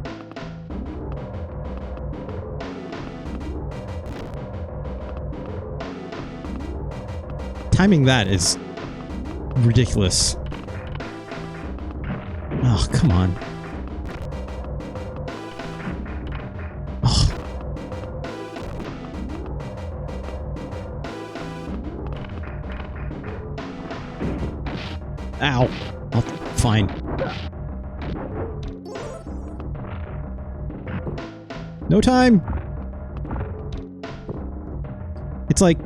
S1: Timing that is ridiculous. Oh, come on. Oh. Ow. Oh, fine. No time! It's like,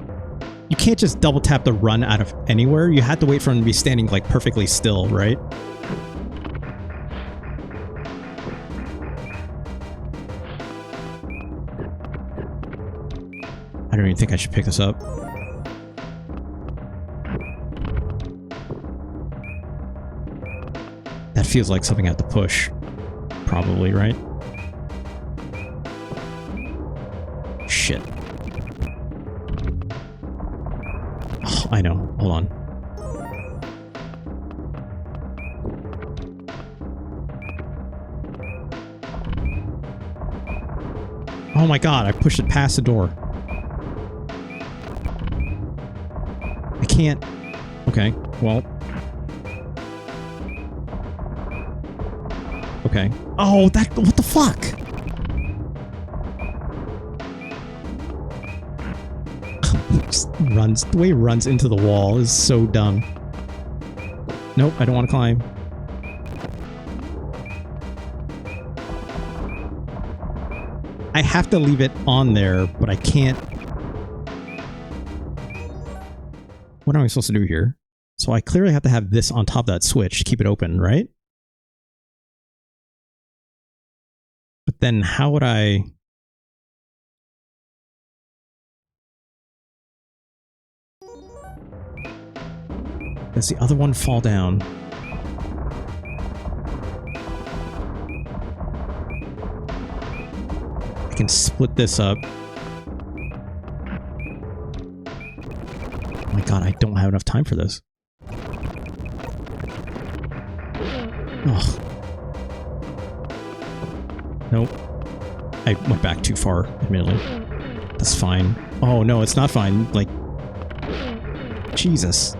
S1: you can't just double tap the run out of anywhere. You have to wait for him to be standing, like, perfectly still, right? I don't even think I should pick this up. That feels like something I have to push. Probably, right? Shit. Oh, I know. Hold on. Oh my god, I pushed it past the door. I can't... Okay, well... Okay. Oh, that... What the fuck? Just runs... The way he runs into the wall is so dumb. Nope, I don't want to climb. I have to leave it on there, but I can't... What am I supposed to do here? So I clearly have to have this on top of that switch to keep it open, right? But then how would I... Does the other one fall down? I can split this up. Oh my god, I don't have enough time for this. Ugh. Nope. I went back too far, admittedly. That's fine. Oh no, it's not fine. Like... Jesus.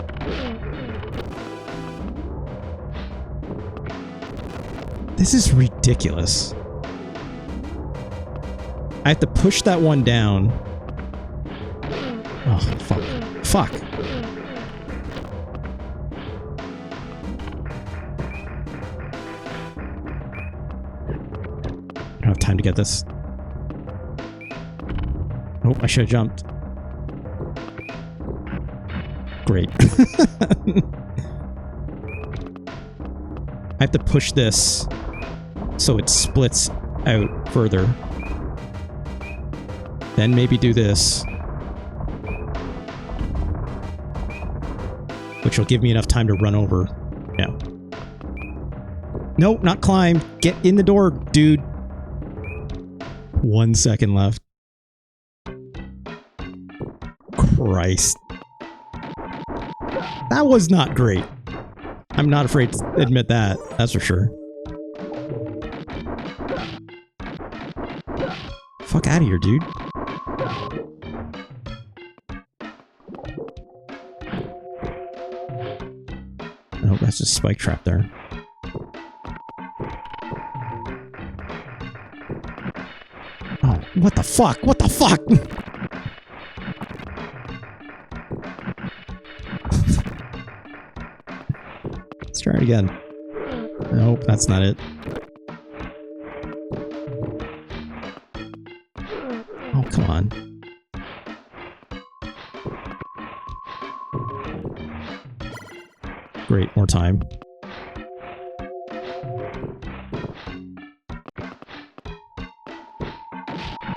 S1: This is ridiculous. I have to push that one down. Oh, fuck. Fuck. I don't have time to get this. Oh, I should have jumped. Great. I have to push this so it splits out further. Then maybe do this. Which will give me enough time to run over. Yeah. Nope, not climb. Get in the door, dude. 1 second left. Christ. That was not great. I'm not afraid to admit that. That's for sure. Fuck out of here, dude. Oh, that's just a spike trap there. Oh, what the fuck? What the fuck? Let's try it again. Nope, that's not it. Oh, come on. Great, more time.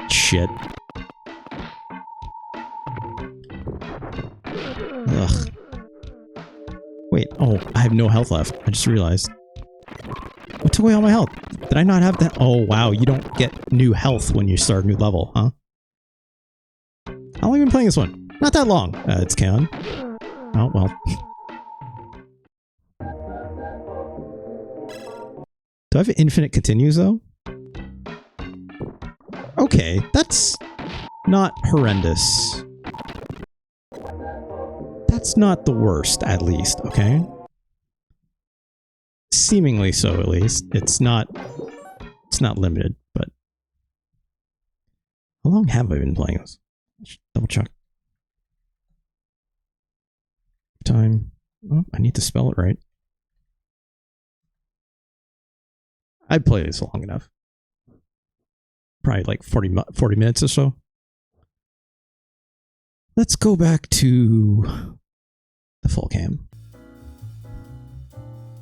S1: Shit. Ugh. Wait, oh, I have no health left. I just realized. What took away all my health? Did I not have that? Oh, wow, you don't get new health when you start a new level, huh? How long have you been playing this one? Not that long. It's Kaon. Oh, well. Do I have infinite continues, though? Okay, that's not horrendous. That's not the worst, at least, okay? Seemingly so, at least. It's not limited, but... How long have I been playing this? Double check. Time. Oh, I need to spell it right. I'd play this long enough. Probably like 40 minutes or so. Let's go back to the full cam.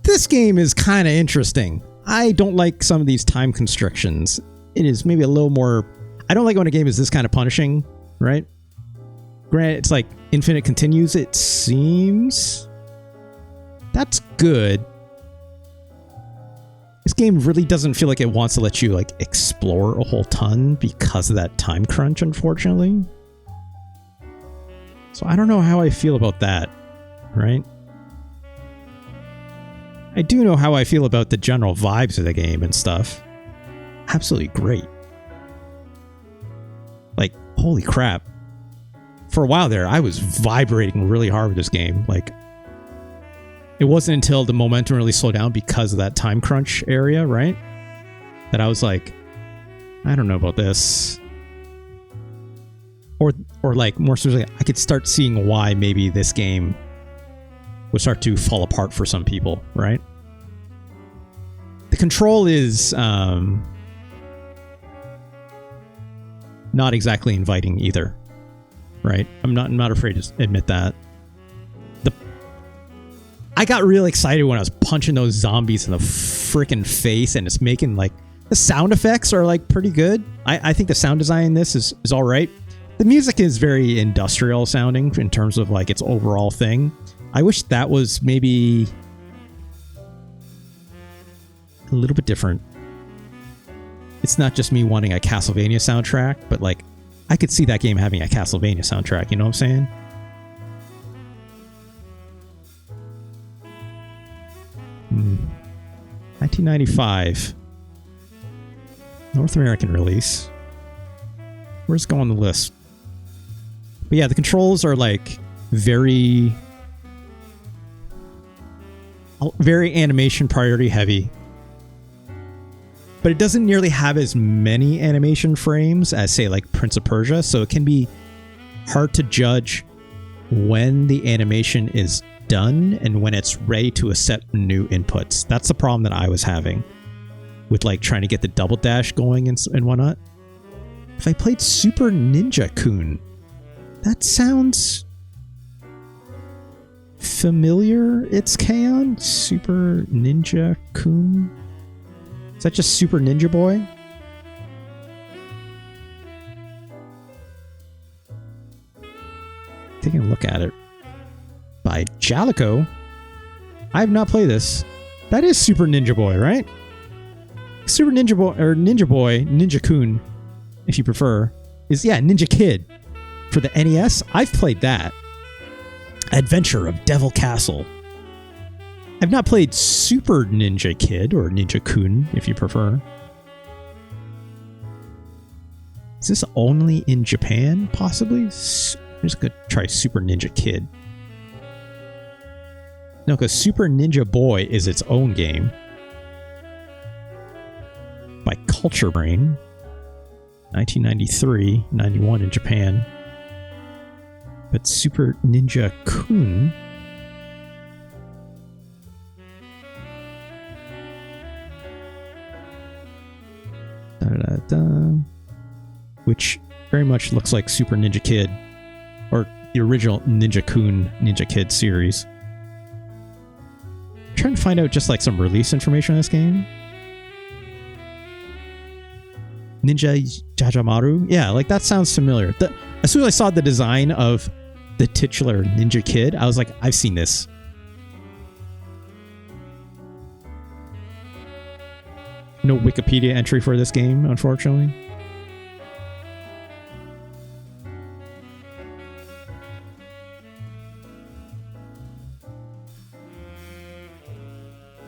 S1: This game is kind of interesting. I don't like some of these time constrictions. It is maybe a little more... I don't like when a game is this kind of punishing, right? Granted, it's like infinite continues, it seems. That's good. This game really doesn't feel like it wants to let you like explore a whole ton because of that time crunch, unfortunately. So I don't know how I feel about that, right? I do know how I feel about the general vibes of the game and stuff. Absolutely great. Like, holy crap. For a while there, I was vibrating really hard with this game. Like, it wasn't until the momentum really slowed down because of that time crunch area, right? That I was like, I don't know about this. Or like, more specifically, I could start seeing why maybe this game would start to fall apart for some people, right? The control is not exactly inviting either, right? I'm not afraid to admit that. I got really excited when I was punching those zombies in the freaking face, and it's making like the sound effects are like pretty good. I think the sound design in this is all right. The music is very industrial sounding in terms of like its overall thing. I wish that was maybe a little bit different. It's not just me wanting a Castlevania soundtrack, but like I could see that game having a Castlevania soundtrack, you know what I'm saying? Hmm. 1995. North American release. Where's it go on the list? But yeah, the controls are like very animation priority heavy. But it doesn't nearly have as many animation frames as, say, like Prince of Persia, so it can be hard to judge when the animation is done and when it's ready to accept new inputs. That's the problem that I was having with like trying to get the double dash going and whatnot. If I played Super Ninja Kun, that sounds familiar. It's Kaon? Super Ninja Kun? Is that just Super Ninja Boy? Taking a look at it. By Jalico. I have not played this. That is Super Ninja Boy, right? Super Ninja Boy, or Ninja Boy, Ninja-kun, if you prefer, is, yeah, Ninja Kid. For the NES, I've played that. Adventure of Devil Castle. I've not played Super Ninja Kid, or Ninja-kun, if you prefer. Is this only in Japan, possibly? I'm just going to try Super Ninja Kid. No, because Super Ninja Boy is its own game. By Culture Brain. 1993, 91 in Japan. But Super Ninja Kun. Which very much looks like Super Ninja Kid, or the original Ninja Kun Ninja Kid series. I'm trying to find out just like some release information on this game. Ninja Jajamaru? Yeah, like that sounds familiar. As soon as I saw the design of the titular Ninja Kid, I was like, I've seen this. No Wikipedia entry for this game, unfortunately.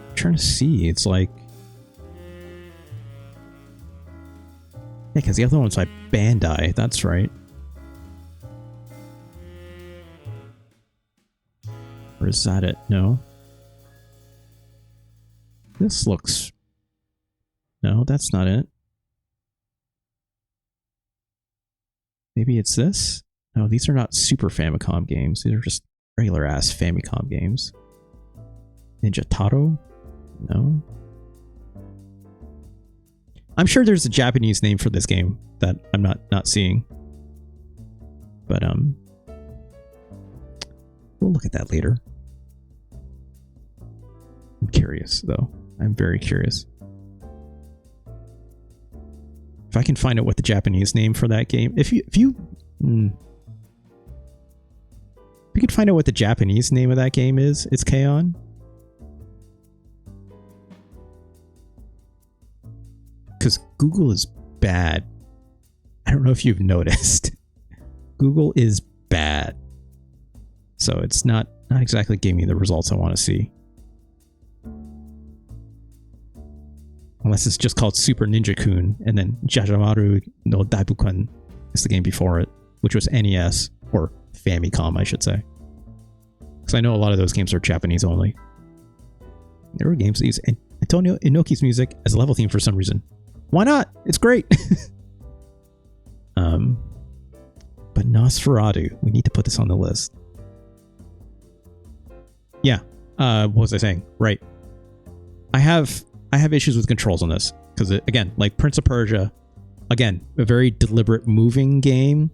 S1: I'm trying to see, it's like... Yeah, because the other one's by Bandai, that's right. Or is that it? No. This looks... No, that's not it. Maybe it's this? No, these are not Super Famicom games. These are just regular-ass Famicom games. Ninja Taro? No. I'm sure there's a Japanese name for this game that I'm not seeing. But, we'll look at that later. I'm curious, though. I'm very curious. If I can find out what the Japanese name for that game... If you could find out what the Japanese name of that game is, it's K-On! Because Google is bad. I don't know if you've noticed. Google is bad. So it's not exactly giving me the results I want to see. Unless it's just called Super Ninja Kun, and then Jajamaru no Daibukan is the game before it, which was NES, or Famicom, I should say. Because I know a lot of those games are Japanese only. There were games that use Antonio Inoki's music as a level theme for some reason. Why not? It's great! But Nosferatu, we need to put this on the list. Yeah, what was I saying? Right. I have issues with controls on this. Because, again, like Prince of Persia, again, a very deliberate moving game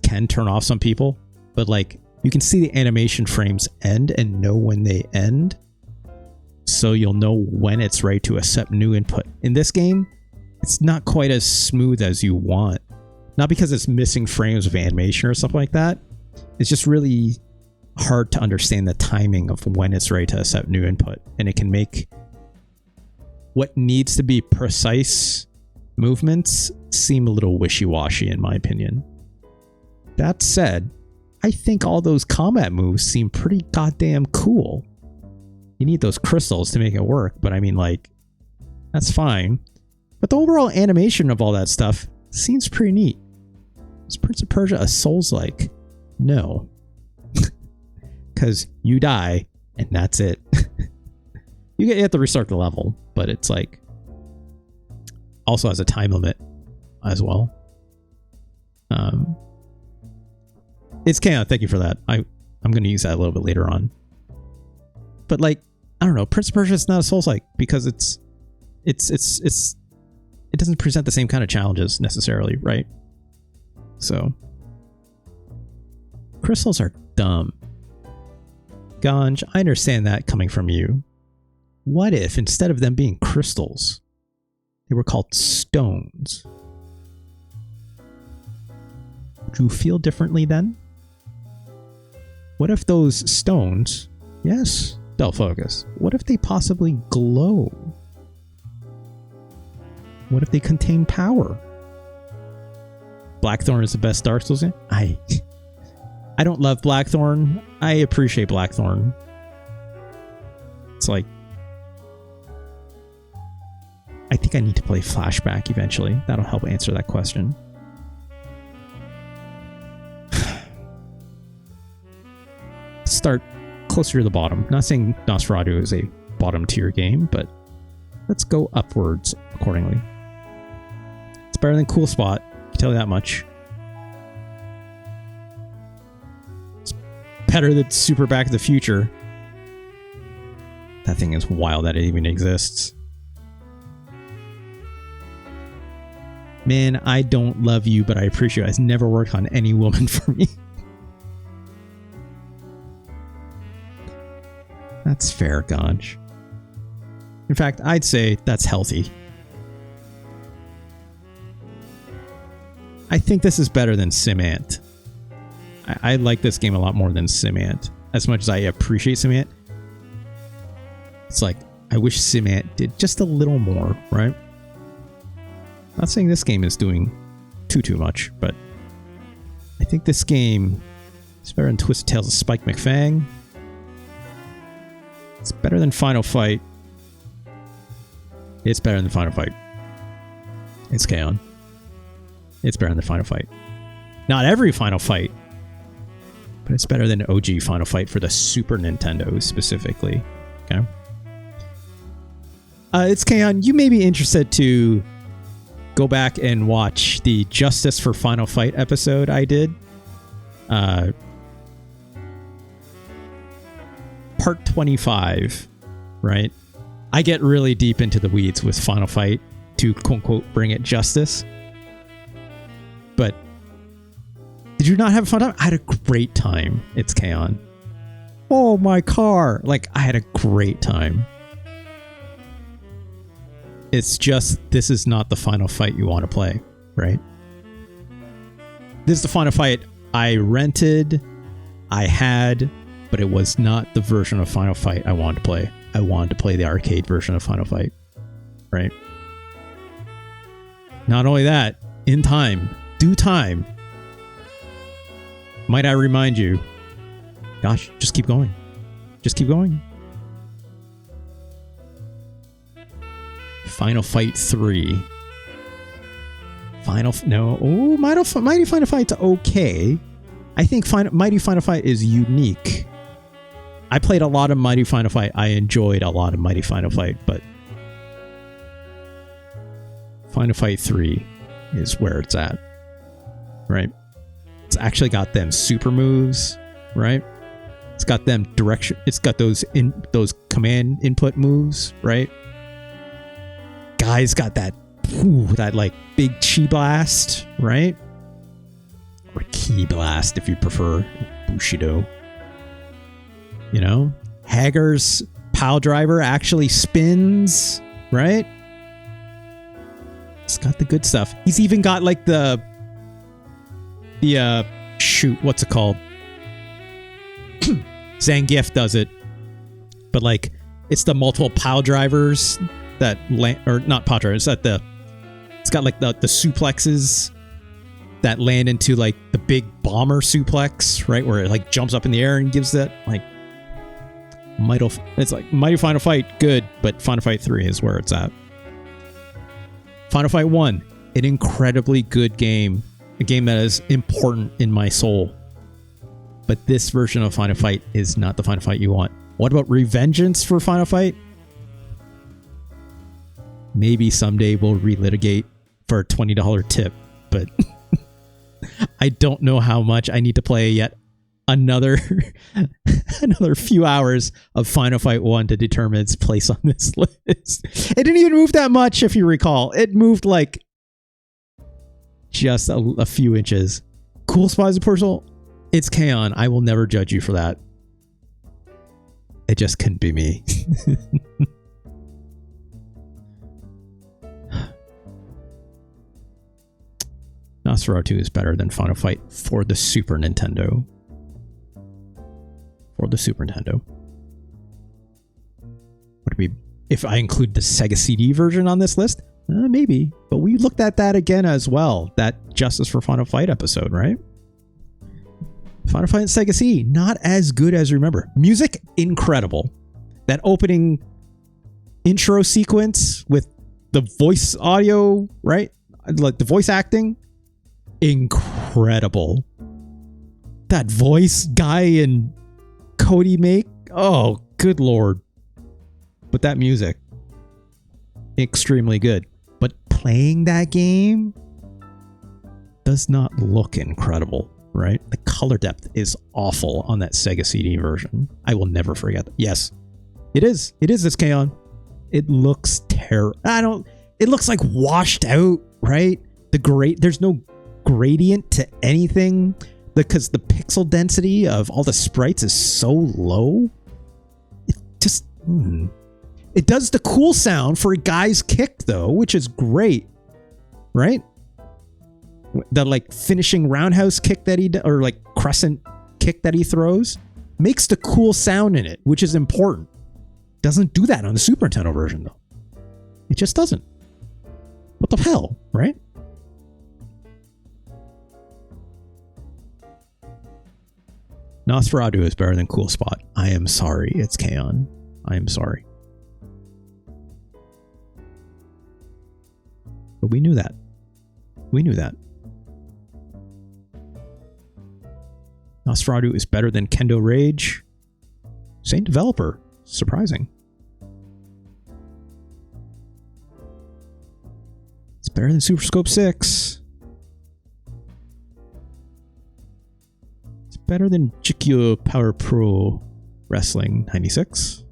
S1: can turn off some people. But, like, you can see the animation frames end and know when they end. So you'll know when it's ready to accept new input. In this game, it's not quite as smooth as you want. Not because it's missing frames of animation or stuff like that. It's just really hard to understand the timing of when it's ready to accept new input. And it can make what needs to be precise movements seem a little wishy-washy, in my opinion. That said, I think all those combat moves seem pretty goddamn cool. You need those crystals to make it work, but I mean, like, that's fine. But the overall animation of all that stuff seems pretty neat. Is Prince of Persia a Souls-like? No. Because you die, and that's it. You have to restart the level, but it's like... Also has a time limit as well. It's K-On! Thank you for that. I'm going to use that a little bit later on. But like, I don't know, Prince of Persia is not a Souls-like because it doesn't present the same kind of challenges necessarily, right? So crystals are dumb. Ganj, I understand that coming from you. What if instead of them being crystals, they were called stones? Would you feel differently then? What if those stones, yes, Stealth focus. What if they possibly glow? What if they contain power? Blackthorn is the best Dark Souls game? I don't love Blackthorn. I appreciate Blackthorn. It's like, I think I need to play Flashback eventually. That'll help answer that question. Start closer to the bottom. Not saying Nosferatu is a bottom tier game, but let's go upwards accordingly. It's better than Cool Spot, I can tell you that much. It's better than Super Back to the Future. That thing is wild that it even exists. Man, I don't love you, but I appreciate it. It's never worked on any woman for me. That's fair, Ganj. In fact, I'd say that's healthy. I think this is better than SimAnt. I like this game a lot more than SimAnt. As much as I appreciate SimAnt, it's like, I wish SimAnt did just a little more, right? Not saying this game is doing too much, but I think this game is better than Twisted Tales of Spike McFang. It's better than Final Fight. It's better than Final Fight. It's K-On! It's better than Final Fight. Not every Final Fight, but it's better than OG Final Fight for the Super Nintendo specifically. Okay. It's K-On! You may be interested to go back and watch the Justice for Final Fight episode I did. Part 25, right? I get really deep into the weeds with Final Fight to quote-unquote bring it justice. But did you not have a fun time? I had a great time. It's K-On! Oh, my car. Like, I had a great time. It's just, this is not the Final Fight you want to play, right? This is the Final Fight I rented, I had, but it was not the version of Final Fight I wanted to play. I wanted to play the arcade version of Final Fight, right? Not only that, in time, due time, might I remind you, gosh, just keep going. Just keep going. Final Fight 3. Mighty Final Fight's okay. I think Mighty Final Fight is unique. I played a lot of Mighty Final Fight. I enjoyed a lot of Mighty Final Fight, but Final Fight 3 is where it's at, right? It's actually got them super moves, right? It's got them direction. It's got those command input moves, right? Guy's got that like big chi blast, right? Or ki blast if you prefer, Bushido. You know, Hager's pile driver actually spins, right? It's got the good stuff. He's even got like the shoot, what's it called? Zangief does it, but like it's the multiple pile drivers that land, or not pile drivers. It's got like the suplexes that land into like the big bomber suplex, right, where it like jumps up in the air and gives that like. It's like Mighty Final Fight, good, but Final Fight 3 is where it's at. Final Fight 1, an incredibly good game. A game that is important in my soul. But this version of Final Fight is not the Final Fight you want. What about Revengeance for Final Fight? Maybe someday we'll relitigate for a $20 tip, but I don't know how much I need to play yet. Another few hours of Final Fight 1 to determine its place on this list. It didn't even move that much, if you recall. It moved like just a few inches. Cool Spies of Portal, it's K-On! I will never judge you for that. It just couldn't be me. Nosferatu is better than Final Fight for the Super Nintendo. For the Super Nintendo. Would we, if I include the Sega CD version on this list? Maybe. But we looked at that again as well. That Justice for Final Fight episode, right? Final Fight and Sega CD, not as good as you remember. Music, incredible. That opening intro sequence with the voice audio, right? Like the voice acting, incredible. That voice Guy and Cody make, oh, good lord. But that music, extremely good. But playing that game does not look incredible, right? The color depth is awful on that Sega CD version. I will never forget that. Yes, it is. It is this K-On! It looks terrible. It looks like washed out, right? There's no gradient to anything because the pixel density of all the sprites is so low. It just, It does the cool sound for a guy's kick though, which is great, right? The like finishing roundhouse kick that or like crescent kick that he throws makes the cool sound in it, which is important. Doesn't do that on the Super Nintendo version though. It just doesn't. What the hell, right? Nosferatu is better than Cool Spot. I am sorry, it's K-On! I am sorry. But we knew that. We knew that. Nosferatu is better than Kendo Rage. Same developer. Surprising. It's better than Super Scope 6. It's better than Jikyo Power Pro Wrestling 96.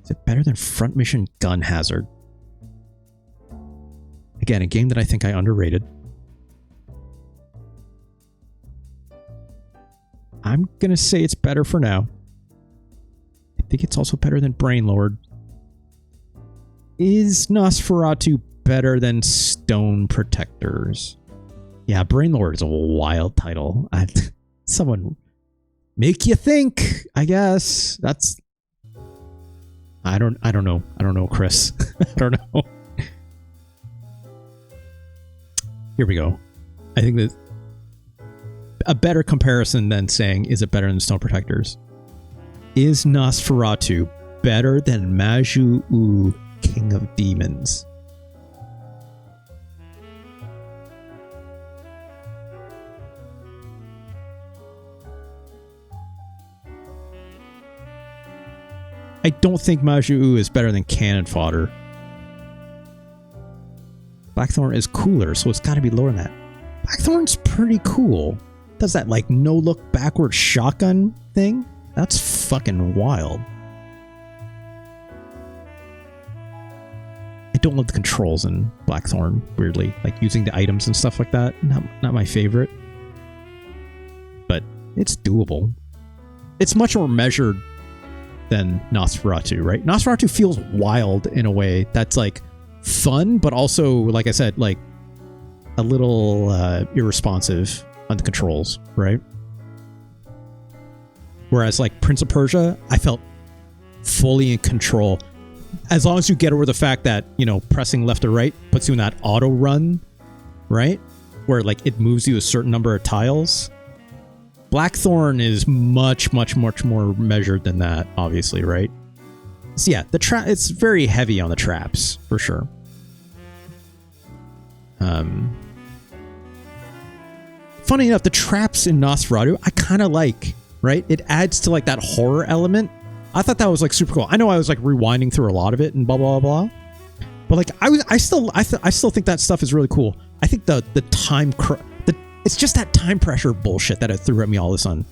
S1: Is it better than Front Mission Gun Hazard? Again, a game that I think I underrated. I'm going to say it's better for now. I think it's also better than Brainlord. Is Nosferatu better than Stone Protectors? Yeah, Brainlord is a wild title. Someone make you think, I guess. That's... I don't know. I don't know, Chris. I don't know. Here we go. I think that a better comparison than saying, is it better than Stone Protectors? Is Nosferatu better than Majyūō, King of Demons? I don't think Majyūō is better than Cannon Fodder. Blackthorn is cooler, so it's got to be lower than that. Blackthorn's pretty cool. Does that like no look backward shotgun thing? That's fucking wild. I don't love the controls in Blackthorn, weirdly. Like using the items and stuff like that. Not my favorite. But it's doable. It's much more measured than Nosferatu, right? Nosferatu feels wild in a way that's like fun, but also, like I said, like a little irresponsive on the controls, right? Whereas like Prince of Persia, I felt fully in control. As long as you get over the fact that, you know, pressing left or right puts you in that auto run, right? Where like it moves you a certain number of tiles. Blackthorn is much more measured than that, obviously, right? So yeah, it's very heavy on the traps, for sure. Funny enough, the traps in Nosferatu, I kind of like, right? It adds to like that horror element. I thought that was like super cool. I know I was like rewinding through a lot of it and blah, blah, blah. But like, I still think that stuff is really cool. I think the time, it's just that time pressure bullshit that it threw at me all of a sudden.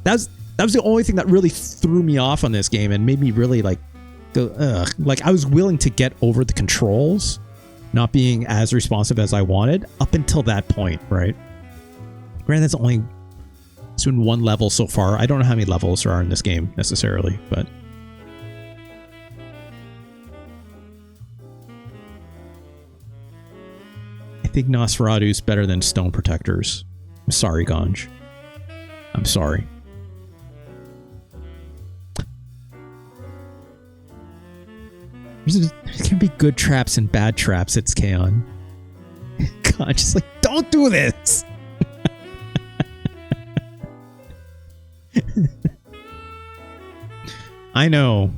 S1: That was the only thing that really threw me off on this game and made me really like go, ugh. Like I was willing to get over the controls not being as responsive as I wanted up until that point, right? Granted, it's been one level so far. I don't know how many levels there are in this game necessarily, but I think Nosferatu is better than Stone Protectors. I'm sorry, Ganj. I'm sorry. There's gonna be good traps and bad traps. It's Kaon. God, just like, don't do this! I know.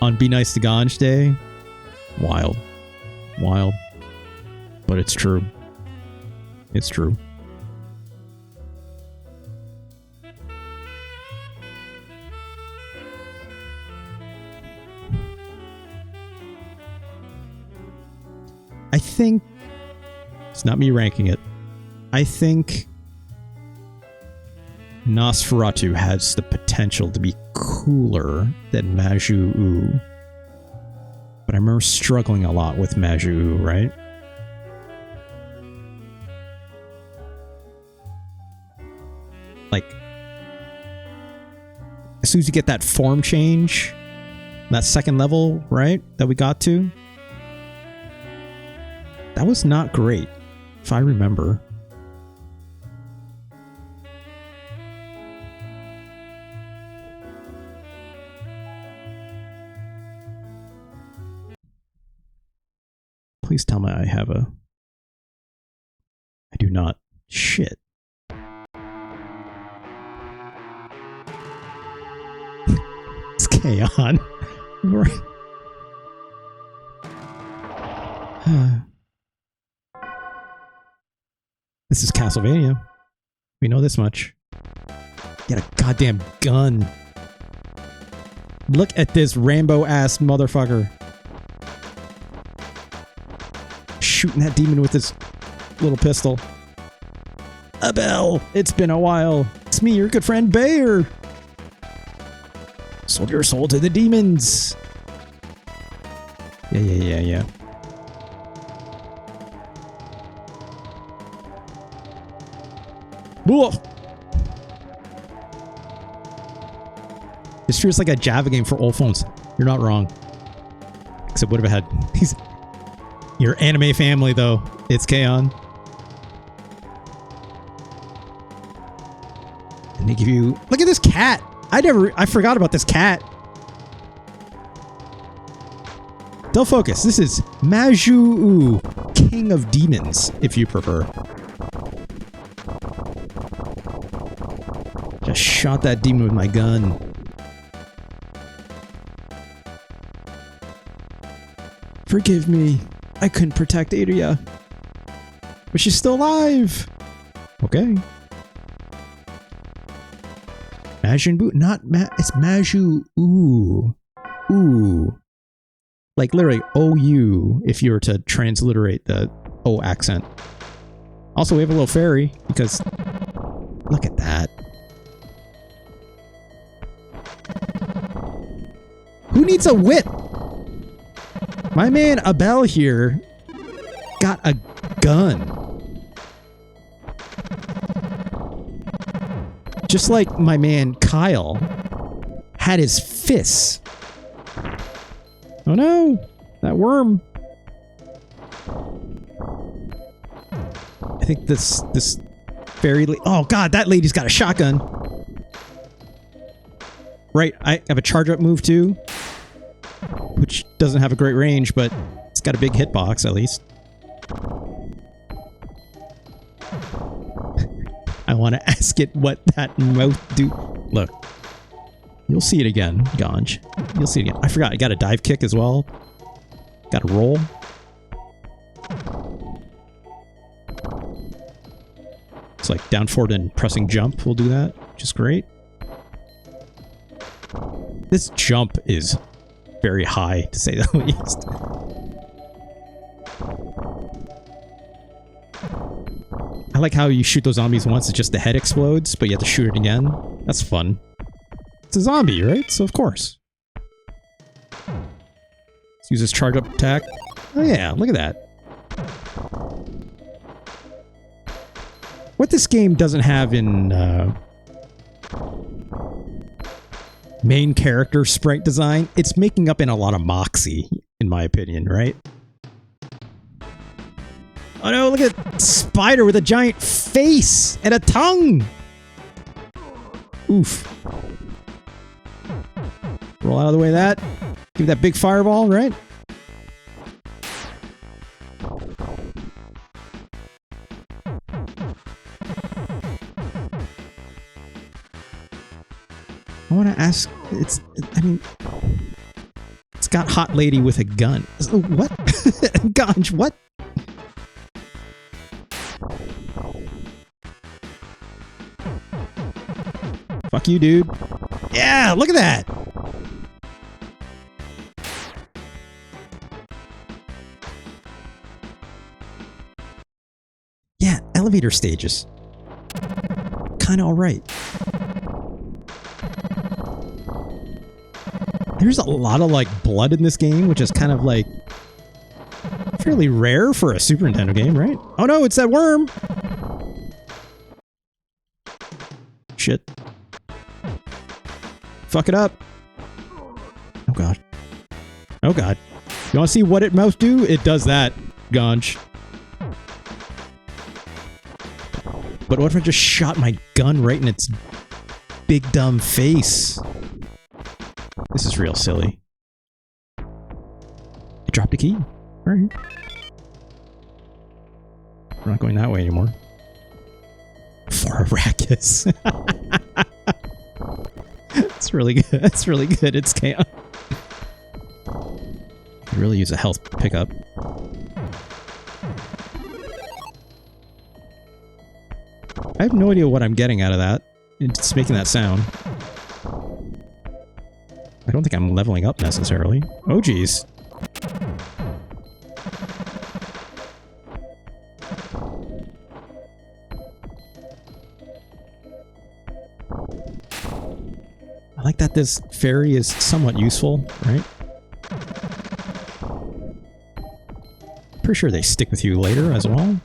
S1: On Be Nice to Ganj Day, wild. Wild. But it's true. It's true. I think, it's not me ranking it, I think Nosferatu has the potential to be cooler than Majyūō. But I remember struggling a lot with Majyūō, right? Like, as soon as you get that form change, that second level, right, that we got to, that was not great, if I remember. Please tell me I have a... I do not. Shit. It's Kaon. This is Castlevania. We know this much. Get a goddamn gun. Look at this Rambo-ass motherfucker. Shooting that demon with his little pistol. Abel, it's been a while. It's me, your good friend Bayer. Sold your soul to the demons. Yeah. Whoa. This feels like a Java game for old phones. You're not wrong. Except would have had these. Your anime family, though. It's Kaon. And they give you... Look at this cat! I forgot about this cat. Don't focus. This is Majyūō, King of Demons, if you prefer. Just shot that demon with my gun. Forgive me. I couldn't protect Aria. But she's still alive! Okay. Majyūō, not it's Majyūō. Ooh. Like literally O-U if you were to transliterate the O accent. Also, we have a little fairy because look at that. Who needs a whip? My man Abel here got a gun. Just like my man Kyle had his fists. Oh no, that worm. I think this fairy oh god, that lady's got a shotgun. Right, I have a charge up move too, which doesn't have a great range, but it's got a big hitbox at least. I want to ask it what that mouth do. Look. You'll see it again, Ganj. You'll see it again. I forgot, I got a dive kick as well. Got a roll. It's like down forward and pressing jump will do that, which is great. This jump is very high, to say the least. I like how you shoot those zombies once, it's just the head explodes, but you have to shoot it again. That's fun. It's a zombie, right? So of course. Let's use this charge up attack. Oh yeah, look at that. What this game doesn't have in main character sprite design, it's making up in a lot of moxie, in my opinion, right? Oh no, look at spider with a giant face and a tongue! Oof. Roll out of the way of that. Give that big fireball, right? I want to ask, I mean, it's got hot lady with a gun. What? Ganj, what? Fuck you, dude. Yeah, look at that. Yeah, elevator stages. Kind of alright. There's a lot of, like, blood in this game, which is kind of, like, fairly rare for a Super Nintendo game, right? Oh no, it's that worm! Shit. Fuck it up. Oh god. Oh god. You wanna see what it must do? It does that, Ganj. But what if I just shot my gun right in its big dumb face? This is real silly. I dropped a key. Alright. We're not going that way anymore. For Arrakis. That's really good. That's really good. It's chaos. I really use a health pickup. I have no idea what I'm getting out of that. It's making that sound. I don't think I'm leveling up necessarily. Oh geez. I like that this fairy is somewhat useful, right? Pretty sure they stick with you later as well.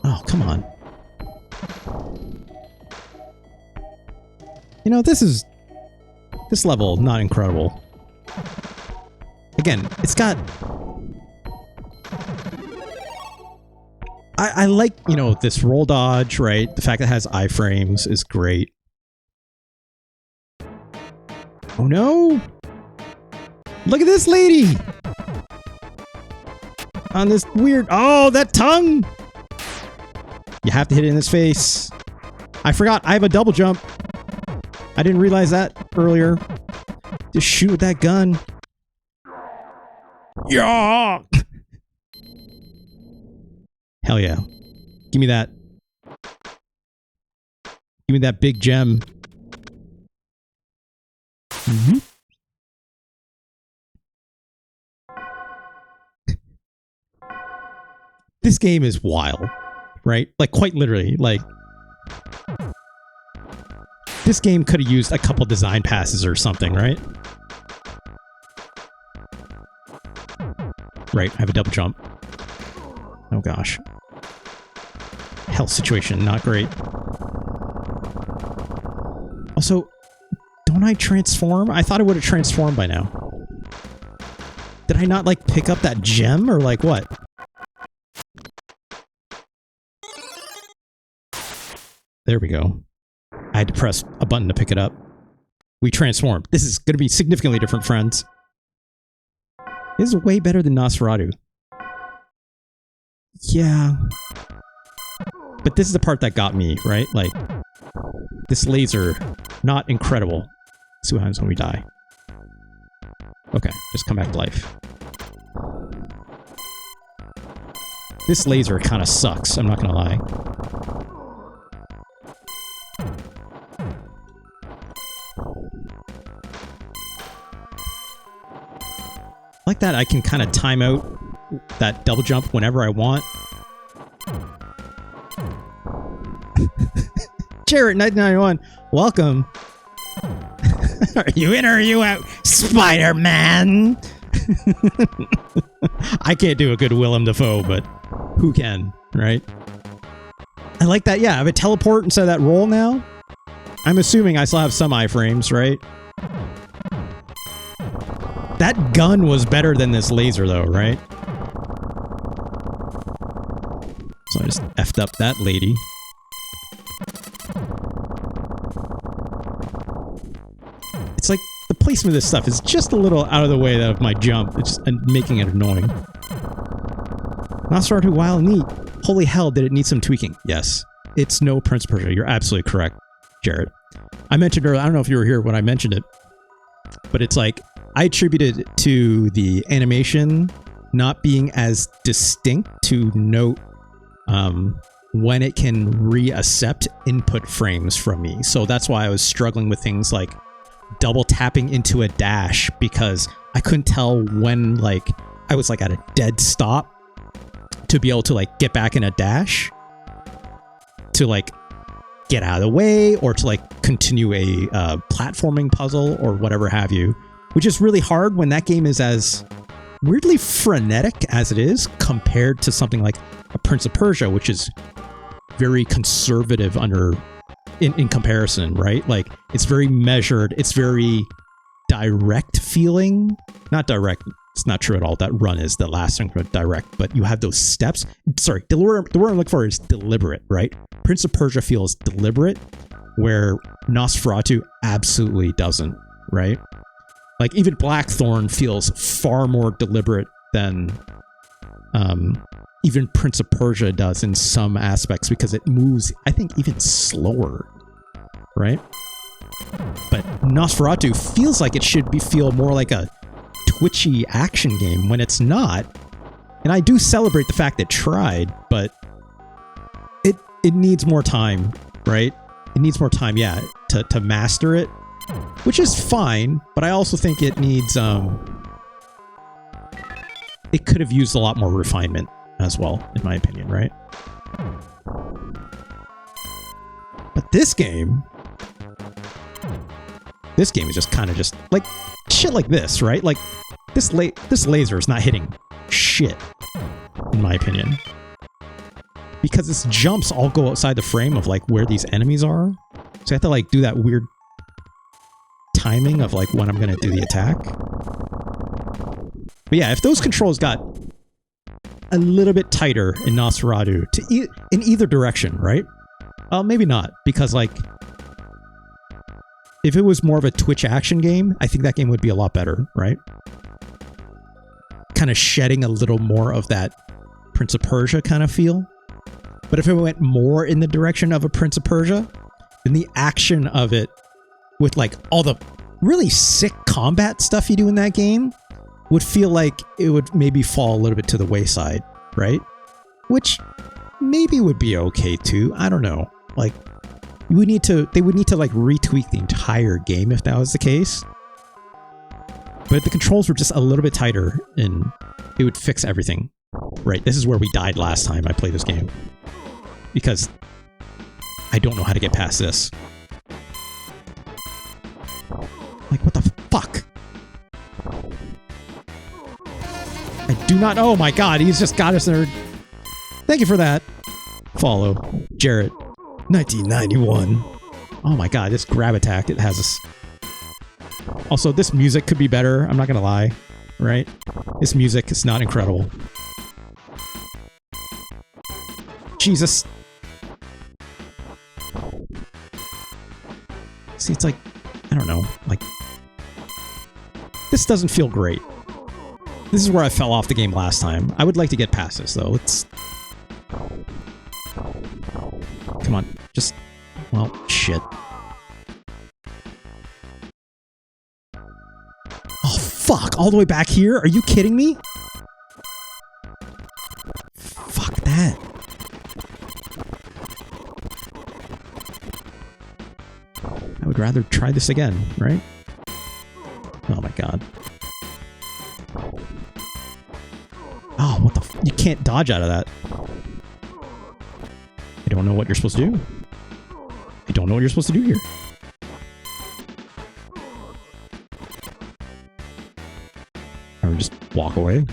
S1: Oh, come on. You know, this level, not incredible. Again, it's got... I like, you know, this roll dodge, right? The fact that it has iframes is great. Oh no! Look at this lady! On this weird... Oh, that tongue! You have to hit it in his face. I forgot, I have a double jump. I didn't realize that earlier. Just shoot with that gun. Yeah! Hell yeah. Give me that. Give me that big gem. Mm-hmm. This game is wild, right? Like, quite literally, like... This game could have used a couple design passes or something, right? Right, I have a double jump. Oh gosh. Health situation, not great. Also, don't I transform? I thought I would have transformed by now. Did I not, like, pick up that gem, or like what? There we go. I had to press a button to pick it up. We transformed. This is going to be significantly different, friends. This is way better than Nosferatu. Yeah. But this is the part that got me, right? Like, this laser, not incredible. Let's see what happens when we die. Okay, just come back to life. This laser kind of sucks, I'm not gonna lie. Like that, I can kind of time out that double jump whenever I want. Jarrett 1991, welcome. Are you in or are you out, Spider-Man? I can't do a good Willem Dafoe, but who can, right? I like that. Yeah, I have a teleport instead of that roll now. I'm assuming I still have some iframes, right? That gun was better than this laser, though, right? So I just effed up that lady. It's like, the placement of this stuff is just a little out of the way of my jump. It's making it annoying. Nosferatu, while neat, holy hell, did it need some tweaking? Yes. It's no Prince of Persia. You're absolutely correct, Jared. I mentioned earlier, I don't know if you were here when I mentioned it, but it's like, I attributed it to the animation not being as distinct to note when it can reaccept input frames from me. So that's why I was struggling with things like double tapping into a dash, because I couldn't tell when like I was like at a dead stop to be able to like get back in a dash to like get out of the way or to like continue a platforming puzzle or whatever have you, which is really hard when that game is as weirdly frenetic as it is compared to something like a Prince of Persia, which is very conservative in comparison, right? Like it's very measured, it's very direct feeling. Not direct, it's not true at all. That run is the last thing for direct, but you have those steps. Sorry, the word I'm looking for is deliberate, right? Prince of Persia feels deliberate, where Nosferatu absolutely doesn't, right? Like even Blackthorn feels far more deliberate than even Prince of Persia does in some aspects, because it moves, I think, even slower, right? But Nosferatu feels like it should feel more like a twitchy action game when it's not. And I do celebrate the fact it tried, but it needs more time, right? It needs more time, yeah, to master it, which is fine, but I also think it needs it could have used a lot more refinement as well, in my opinion, right? But this game is just kind of just like shit like this, right? Like this laser is not hitting shit, in my opinion, because its jumps all go outside the frame of like where these enemies are. So I have to like do that weird timing of like when I'm gonna do the attack. But yeah, if those controls got a little bit tighter in Nosferatu in either direction, right? Maybe not, because like if it was more of a Twitch action game, I think that game would be a lot better, right? Kind of shedding a little more of that Prince of Persia kind of feel. But if it went more in the direction of a Prince of Persia, then the action of it with like all the really sick combat stuff you do in that game would feel like it would maybe fall a little bit to the wayside, right? Which maybe would be okay too. I don't know. Like they would need to like retweak the entire game if that was the case. But if the controls were just a little bit tighter, and it would fix everything. Right, this is where we died last time I played this game, because I don't know how to get past this. Like, what the fuck? I do not... Oh my god, he's just got us there. Thank you for that. Follow. Jarrett. 1991. Oh my god, this grab attack, it has us. Also, this music could be better, I'm not gonna lie. Right? This music is not incredible. Jesus. See, it's like, I don't know, like, this doesn't feel great. This is where I fell off the game last time. I would like to get past this, though. Let's... Come on, just... Well, shit. Oh, fuck! All the way back here? Are you kidding me? Fuck that. I would rather try this again, right? Oh my god. Oh, what the f- You can't dodge out of that. I don't know what you're supposed to do. I don't know what you're supposed to do here. Or just walk away.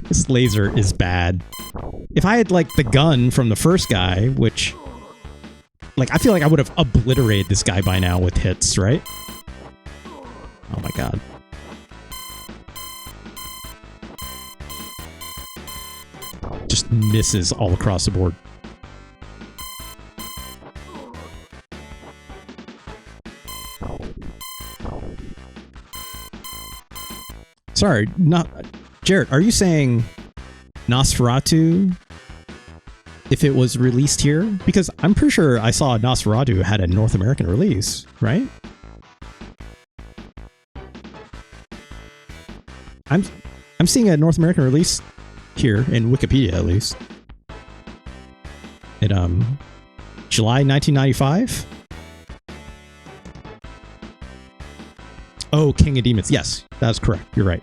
S1: This laser is bad. If I had, like, the gun from the first guy, which... Like, I feel like I would have obliterated this guy by now with hits, right? Oh my god. just misses all across the board. Sorry, not Jared. Are you saying Nosferatu? If it was released here, because I'm pretty sure I saw Nosferatu had a North American release, right? I'm seeing a North American release here in Wikipedia, at least. In July 1995. Oh, King of Demons. Yes, that's correct. You're right.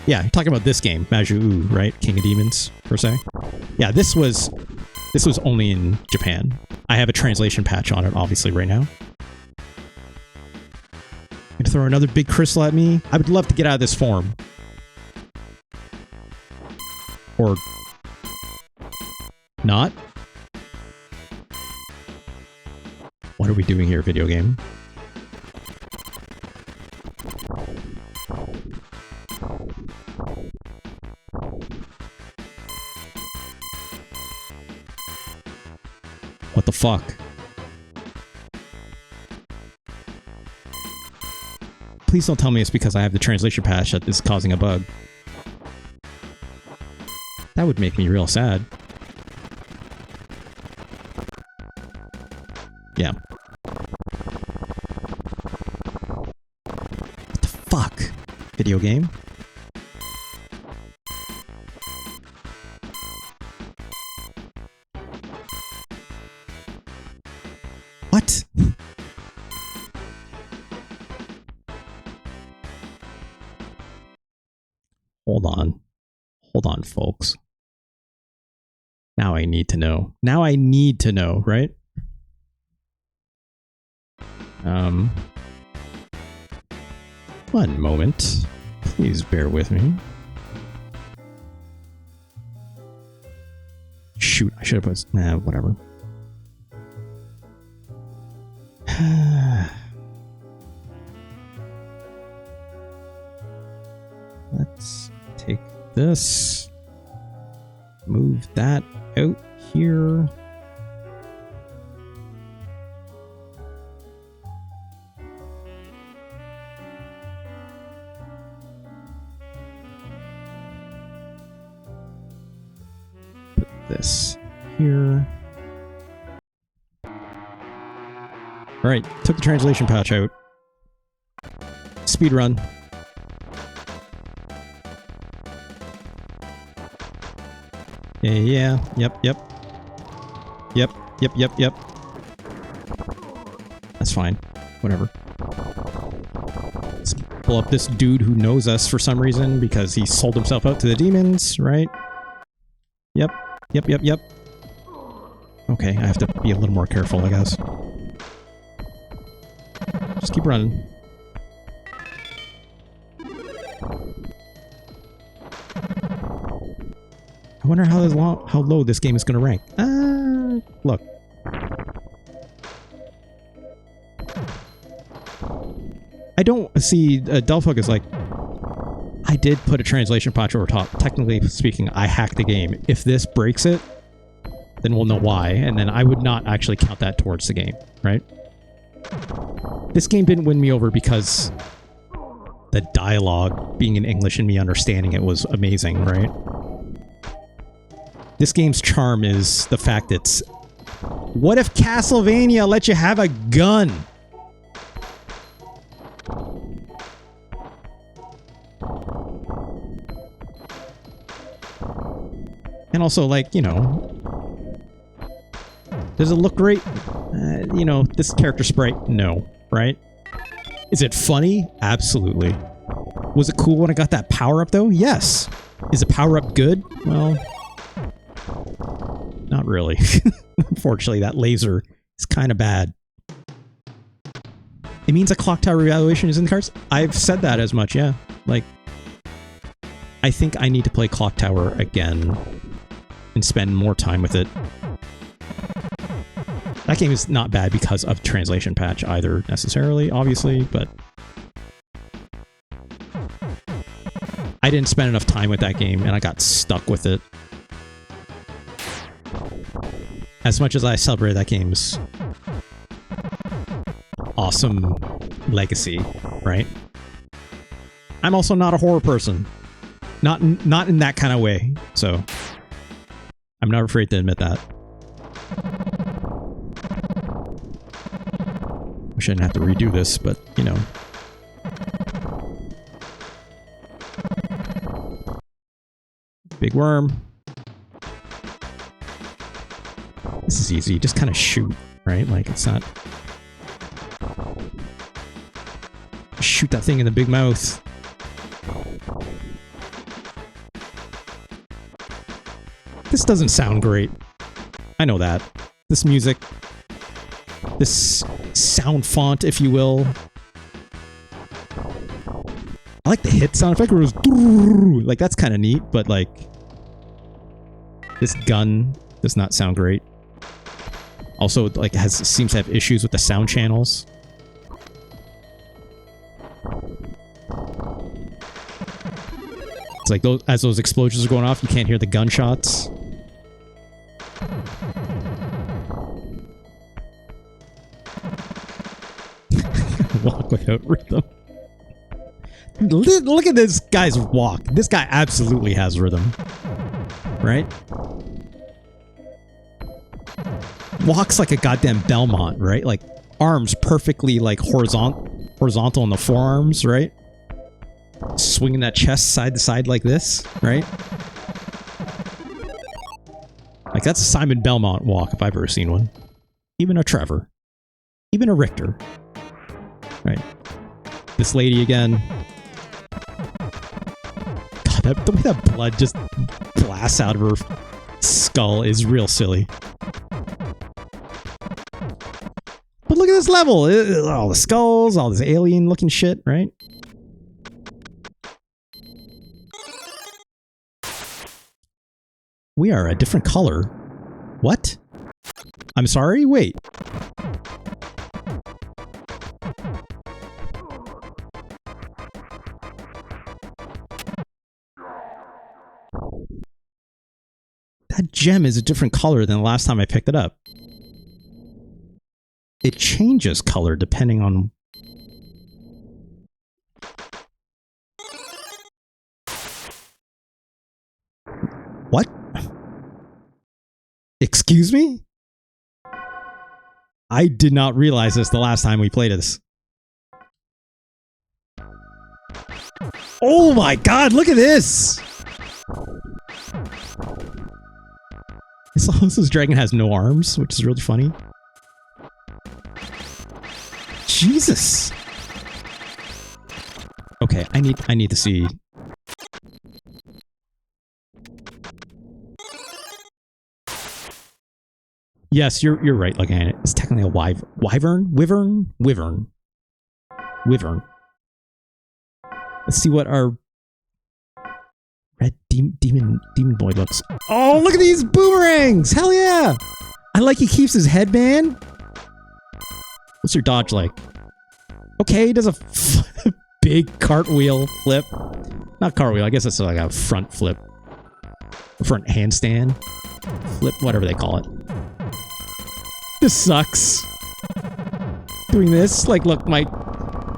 S1: Yeah, you're talking about this game, Majyūō, right? King of Demons, per se. Yeah, this was only in Japan. I have a translation patch on it, obviously, right now. Gonna throw another big crystal at me. I would love to get out of this form. Or not. What are we doing here, video game? What the fuck? Please don't tell me it's because I have the translation patch that is causing a bug. That would make me real sad. Yeah. What the fuck? Video game? What? Hold on. Hold on, folks. Now I need to know. Now I need to know, right? One moment. Please bear with me. Shoot, I should have put... Nah, whatever. Let's take this. Move that out here. Put this here. Alright, took the translation patch out. Speed run. Yeah, yep. That's fine. Whatever. Let's pull up this dude who knows us for some reason because he sold himself out to the demons, right? Yep. Okay, I have to be a little more careful, I guess. Just keep running. I wonder how low this game is going to rank. Look. I don't see... Delphug is like... I did put a translation patch over top. Technically speaking, I hacked the game. If this breaks it, then we'll know why, and then I would not actually count that towards the game, right? This game didn't win me over because the dialogue being in English and me understanding it was amazing, right? This game's charm is the fact it's... What if Castlevania let you have a gun? And also, like, you know... Does it look great? You know, this character sprite? No, right? Is it funny? Absolutely. Was it cool when I got that power-up, though? Yes. Is the power-up good? Well... Not really. Unfortunately, that laser is kind of bad. It means a clock tower evaluation is in the cards? I've said that as much, yeah. Like, I think I need to play Clock Tower again and spend more time with it. That game is not bad because of translation patch either, necessarily, obviously, but... I didn't spend enough time with that game, and I got stuck with it. As much as I celebrate that game's awesome legacy, right? I'm also not a horror person. Not in that kind of way. So I'm not afraid to admit that. I shouldn't have to redo this, but you know. Big worm. This is easy. Just kind of shoot, right? Like it's not. Shoot that thing in the big mouth. This doesn't sound great. I know that. This music, this sound font, if you will. I like the hit sound effect where it was like that's kind of neat, but like this gun does not sound great. Also, like seems to have issues with the sound channels. It's like as those explosions are going off, you can't hear the gunshots. Walk without rhythm. Look at this guy's walk. This guy absolutely has rhythm. Right? Walks like a goddamn Belmont, right? Like arms perfectly like horizontal in the forearms, right? Swinging that chest side to side like this, right? Like that's a Simon Belmont walk if I've ever seen one. Even a Trevor. Even a Richter. Right. This lady again. God, the way that blood just blasts out of her skull is real silly. But look at this level. All the skulls, all this alien looking shit, right? We are a different color. What? I'm sorry? Wait. That gem is a different color than the last time I picked it up. It changes color depending on... What? Excuse me? I did not realize this the last time we played this. Oh my god, look at this! This dragon has no arms, which is really funny. Jesus! Okay, I need to see... Yes, you're right looking at it. It's technically a wyvern? Wyvern. Let's see what our red demon boy looks. Oh, look at these boomerangs! Hell yeah! I like he keeps his headband. What's your dodge like? Okay, he does a big cartwheel flip. Not cartwheel, I guess it's like a front flip. Front handstand. Flip, whatever they call it. This sucks. Doing this, like, look, my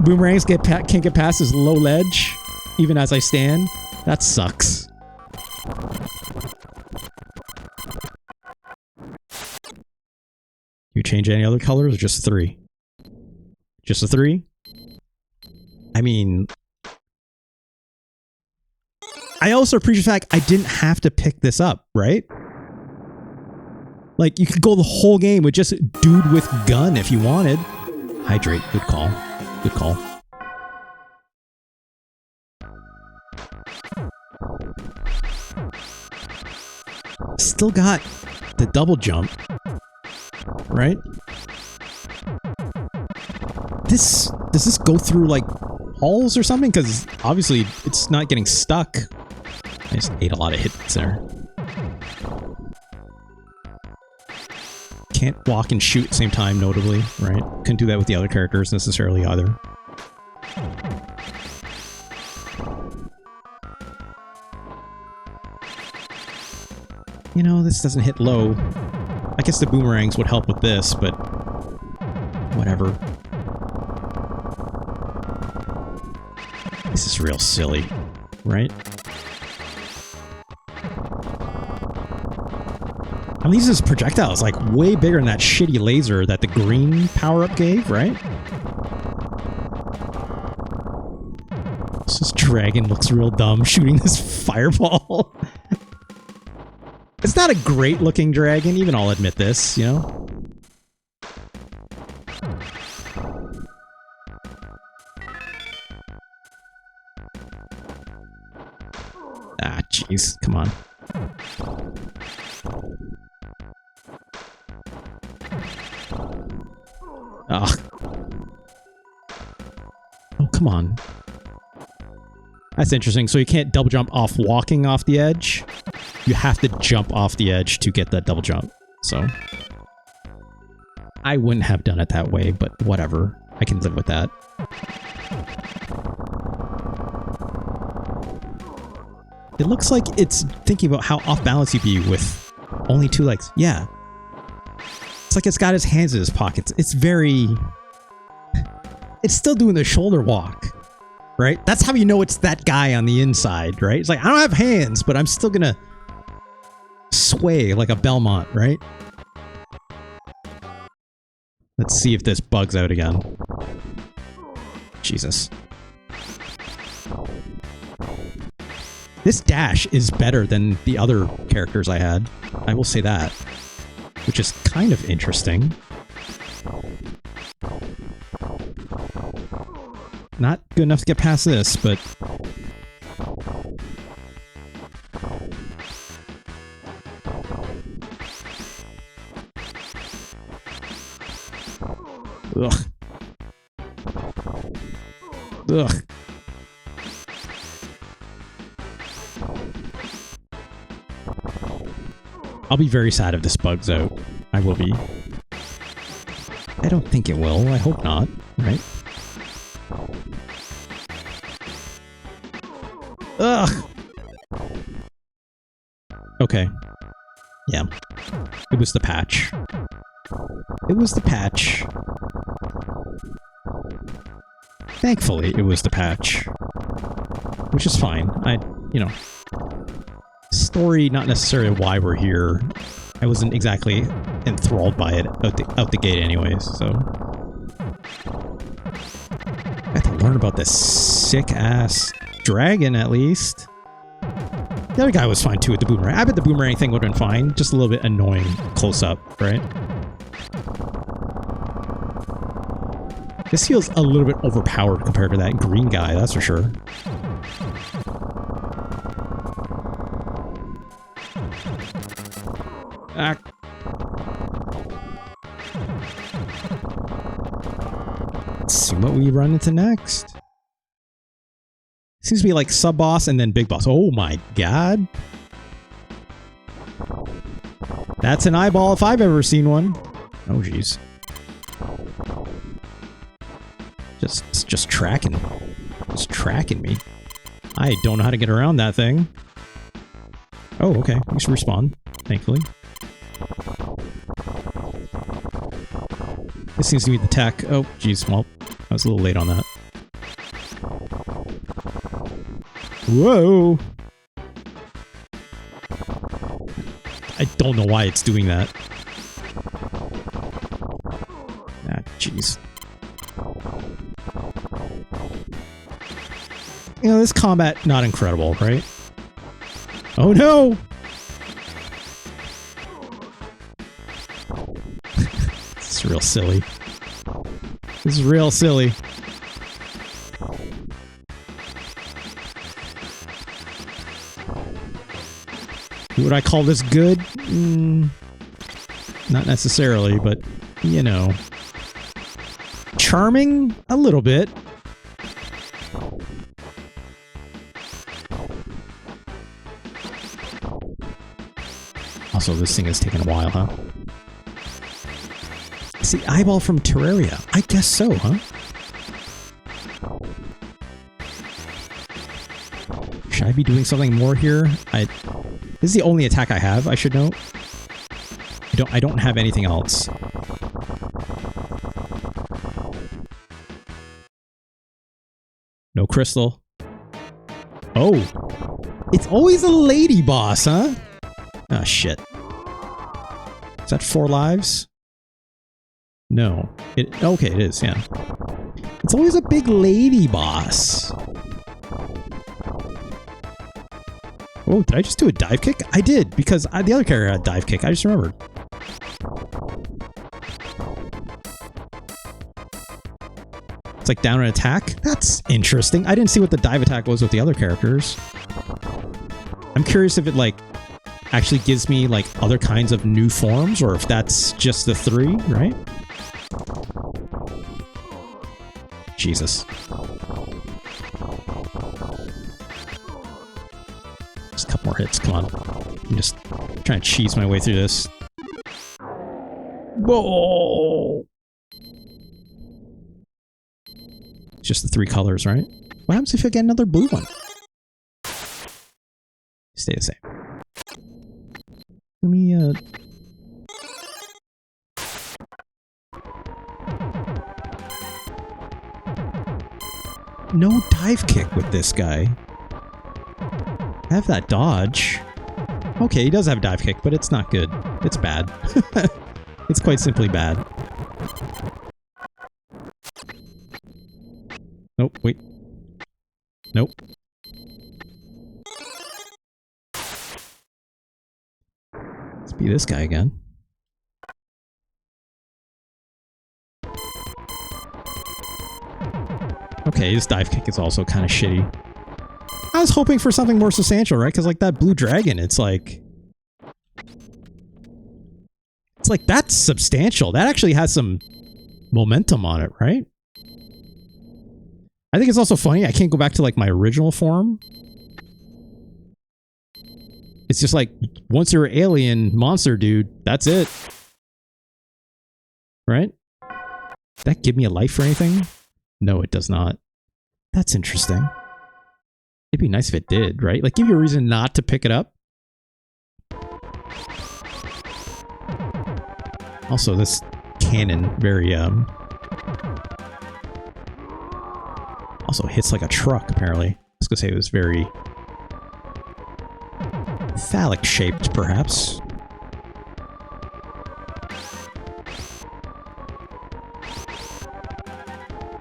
S1: boomerangs can't get past this low ledge, even as I stand. That sucks. You change any other colors or just 3? Just a 3? I mean... I also appreciate the fact I didn't have to pick this up, right? Like, you could go the whole game with just dude with gun if you wanted. Hydrate. Good call. Good call. Still got the double jump. Right? Does this go through, like, halls or something? Because obviously it's not getting stuck. I just ate a lot of hits there. Can't walk and shoot at the same time, notably, right? Couldn't do that with the other characters necessarily either. You know, this doesn't hit low. I guess the boomerangs would help with this, but whatever. This is real silly, right? At least this projectile is like way bigger than that shitty laser that the green power-up gave, right? This dragon looks real dumb shooting this fireball. It's not a great looking dragon, even I'll admit this, you know? Ah, jeez, come on. Ugh. Oh, come on. That's interesting. So you can't double jump off walking off the edge. You have to jump off the edge to get that double jump. So I wouldn't have done it that way, but whatever. I can live with that. It looks like it's thinking about how off balance you'd be with only 2 legs. Yeah. It's like it's got his hands in his pockets. It's very... It's still doing the shoulder walk. Right? That's how you know it's that guy on the inside, right? It's like, I don't have hands, but I'm still gonna sway like a Belmont, right? Let's see if this bugs out again. Jesus. This dash is better than the other characters I had. I will say that. Which is kind of interesting. Not good enough to get past this, but... Ugh. Ugh. I'll be very sad if this bugs out. I will be. I don't think it will. I hope not, right? Ugh! Okay. Yeah. It was the patch. It was the patch. Thankfully, it was the patch. Which is fine. You know... Story, not necessarily why we're here. I wasn't exactly enthralled by it out the gate anyways, so... I have to learn about this sick-ass dragon, at least. The other guy was fine, too, with the boomerang. I bet the boomerang thing would have been fine. Just a little bit annoying close-up, right? This feels a little bit overpowered compared to that green guy, that's for sure. Ah. Let's see what we run into next. Seems to be like sub-boss and then big boss. Oh my god. That's an eyeball if I've ever seen one. Oh jeez. Just tracking. Just tracking me. I don't know how to get around that thing. Oh, okay. We should respawn, thankfully. This seems to be the tech. Oh, jeez. Well, I was a little late on that. Whoa! I don't know why it's doing that. Ah, jeez. You know, this combat, not incredible, right? Oh no! This is real silly. This is real silly. Would I call this good? Not necessarily, but, you know. Charming? A little bit. Also, this thing has taken a while, huh? It's the eyeball from Terraria. I guess so, huh? Should I be doing something more here? This is the only attack I have, I should note. I don't have anything else. No crystal. Oh. It's always a lady boss, huh? Oh, shit. Is that 4 lives? No. Okay, it is, yeah. It's always a big lady boss. Oh, did I just do a dive kick? I did, because the other character had a dive kick. I just remembered. It's like down an attack? That's interesting. I didn't see what the dive attack was with the other characters. I'm curious if it, like, actually gives me, like, other kinds of new forms, or if that's just the 3, right? Jesus. Just a couple more hits, come on. I'm just trying to cheese my way through this. Whoa! It's just the 3 colors, right? What happens if I get another blue one? Stay the same. Let me, no dive kick with this guy. I have that dodge. Okay, he does have a dive kick, but it's not good. It's bad. It's quite simply bad. Nope, wait. Nope. Let's be this guy again. Okay, his dive kick is also kind of shitty. I was hoping for something more substantial, right? Because like that blue dragon, it's like that's substantial. That actually has some momentum on it, right? I think it's also funny. I can't go back to like my original form. It's just like once you're an alien monster dude, that's it. Right? Does that give me a life or anything? No, it does not. That's interesting. It'd be nice if it did, right? Like, give you a reason not to pick it up. Also, this cannon very, also hits like a truck, apparently. I was gonna say it was very phallic-shaped, perhaps.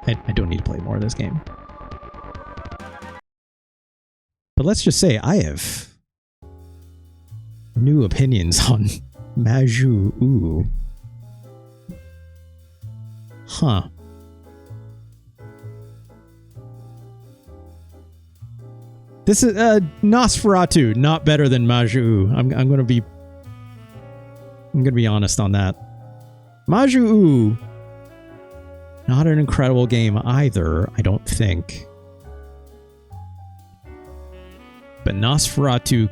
S1: I don't need to play more of this game. But let's just say I have new opinions on Majyūō. Huh. This is Nosferatu, not better than Majyūō. I'm gonna be honest on that. Majyūō, not an incredible game either, I don't think. But Nosferatu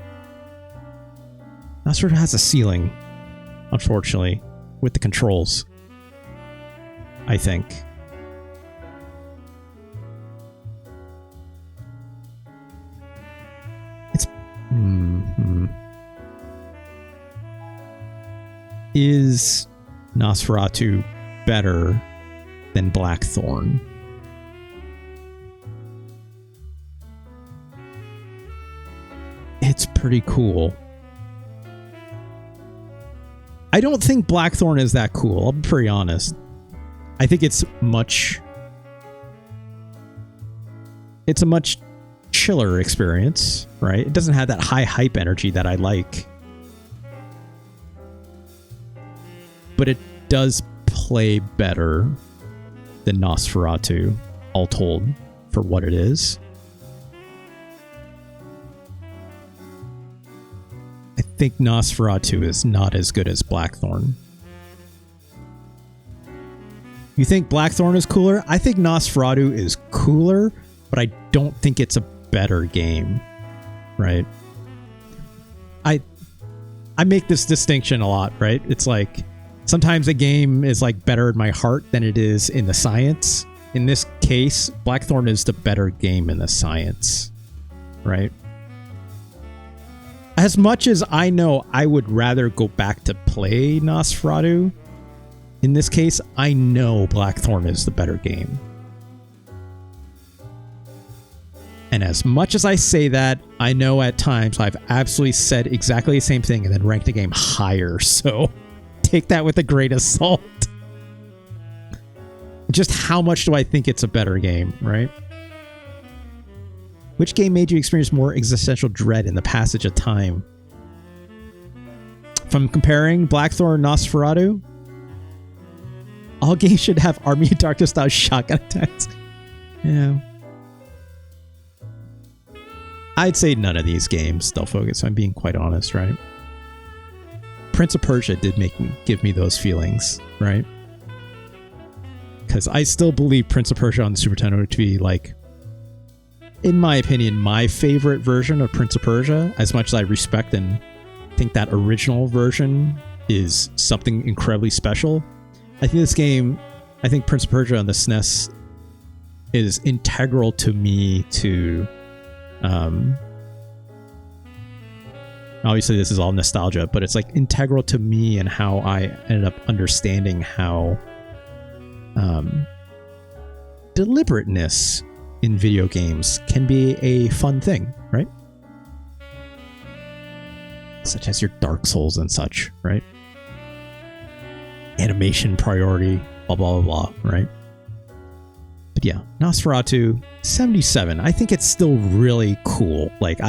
S1: has a ceiling, unfortunately, with the controls, I think. It's... Is Nosferatu better than Blackthorn? It's pretty cool. I don't think Blackthorn is that cool, I'll be pretty honest. I think it's a much chiller experience, right? It doesn't have that high hype energy that I like. But it does play better than Nosferatu, all told, for what it is. I think Nosferatu is not as good as Blackthorn. You think Blackthorn is cooler? I think Nosferatu is cooler, but I don't think it's a better game, right? I make this distinction a lot, right? It's like sometimes a game is like better in my heart than it is in the science. In this case, Blackthorn is the better game in the science, right? As much as I know I would rather go back to play Nosferatu, in this case, I know Blackthorn is the better game. And as much as I say that, I know at times I've absolutely said exactly the same thing and then ranked the game higher. So take that with a grain of salt. Just how much do I think it's a better game, right? Which game made you experience more existential dread in the passage of time? From comparing Blackthorn and Nosferatu, all games should have Army of Darkness style shotgun attacks. Yeah. I'd say none of these games stealth focus. I'm being quite honest, right? Prince of Persia did give me those feelings, right? Because I still believe Prince of Persia on the Super Nintendo to be, like, in my opinion, my favorite version of Prince of Persia. As much as I respect and think that original version is something incredibly special, I think this game, I think Prince of Persia on the SNES is integral to me to... obviously this is all nostalgia, but it's like integral to me and how I ended up understanding how deliberateness in video games can be a fun thing, right? Such as your Dark Souls and such, right? Animation priority, blah, blah, blah, blah, right? But yeah, Nosferatu 77. I think it's still really cool. Like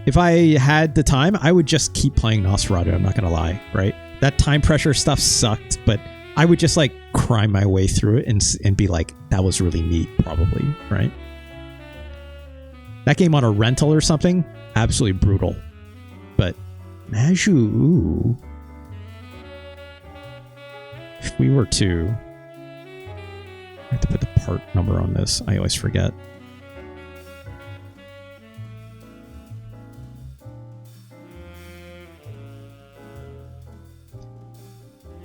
S1: if I had the time, I would just keep playing Nosferatu. I'm not going to lie, right? That time pressure stuff sucked, but I would just like cry my way through it and be like, that was really neat, probably, right? That game on a rental or something, absolutely brutal. But Majyūō, if we were to... I have to put the part number on this. I always forget.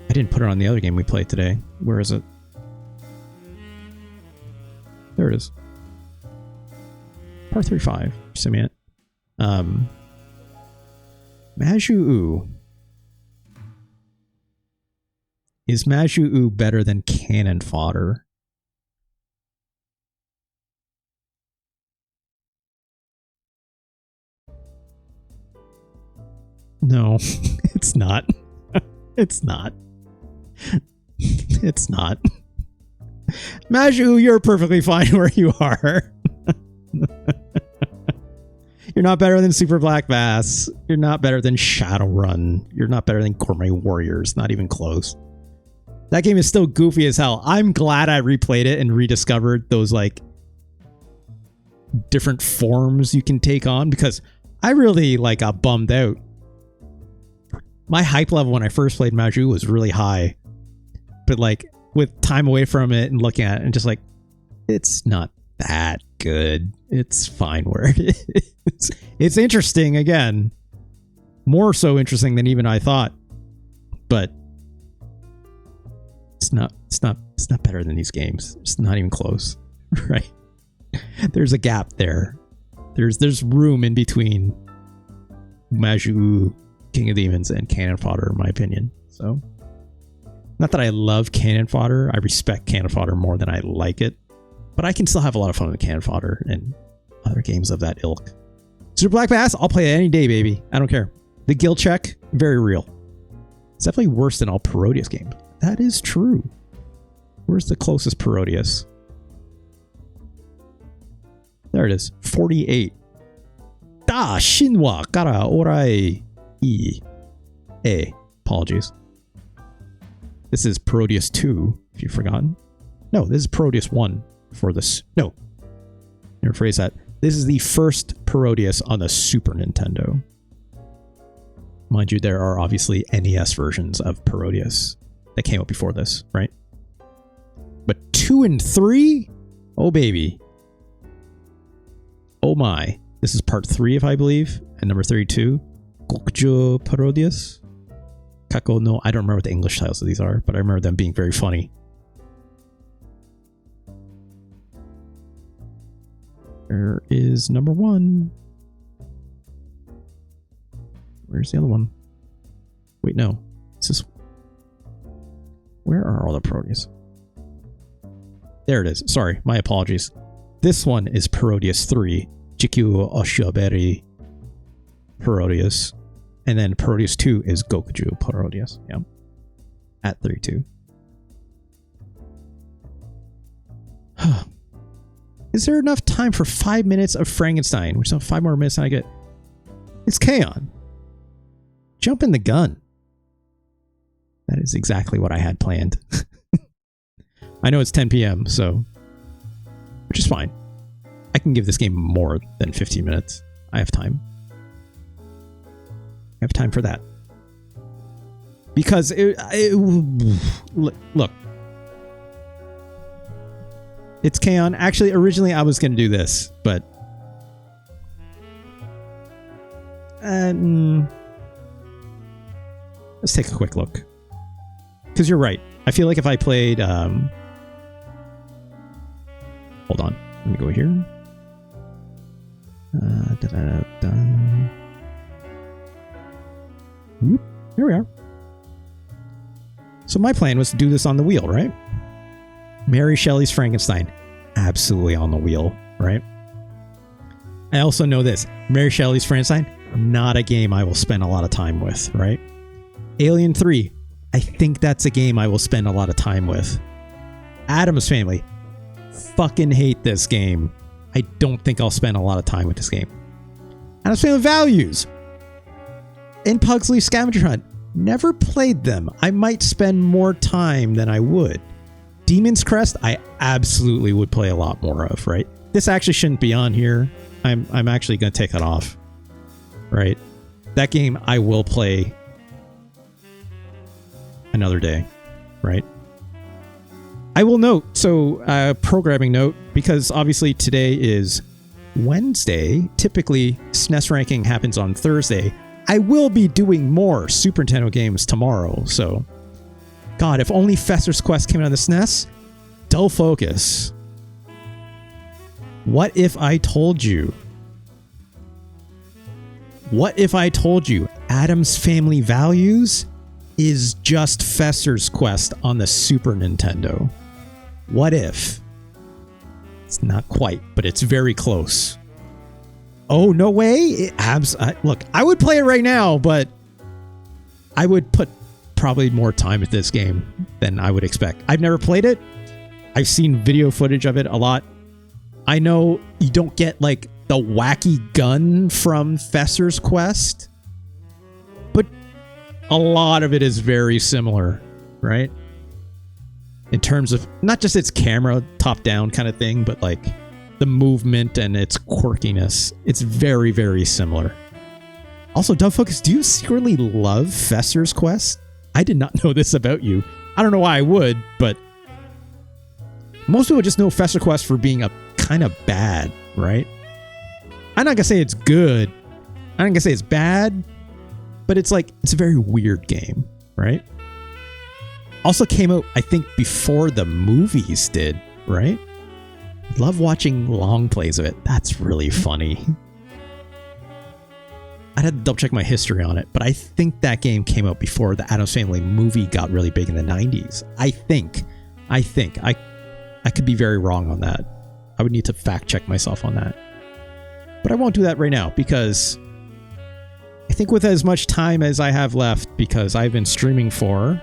S1: I didn't put it on the other game we played today. Where is it? There it is. Part 35. SimAnt. Majyūō. Is Majyūō better than Cannon Fodder? No, it's not. It's not. It's not. Majyūō, you're perfectly fine where you are. You're not better than Super Black Bass. You're not better than Shadowrun. You're not better than Gourmet Warriors. Not even close. That game is still goofy as hell. I'm glad I replayed it and rediscovered those like different forms you can take on, because I really like got bummed out. My hype level when I first played Majyūō was really high, but like with time away from it and looking at it and just like, it's not that good. It's fine where it is. It's interesting, again, more so interesting than even I thought, but it's not better than these games. It's not even close, right? There's a gap there. There's room in between Majyūō, King of Demons, and Cannon Fodder, in my opinion. So, not that I love Cannon Fodder. I respect Cannon Fodder more than I like it, but I can still have a lot of fun with Cannon Fodder and other games of that ilk. Super Black Bass, I'll play it any day, baby. I don't care. The guild check, very real. It's definitely worse than all Parodius games. That is true. Where's the closest Parodius? There it is. 48. Da Shinwa Kara Orai E. A. Apologies. This is Parodius 2, if you've forgotten. No, this is Parodius 1 for this. No. Rephrase that. This is the first Parodius on the Super Nintendo. Mind you, there are obviously NES versions of Parodius that came out before this, right? But 2 and 3? Oh, baby. Oh, my. This is part 3, if I believe, and number 32. Gokujo Parodius. Kako no, I don't remember what the English titles of these are, but I remember them being very funny. There is number 1. Where's the other one? Wait, no. It's this. Where are all the Proteus? There it is. Sorry, my apologies. This one is Proteus 3. Jikyu Oshaberi Proteus. And then Proteus 2 is Gokuju Proteus. Yeah. At 32. Is there enough time for 5 minutes of Frankenstein? Which is 5 more minutes and I get... It's K-On! Jump in the gun. That is exactly what I had planned. I know it's 10 p.m., so... Which is fine. I can give this game more than 15 minutes. I have time. I have time for that. Because look. It's K-On! Actually, originally I was going to do this, but... Let's take a quick look. Because you're right. I feel like if I played... Hold on. Let me go here. Whoop. Here we are. So my plan was to do this on the wheel, right? Mary Shelley's Frankenstein. Absolutely on the wheel, right? I also know this. Mary Shelley's Frankenstein, not a game I will spend a lot of time with, right? Alien 3. I think that's a game I will spend a lot of time with. Addams Family. Fucking hate this game. I don't think I'll spend a lot of time with this game. Addams Family Values. In Pugsley Scavenger Hunt. Never played them. I might spend more time than I would. Demon's Crest, I absolutely would play a lot more of, right? This actually shouldn't be on here. I'm actually going to take it off, right? That game I will play another day, right? I will note, so programming note, because obviously today is Wednesday. Typically, SNES ranking happens on Thursday. I will be doing more Super Nintendo games tomorrow, so... God, if only Fester's Quest came out on the SNES. Dull Focus. What if I told you? What if I told you Addams Family Values is just Fester's Quest on the Super Nintendo? What if? It's not quite, but it's very close. Oh, no way? Look, I would play it right now, but I would put probably more time at this game than I would expect. I've never played it. I've seen video footage of it a lot. I know you don't get like the wacky gun from Fester's Quest, but a lot of it is very similar, right? In terms of not just its camera top-down kind of thing, but like the movement and its quirkiness. It's very, very similar. Also, Dull Focus, do you secretly love Fester's Quest? I did not know this about you. I don't know why I would, but most people just know Fester's Quest for being a kind of bad, right? I'm not gonna say it's good. I'm not gonna say it's bad, but it's like, it's a very weird game, right? Also came out, I think, before the movies did, right? Love watching long plays of it. That's really funny. I'd have to double check my history on it, but I think that game came out before the Addams Family movie got really big in the 90s. I think. I could be very wrong on that. I would need to fact check myself on that. But I won't do that right now because I think with as much time as I have left, because I've been streaming for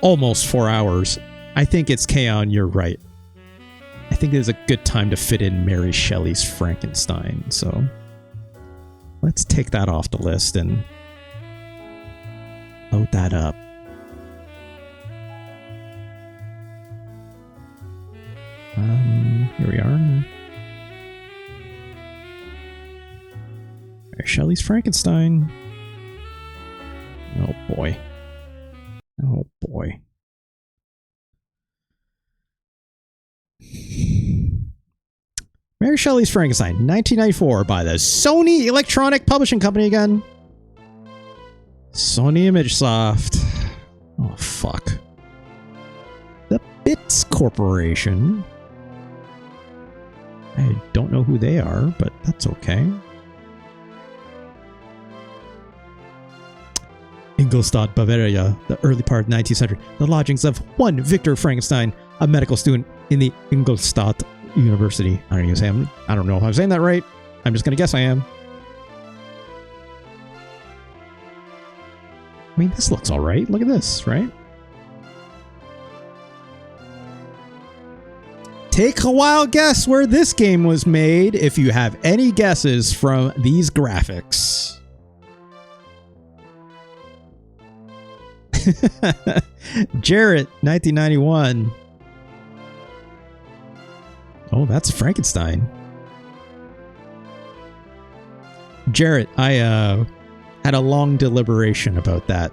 S1: almost 4 hours, I think it's K-On! You're right. I think it is a good time to fit in Mary Shelley's Frankenstein, so let's take that off the list and load that up. Here we are. Mary Shelley's Frankenstein. Oh boy. Oh boy. Mary Shelley's Frankenstein, 1994, by the Sony Electronic Publishing Company again. Sony ImageSoft. Oh, fuck. The Bits Corporation. I don't know who they are, but that's okay. Ingolstadt, Bavaria, the early part of the 19th century. The lodgings of one Victor Frankenstein, a medical student in the Ingolstadt University. I don't know if I'm saying that right. I'm just going to guess I am. I mean, this looks all right. Look at this, right? Take a wild guess where this game was made if you have any guesses from these graphics. Jarrett, 1991. Oh, that's Frankenstein. Jarrett, I had a long deliberation about that.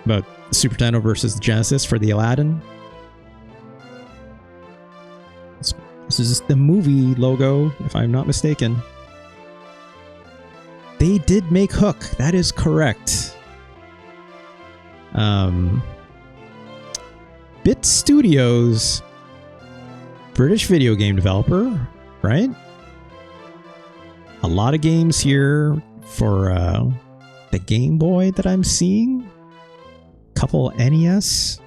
S1: About the Super Nintendo versus the Genesis for the Aladdin. This is the movie logo, if I'm not mistaken. They did make Hook. That is correct. Bit Studios, British video game developer, right? A lot of games here for the Game Boy that I'm seeing. Couple NES,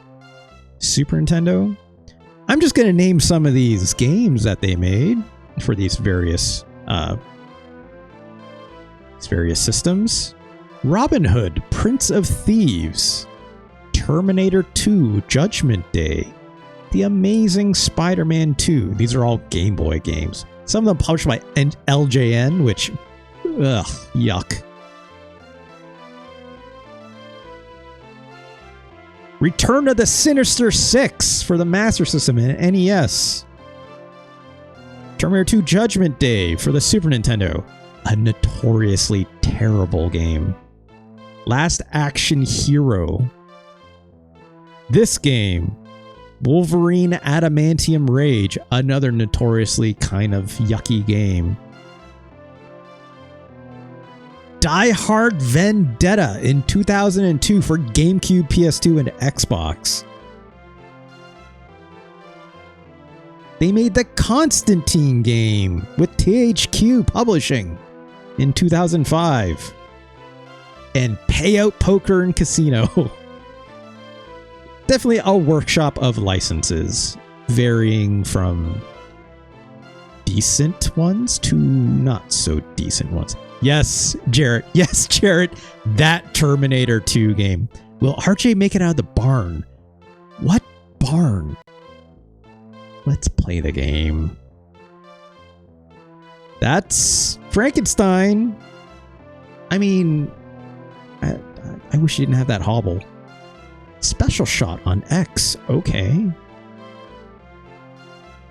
S1: Super Nintendo. I'm just going to name some of these games that they made for these various systems. Robin Hood, Prince of Thieves, Terminator 2, Judgment Day, The Amazing Spider-Man 2. These are all Game Boy games. Some of them published by LJN, which, ugh, yuck. Return of the Sinister Six for the Master System and NES. Terminator 2 Judgment Day for the Super Nintendo. A notoriously terrible game. Last Action Hero. This game. Wolverine Adamantium Rage. Another notoriously kind of yucky game. Die Hard Vendetta in 2002 for GameCube, PS2, and Xbox. They made the Constantine game with THQ Publishing in 2005. And Payout Poker and Casino. Definitely a workshop of licenses, varying from decent ones to not so decent ones. Yes, Jarrett. Yes, Jarrett. That Terminator 2 game. Will RJ make it out of the barn? What barn? Let's play the game. That's Frankenstein. I mean, I wish you didn't have that hobble. Special shot on X. Okay.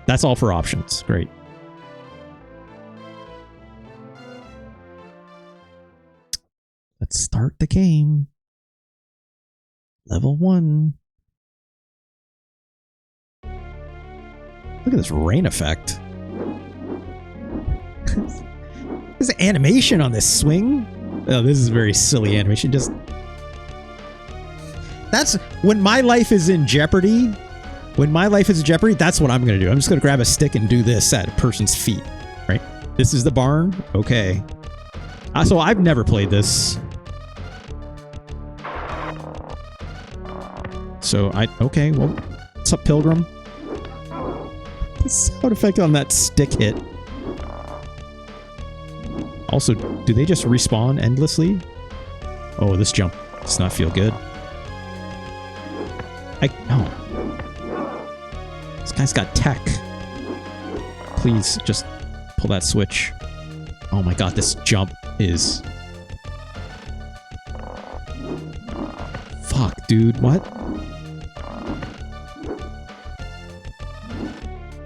S1: That's all for options. Great. Let's start the game. Level 1. Look at this rain effect. There's animation on this swing. Oh, this is very silly animation. Just that's when my life is in jeopardy. When my life is in jeopardy, that's what I'm going to do. I'm just going to grab a stick and do this at a person's feet. Right? This is the barn. Okay. So I've never played this. So okay, well, what's up, Pilgrim? The sound effect on that stick hit. Also, do they just respawn endlessly? Oh, this jump does not feel good. No. This guy's got tech. Please, just pull that switch. Oh my god, this jump is... Fuck, dude, what?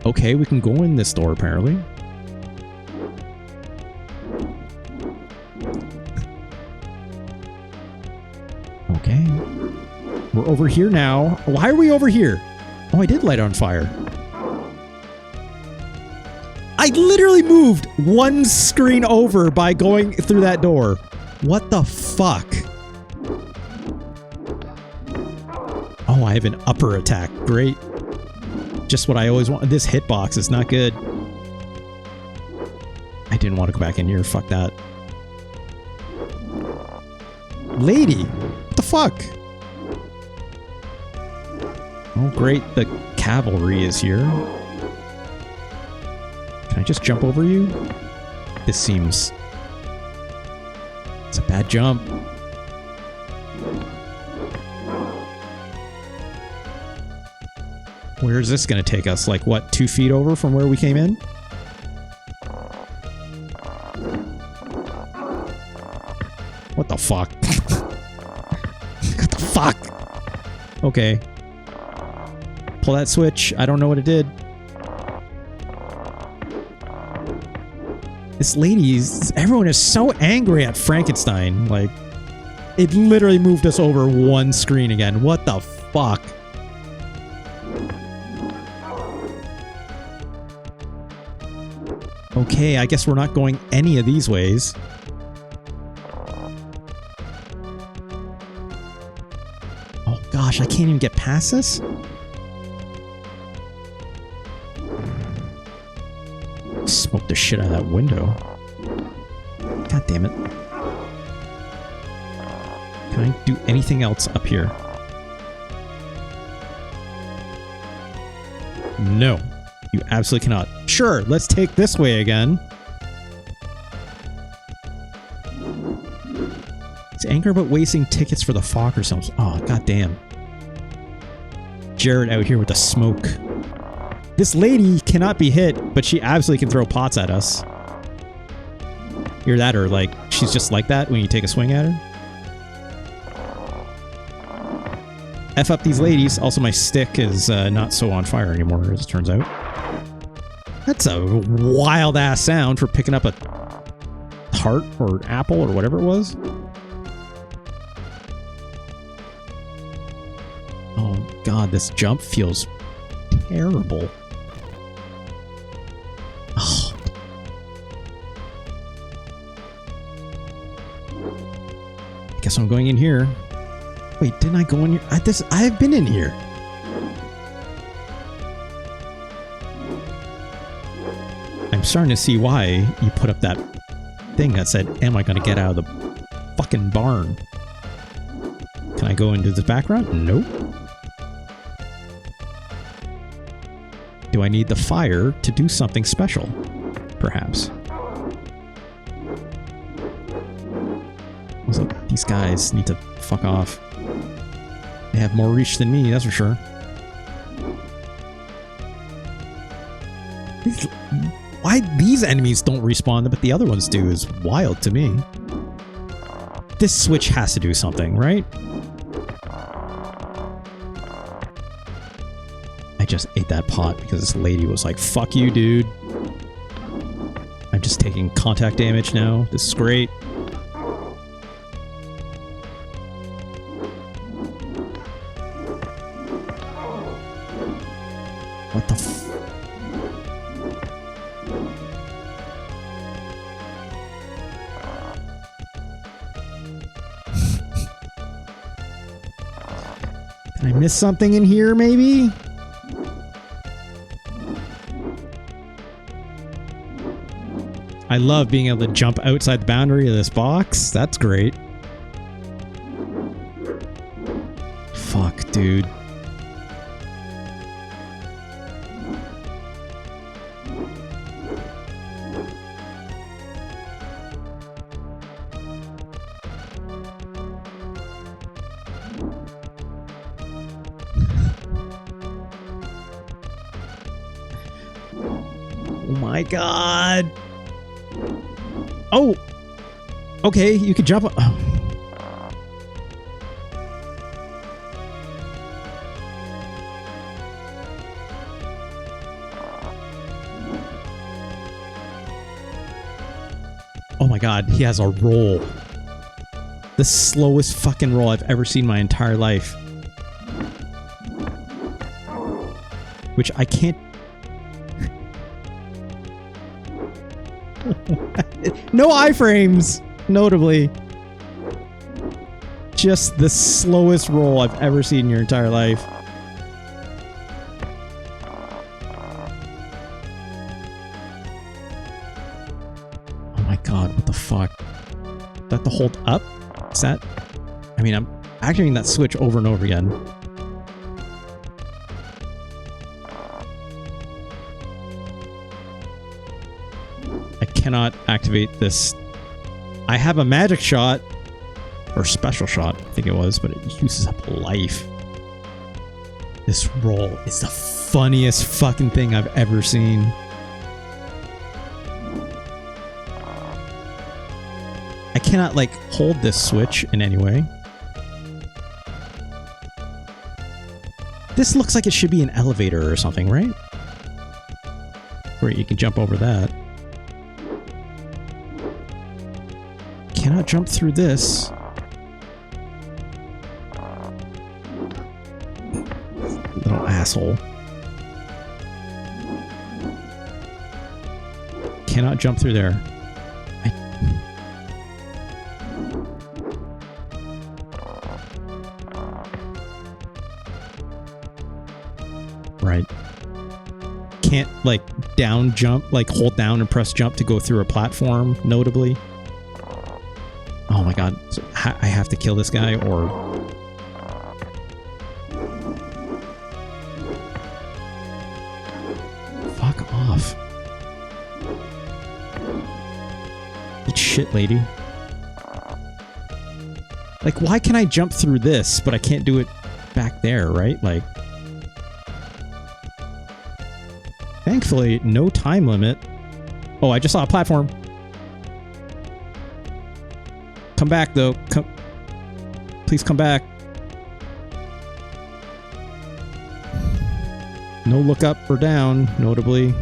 S1: Okay, we can go in this door, apparently. Okay. We're over here now. Why are we over here? Oh, I did light it on fire. I literally moved one screen over by going through that door. What the fuck? Oh, I have an upper attack. Great. Just what I always want. This hitbox is not good. I didn't want to go back in here. Fuck that. lady. What the fuck? Oh, great. The cavalry is here. Can I just jump over you? This seems... It's a bad jump. Where is this going to take us? Like, what, 2 feet over from where we came in? What the fuck? What the fuck? Okay. Pull that switch. I don't know what it did. This lady's... Everyone is so angry at Frankenstein. Like, it literally moved us over 1 screen again. What the fuck? Okay, I guess we're not going any of these ways. Oh gosh, I can't even get past this? Smoke the shit out of that window. God damn it. Can I do anything else up here? No. You absolutely cannot. Sure, let's take this way again. He's angry about wasting tickets for the Fock or something. Oh, goddamn. Jared out here with the smoke. This lady cannot be hit, but she absolutely can throw pots at us. Either that or, like, she's just like that when you take a swing at her. F up these ladies. Also, my stick is not so on fire anymore, as it turns out. That's a wild-ass sound for picking up a heart or apple or whatever it was. Oh, God, this jump feels terrible. Oh. I guess I'm going in here. Wait, didn't I go in here? I've been in here. I'm starting to see why you put up that thing that said, am I going to get out of the fucking barn? Can I go into the background? Nope. Do I need the fire to do something special? Perhaps. Also, these guys need to fuck off. They have more reach than me, that's for sure. Why these enemies don't respawn, but the other ones do is wild to me. This switch has to do something, right? I just ate that pot because this lady was like, fuck you, dude. I'm just taking contact damage now. This is great. What the f... Did I miss something in here, maybe? I love being able to jump outside the boundary of this box. That's great. Fuck, dude. Oh my god. Oh! Okay, you could jump... Oh. Oh my god, he has a roll. The slowest fucking roll I've ever seen in my entire life. Which I can't... No iframes, notably. Just the slowest roll I've ever seen in your entire life. Oh my god, what the fuck? Is that the hold up? Is that... I mean, I'm activating that switch over and over again. I cannot activate this. I have a magic shot, or special shot, I think it was, but it uses up life. This roll is the funniest fucking thing I've ever seen. I cannot, like, hold this switch in any way. This looks like it should be an elevator or something, right? Great, you can jump over that. Cannot jump through this. Little asshole. Cannot jump through there. Right. Can't, like, down jump, like, hold down and press jump to go through a platform, notably. Oh my god. So I have to kill this guy, or... Fuck off. Eat shit, lady. Like, why can I jump through this, but I can't do it back there, right? Like... Thankfully, no time limit. Oh, I just saw a platform. Come back, though. Come. Please come back. No look up or down, notably.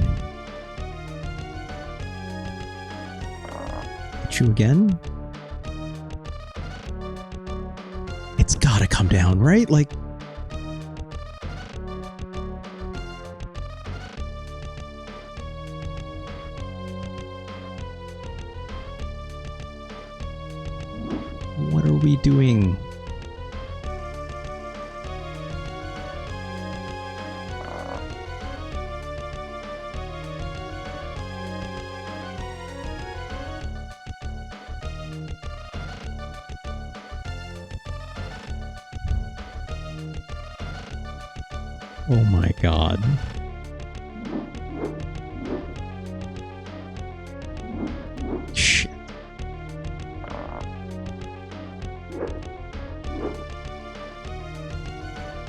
S1: Hit you again? It's gotta come down, right? Like... What are we doing? Oh my god. Shit.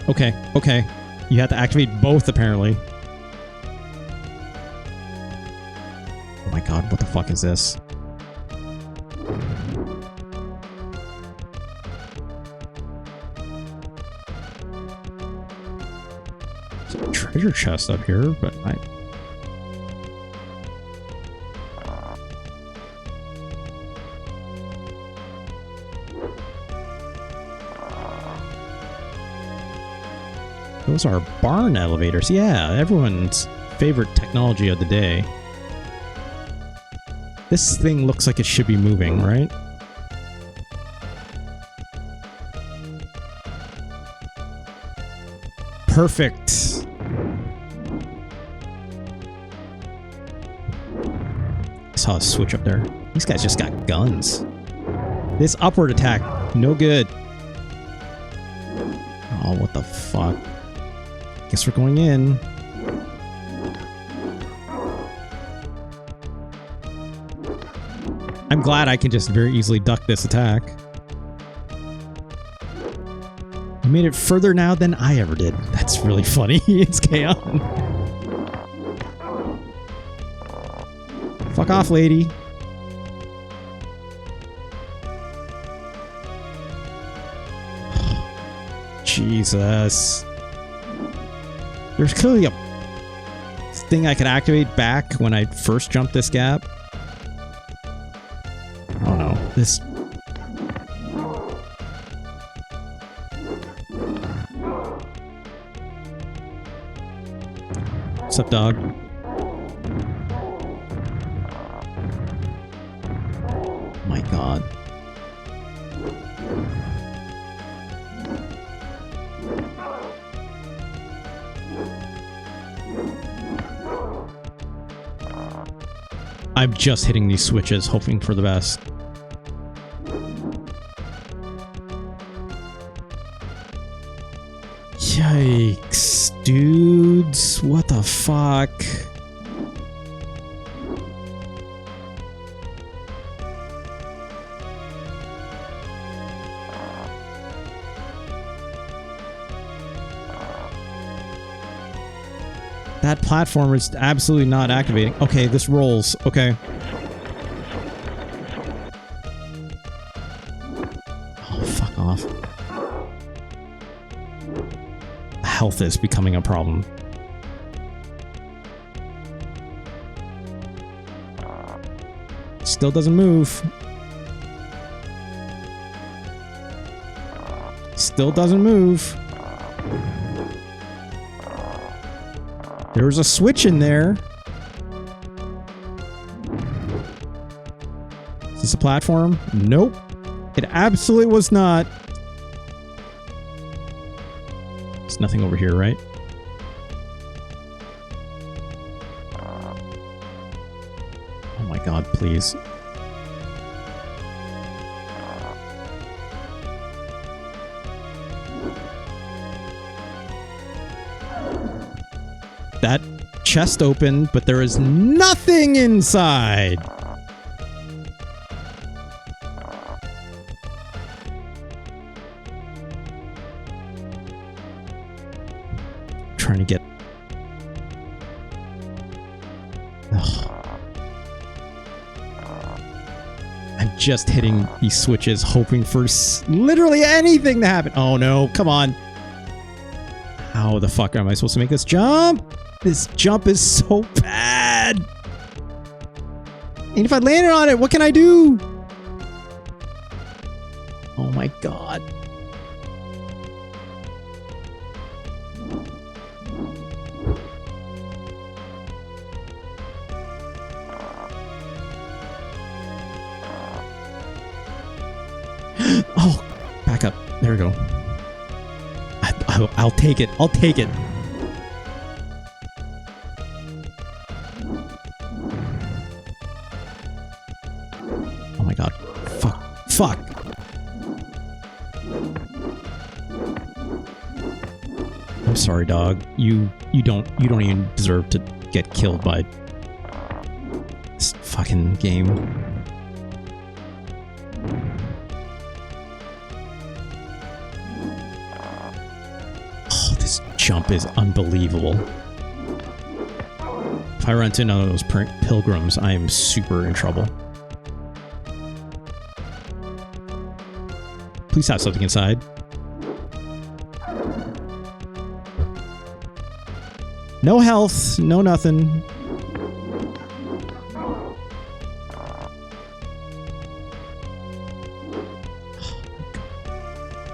S1: Okay, okay. You have to activate both, apparently. Oh my god, what the fuck is this? There's a treasure chest up here, but I... Those are barn elevators. Yeah, everyone's favorite technology of the day. This thing looks like it should be moving, right? Perfect. I saw a switch up there. These guys just got guns. This upward attack, no good. Oh, what the fuck? Guess we're going in. I'm glad I can just very easily duck this attack. You made it further now than I ever did. That's really funny. It's Kaon. Fuck off, lady. Jesus. There's clearly a thing I could activate back when I first jumped this gap. Oh no. This... What's up, dog? Oh my god. I'm just hitting these switches, hoping for the best. Yikes, dudes. What the fuck? That platformer is absolutely not activating. Okay, this rolls. Okay. Oh, fuck off. Health is becoming a problem. Still doesn't move. Still doesn't move. There was a switch in there. Is this a platform? Nope. It absolutely was not. There's nothing over here, right? Oh my god, please. That chest opened, but there is nothing inside. Trying to get... Ugh. I'm just hitting these switches, hoping for literally anything to happen. Oh no, come on. How the fuck am I supposed to make this jump? This jump is so bad. And if I landed on it, what can I do? Oh my god. Oh, back up. There we go. I'll take it. I'll take it. Oh my god. Fuck. Fuck. I'm sorry, dog. You don't even deserve to get killed by this fucking game. Jump is unbelievable. If I run into none of those pilgrims, I am super in trouble. Please have something inside. No health, no nothing.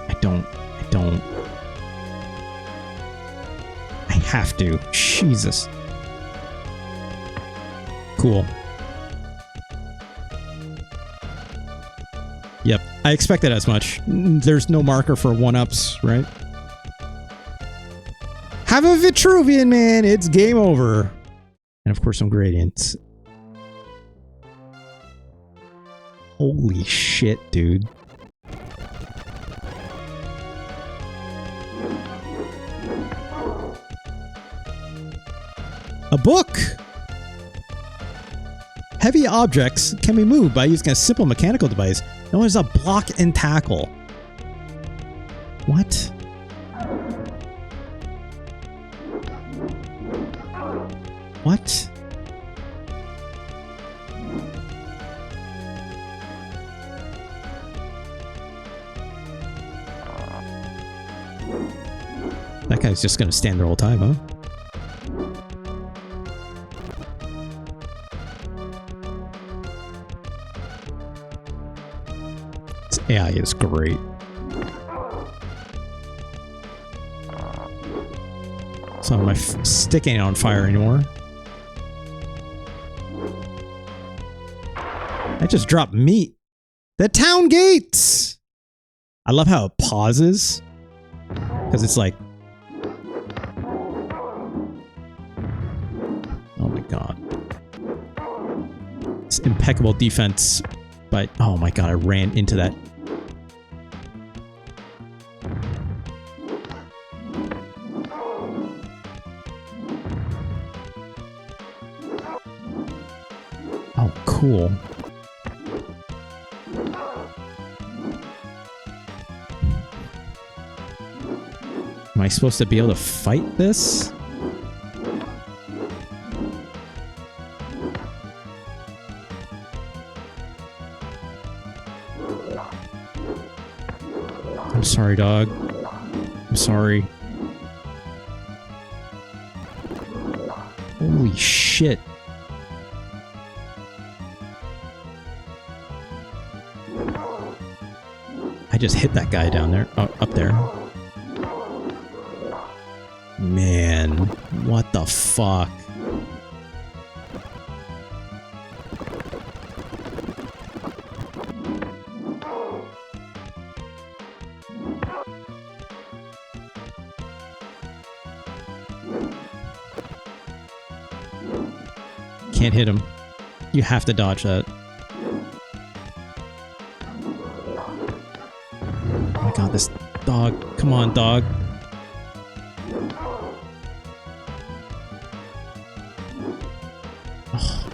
S1: I don't. Have to. Jesus. Cool. Yep. I expected as much. There's no marker for 1-ups, right? Have a Vitruvian, man! It's game over. And of course some gradients. Holy shit, dude. A book! Heavy objects can be moved by using a simple mechanical device known as a block and tackle. What? What? That guy's just gonna stand there all the time, huh? AI is great. So my stick ain't on fire anymore. I just dropped meat. The town gates! I love how it pauses. Because it's like... Oh my god. It's impeccable defense. But, oh my god, I ran into that. cool. Am I supposed to be able to fight this? I'm sorry, dog. I'm sorry. Holy shit. I just hit that guy down there. Oh, up there. Man, what the fuck? Can't hit him. You have to dodge that. Oh my god, this dog. Come on, dog. Oh.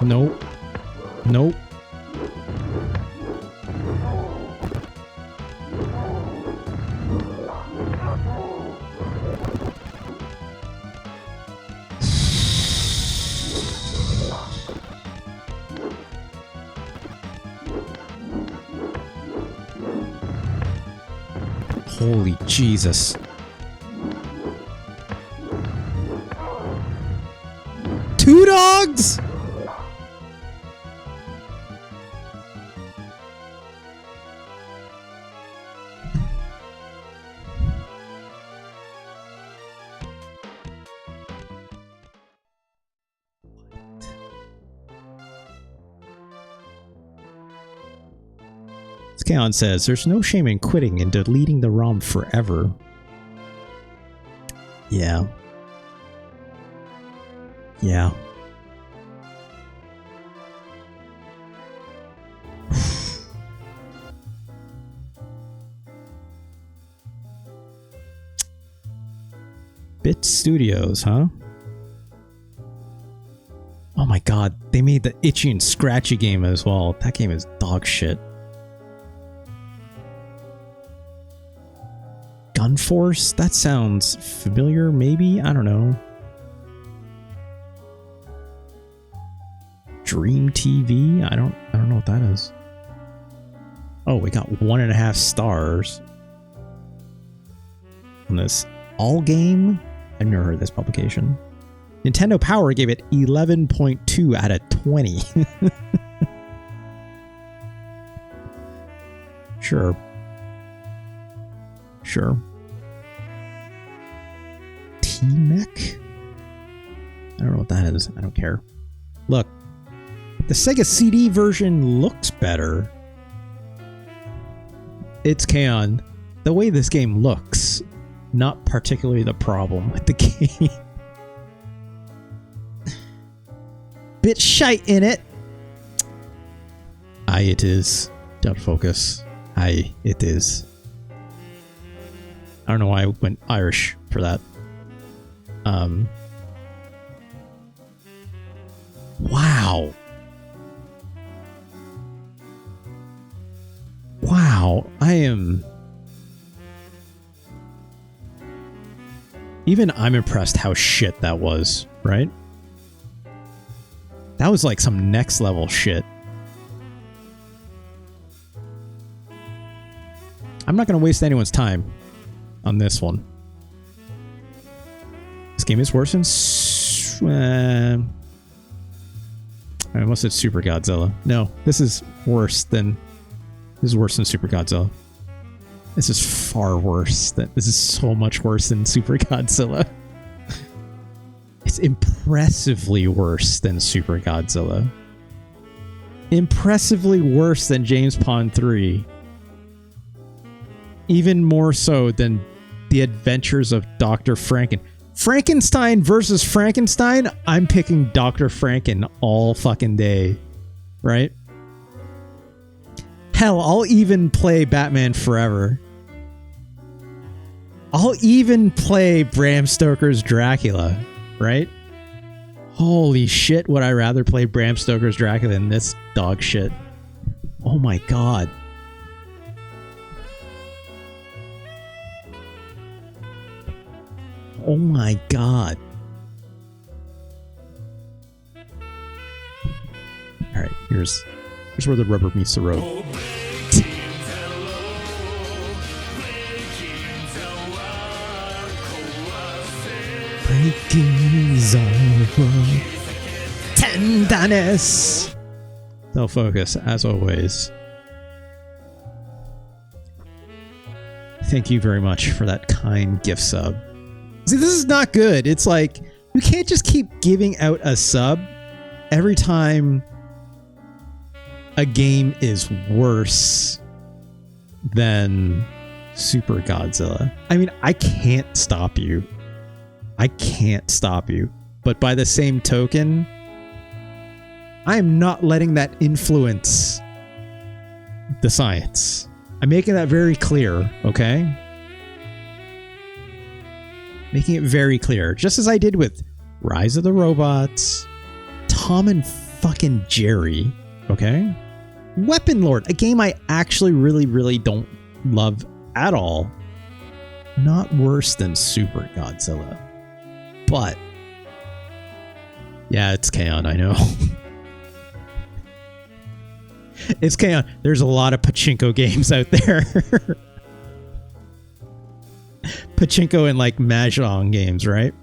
S1: Nope. Nope. Holy Jesus. Two dogs? Kaon says, there's no shame in quitting and deleting the ROM forever. Yeah. Yeah. Bit Studios, huh? Oh my god, they made the Itchy and Scratchy game as well. That game is dog shit. Gunforce? That sounds familiar, maybe? I don't know. Dream TV? I don't know what that is. Oh, we got 1.5 stars on this All Game. I've never heard of this publication. Nintendo Power gave it 11.2 out of 20. Sure. Sure. T-Mech? I don't know what that is. I don't care. Look. The Sega CD version looks better. It's Kaon. The way this game looks, not particularly the problem with the game. Bit shite in it. Aye, it is. Don't focus. Aye, it is. I don't know why I went Irish for that. Wow. Wow, I am... Even I'm impressed how shit that was, right? That was like some next level shit. I'm not going to waste anyone's time on this one. This game is worse than... I almost said Super Godzilla. No, this is worse than... This is worse than Super Godzilla. This is far worse. This is so much worse than Super Godzilla. It's impressively worse than Super Godzilla. Impressively worse than James Pond 3. Even more so than The Adventures of Dr. Franken. Frankenstein versus Frankenstein, I'm picking Dr. Franken all fucking day, right? Hell, I'll even play Batman Forever. I'll even play Bram Stoker's Dracula, right? Holy shit, would I rather play Bram Stoker's Dracula than this dog shit. Oh my god. Oh my god. Alright, here's where the rubber meets the road. Breaking over tenderness. They'll focus, as always. Thank you very much for that kind gift sub. See, this is not good. It's like, you can't just keep giving out a sub every time a game is worse than Super Godzilla. I mean, I can't stop you. I can't stop you. But by the same token, I am not letting that influence the science. I'm making that very clear, okay? Making it very clear. Just as I did with Rise of the Robots, Tom and fucking Jerry, okay? Weapon Lord, a game I actually really don't love at all. Not worse than Super Godzilla. But yeah, it's K-On!, I know. It's K-On!. There's a lot of pachinko games out there. Pachinko and like Mahjong games, right?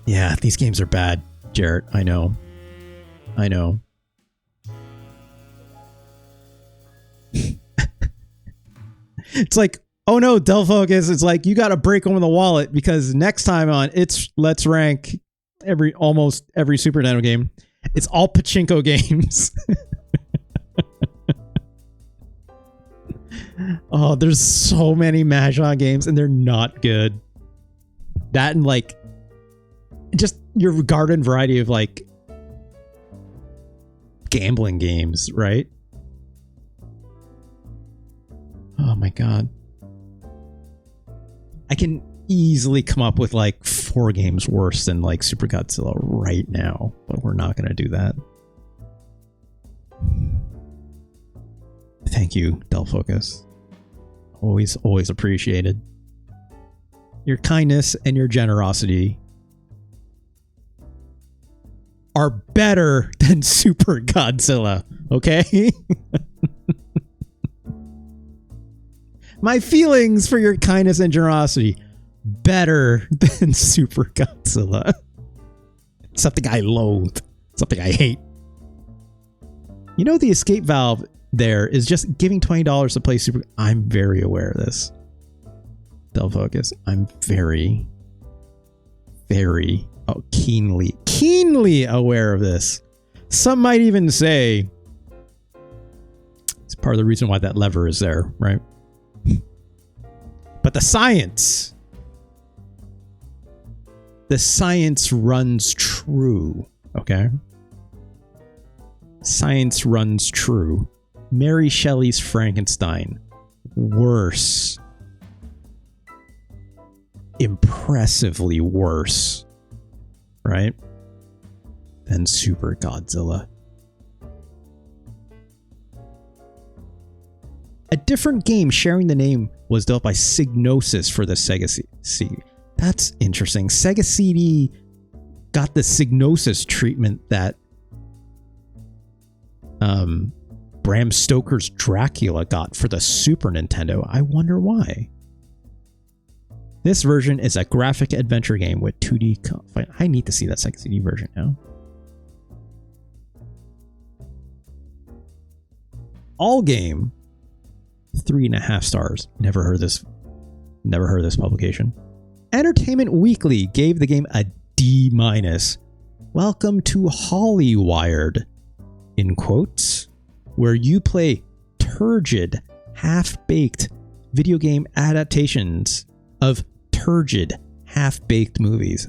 S1: Yeah, these games are bad, Jarrett. I know. I know. It's like, oh no, Del Focus, it's like you got to break open the wallet because next time on It's Let's Rank, almost every Super Nintendo game, it's all pachinko games. Oh, there's so many Mahjong games and they're not good. That and like just your garden variety of like gambling games, right? Oh my god. I can easily come up with like 4 games worse than like Super Godzilla right now, but we're not going to do that. Thank you, Del Focus. Always appreciated. Your kindness and your generosity are better than Super Godzilla, okay? My feelings for your kindness and generosity better than Super Godzilla. Something I loathe. Something I hate. You know, the escape valve there is just giving $20 to play Super... I'm very aware of this. Del Focus. I'm very keenly aware of this. Some might even say it's part of the reason why that lever is there, right? But the science runs true, okay? Science runs true. Mary Shelley's Frankenstein, worse. Impressively worse, right? Than Super Godzilla. A different game sharing the name was developed by Psygnosis for the Sega CD. That's interesting. Sega CD got the Psygnosis treatment that Bram Stoker's Dracula got for the Super Nintendo. I wonder why. This version is a graphic adventure game with 2D... I need to see that Sega CD version now. All game... 3.5 stars. Never heard this publication. Entertainment Weekly gave the game a D-. Welcome to Hollywired, in quotes, where you play turgid, half-baked video game adaptations of turgid, half-baked movies.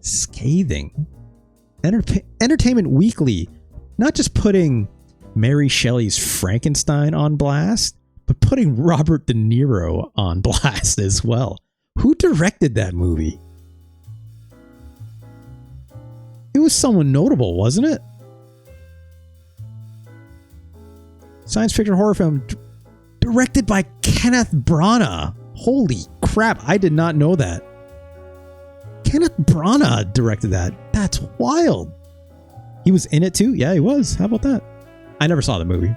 S1: Scathing. Entertainment Weekly, not just putting Mary Shelley's Frankenstein on blast, but putting Robert De Niro on blast as well. Who directed that movie? It was someone notable, wasn't it? Science fiction horror film directed by Kenneth Branagh. Holy crap, I did not know that. Kenneth Branagh directed that. That's wild. He was in it too? Yeah, he was. How about that? I never saw the movie.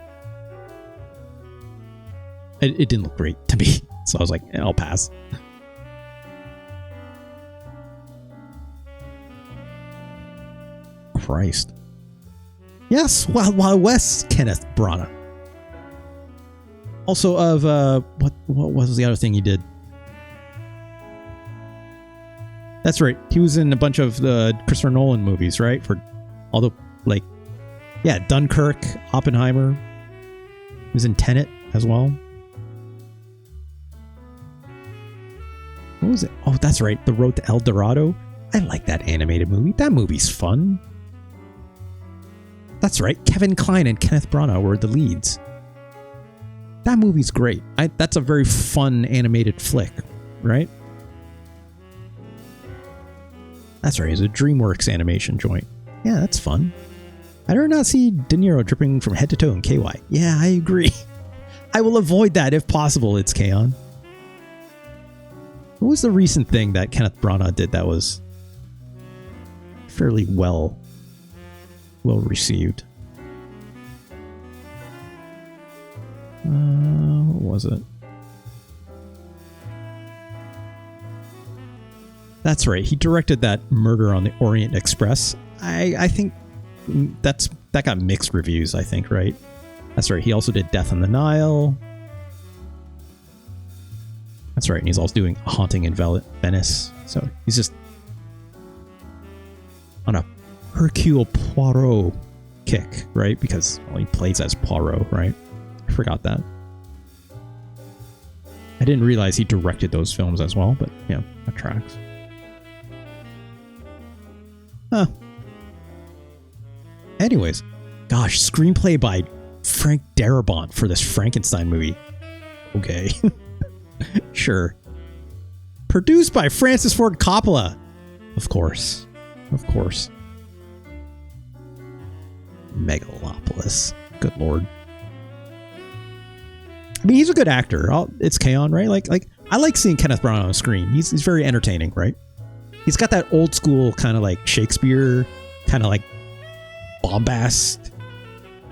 S1: It didn't look great to me. So I was like, I'll pass. Christ. Yes, Wild Wild West, Kenneth Branagh. Also of, what was the other thing he did? That's right. He was in a bunch of the Christopher Nolan movies, right? For all the, like, yeah, Dunkirk, Oppenheimer. He was in Tenet as well. What was it? Oh, that's right. The Road to El Dorado. I like that animated movie. That movie's fun. That's right. Kevin Kline and Kenneth Branagh were the leads. That movie's great. That's a very fun animated flick, right? That's right. It's a DreamWorks animation joint. Yeah, that's fun. I did not see De Niro dripping from head to toe in KY. Yeah, I agree. I will avoid that if possible. It's K-On! What was the recent thing that Kenneth Branagh did that was fairly well received? What was it? That's right. He directed that Murder on the Orient Express. I think that got mixed reviews, I think, right? That's right. He also did Death on the Nile. That's right. And he's also doing A Haunting in Venice. So he's just on a Hercule Poirot kick, right? Because he plays as Poirot, right? I forgot that. I didn't realize he directed those films as well, but yeah, that tracks. Huh. Anyways, gosh, screenplay by Frank Darabont for this Frankenstein movie. Okay. Sure. Produced by Francis Ford Coppola. Of course. Of course. Megalopolis. Good lord. I mean, he's a good actor. It's K-On!, right? Like I like seeing Kenneth Branagh on screen. He's very entertaining, right? He's got that old school kind of like Shakespeare, kind of like bombast,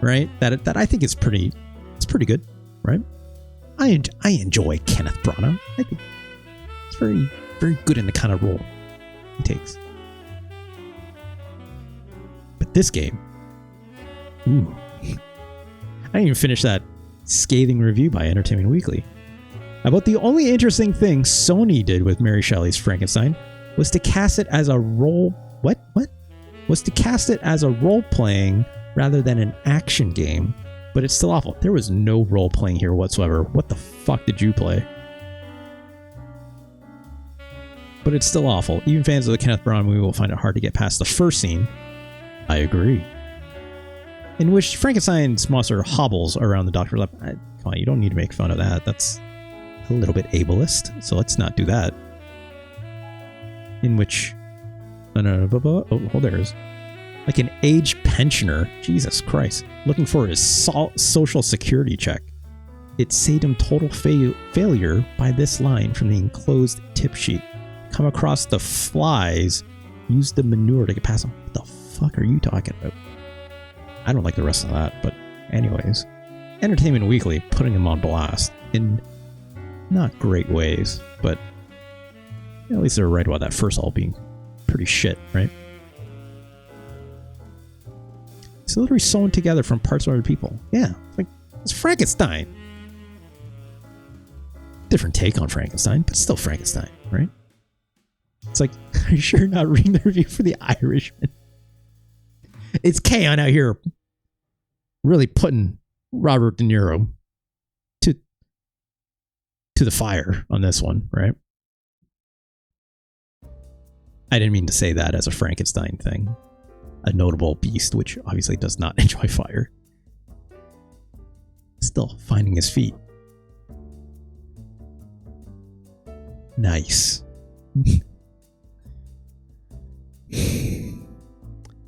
S1: right? That I think is pretty good, right? I enjoy Kenneth Branagh. I think it's very, very good in the kind of role he takes. But this game, ooh, I didn't even finish that scathing review by Entertainment Weekly. About the only interesting thing Sony did with Mary Shelley's Frankenstein was to cast it as a was to cast it as a role-playing rather than an action game. But it's still awful. There was no role-playing here whatsoever. What the fuck did you play? But it's still awful. Even fans of the Kenneth Branagh movie will find it hard to get past the first scene. I agree. In which Frankenstein's monster hobbles around the doctor's lap. Come on, you don't need to make fun of that. That's a little bit ableist, so let's not do that. In which... Oh, there is. Like an aged pensioner, Jesus Christ, looking for his social security check. It saved him total failure by this line from the enclosed tip sheet. Come across the flies, use the manure to get past them. What the fuck are you talking about? I don't like the rest of that, but anyways. Entertainment Weekly putting him on blast in not great ways, but at least they're right about that first all being pretty shit, right? It's literally sewn together from parts of other people. Yeah, it's Frankenstein. Different take on Frankenstein, but still Frankenstein, right? It's like, are you sure you're not reading the review for The Irishman? It's K-On! Out here really putting Robert De Niro to the fire on this one, right? I didn't mean to say that as a Frankenstein thing. A notable beast, which obviously does not enjoy fire. Still finding his feet. Nice.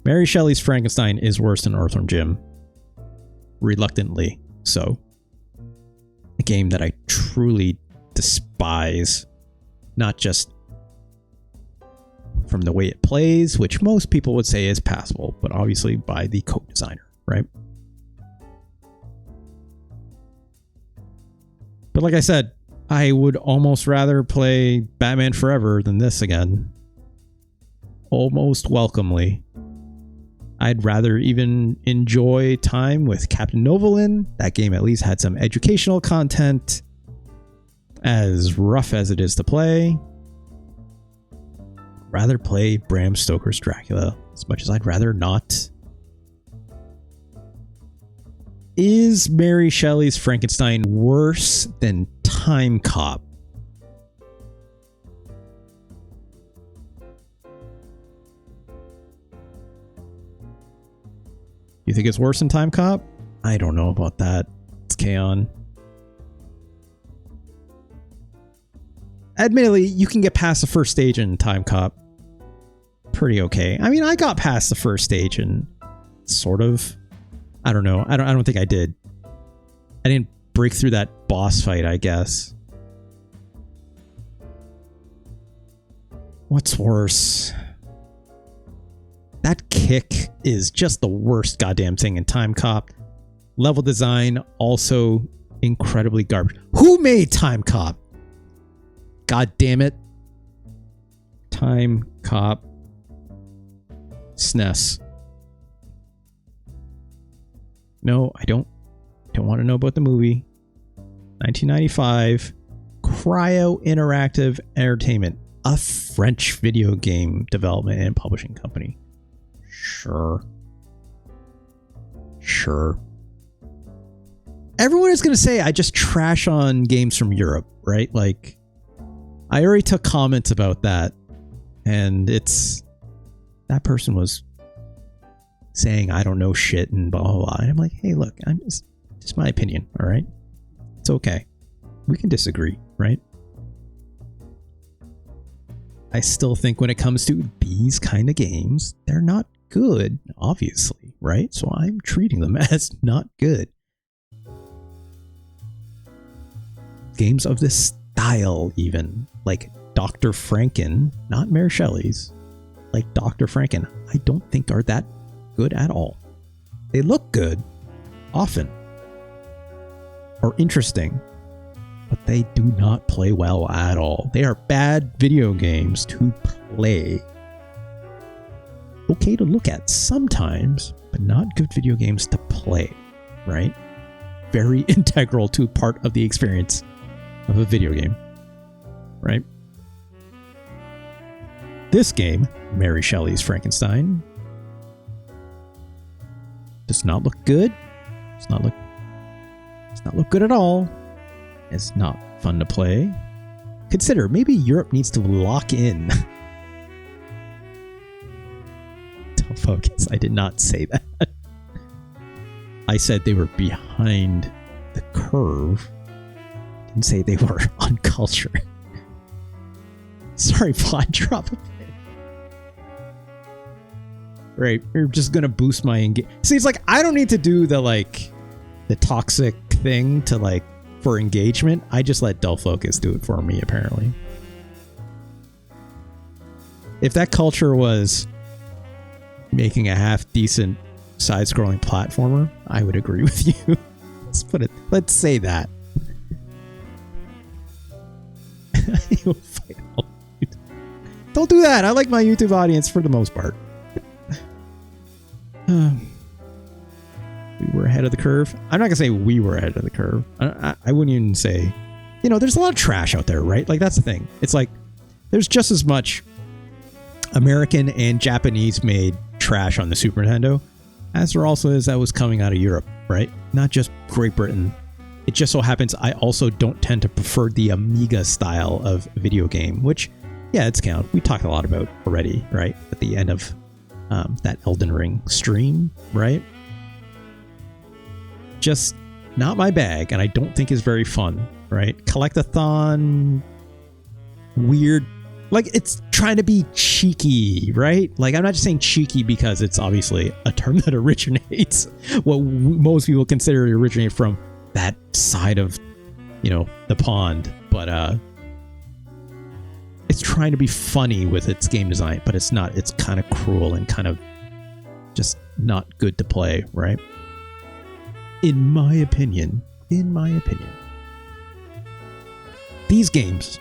S1: Mary Shelley's Frankenstein is worse than Earthworm Jim. Reluctantly so. A game that I truly despise. Not just from the way it plays, which most people would say is passable, but obviously by the co-designer, right? But like I said, I would almost rather play Batman Forever than this again. Almost welcomely. I'd rather even enjoy time with Captain Novolin. That game at least had some educational content. As rough as it is to play. Rather play Bram Stoker's Dracula as much as I'd rather not. Is Mary Shelley's Frankenstein worse than Time Cop? You think it's worse than Time Cop? I don't know about that. It's K-On! Admittedly, you can get past the first stage in Time Cop pretty okay. I mean, I got past the first stage and sort of. I don't know. I don't think I did. I didn't break through that boss fight, I guess. What's worse? That kick is just the worst goddamn thing in Time Cop. Level design also incredibly garbage. Who made Time Cop? God damn it. Time Cop SNES. No, I don't want to know about the movie. 1995. Cryo Interactive Entertainment. A French video game development and publishing company. Sure. Everyone is going to say I just trash on games from Europe, right? Like, I already took comments about that, and it's that person was saying I don't know shit and blah blah blah. And I'm like, hey, look, I'm just my opinion, all right? It's okay. We can disagree, right? I still think when it comes to these kind of games, they're not good, obviously, right? So I'm treating them as not good. Games of this style, even like Dr. Franken, not Mary Shelley's, like Dr. Franken, I don't think are that good at all. They look good, often, or interesting, but they do not play well at all. They are bad video games to play. Okay to look at sometimes, but not good video games to play, right? Very integral to part of the experience of a video game, right? This game, Mary Shelley's Frankenstein, does not look good. Does not look good at all. It's not fun to play. Consider maybe Europe needs to lock in. Don't focus. I did not say that. I said they were behind the curve. Didn't say they were uncultured. Sorry, Pod, drop a bit. Right, you're just gonna boost my engagement. See, it's like I don't need to do the toxic thing to for engagement. I just let dull focus do it for me, apparently. If that culture was making a half decent side-scrolling platformer, I would agree with you. Let's say that. Don't do that. I like my YouTube audience for the most part. We were ahead of the curve. I'm not gonna say we were ahead of the curve. I wouldn't even say, there's a lot of trash out there, right? Like, that's the thing. It's like there's just as much American and Japanese made trash on the Super Nintendo as there also is that was coming out of Europe, right? Not just Great Britain. It just so happens I also don't tend to prefer the Amiga style of video game, which Yeah, it's count. We talked a lot about already, right? At the end of that Elden Ring stream, right? Just not my bag, and I don't think is very fun, right? Collectathon, weird. Like, it's trying to be cheeky, right? Like, I'm not just saying cheeky because it's obviously a term that originates what most people consider to originate from that side of, you know, the pond. But it's trying to be funny with its game design, but it's not. It's kind of cruel and kind of just not good to play, right? In my opinion, these games,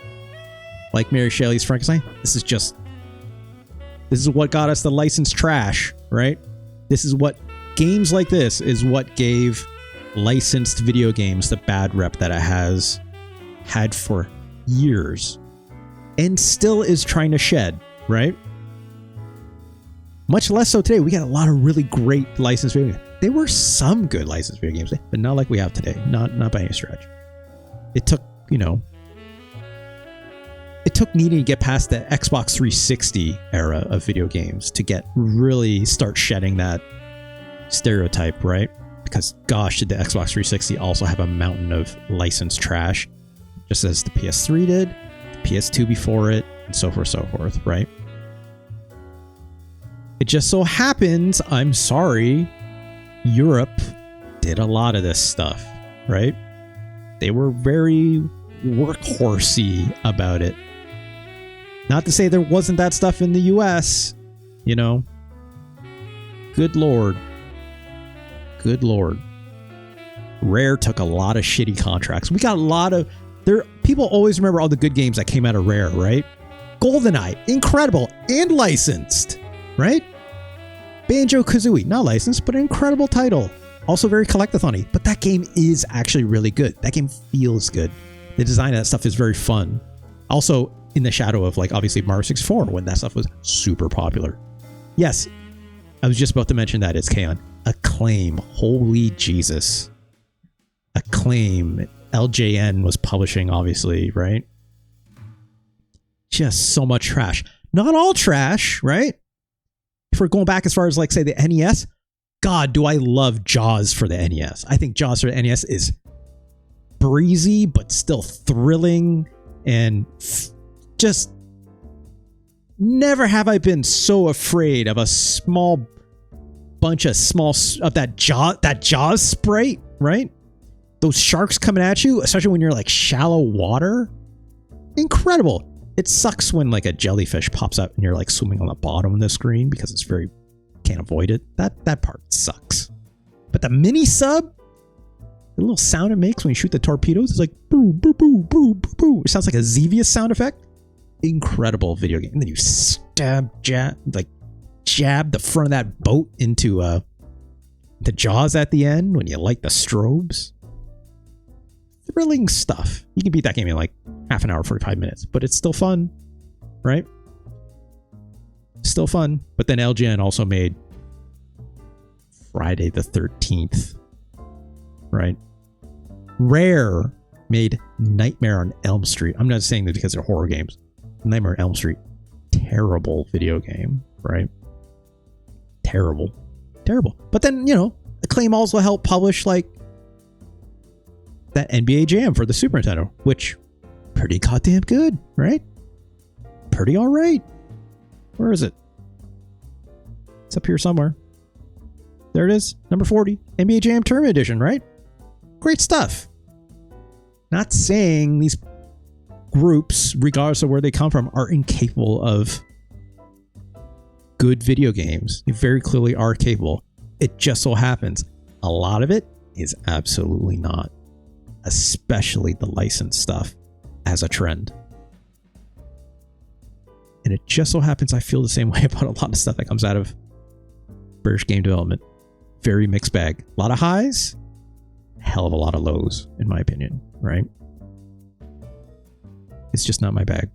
S1: like Mary Shelley's Frankenstein, this is what got us the licensed trash, right? This is what games like this is what gave licensed video games the bad rep that it has had for years and still is trying to shed, right? Much less so today. We got a lot of really great licensed video games. There were some good licensed video games, but not like we have today. Not by any stretch. It took, you know, needing to get past the Xbox 360 era of video games to really start shedding that stereotype, right? Because gosh, did the Xbox 360 also have a mountain of licensed trash, just as the PS3 did, the PS2 before it, and so forth, right? It just so happens, I'm sorry, Europe did a lot of this stuff, right? They were very workhorsey about it. Not to say there wasn't that stuff in the US, you know. Good Lord. Rare took a lot of shitty contracts. We got a lot of people always remember all the good games that came out of Rare, right? GoldenEye, incredible and licensed, right? Banjo-Kazooie, not licensed, but an incredible title. Also very collectathon-y, but that game is actually really good. That game feels good. The design of that stuff is very fun. Also, in the shadow of, like, obviously Mario 64, when that stuff was super popular. Yes, I was just about to mention that. It's K-On! Acclaim. Holy Jesus. Acclaim. LJN was publishing, obviously, right? Just so much trash. Not all trash, right? If we're going back as far as, like, say, the NES, God, do I love Jaws for the NES. I think Jaws for the NES is breezy, but still thrilling, and just never have I been so afraid of a small bunch of that Jaws sprite, right? Those sharks coming at you, especially when you're like shallow water. Incredible. It sucks when like a jellyfish pops up and you're like swimming on the bottom of the screen because it's can't avoid it. That part sucks. But the mini sub, the little sound it makes when you shoot the torpedoes, it's like boo, boo, boo, boo, boo, boo. It sounds like a Xevious sound effect. Incredible video game. And then you jab the front of that boat into the Jaws at the end when you light the strobes. Thrilling stuff. You can beat that game in like half an hour, 45 minutes, but it's still fun, right? Still fun. But then LGN also made Friday the 13th, right? Rare made Nightmare on Elm Street. I'm not saying that because they're horror games. Nightmare on Elm Street, terrible video game, right? Terrible. But then, you know, Acclaim also helped publish like that NBA Jam for the Super Nintendo, which pretty goddamn good, right? Pretty all right. Where is it? It's up here somewhere. There it is, number 40, NBA Jam Tournament Edition, right? Great stuff. Not saying these groups, regardless of where they come from, are incapable of good video games. They very clearly are capable. It just so happens a lot of it is absolutely not, especially the licensed stuff as a trend. And it just so happens I feel the same way about a lot of stuff that comes out of British game development. Very mixed bag. A lot of highs, hell of a lot of lows, in my opinion, right? It's just not my bag.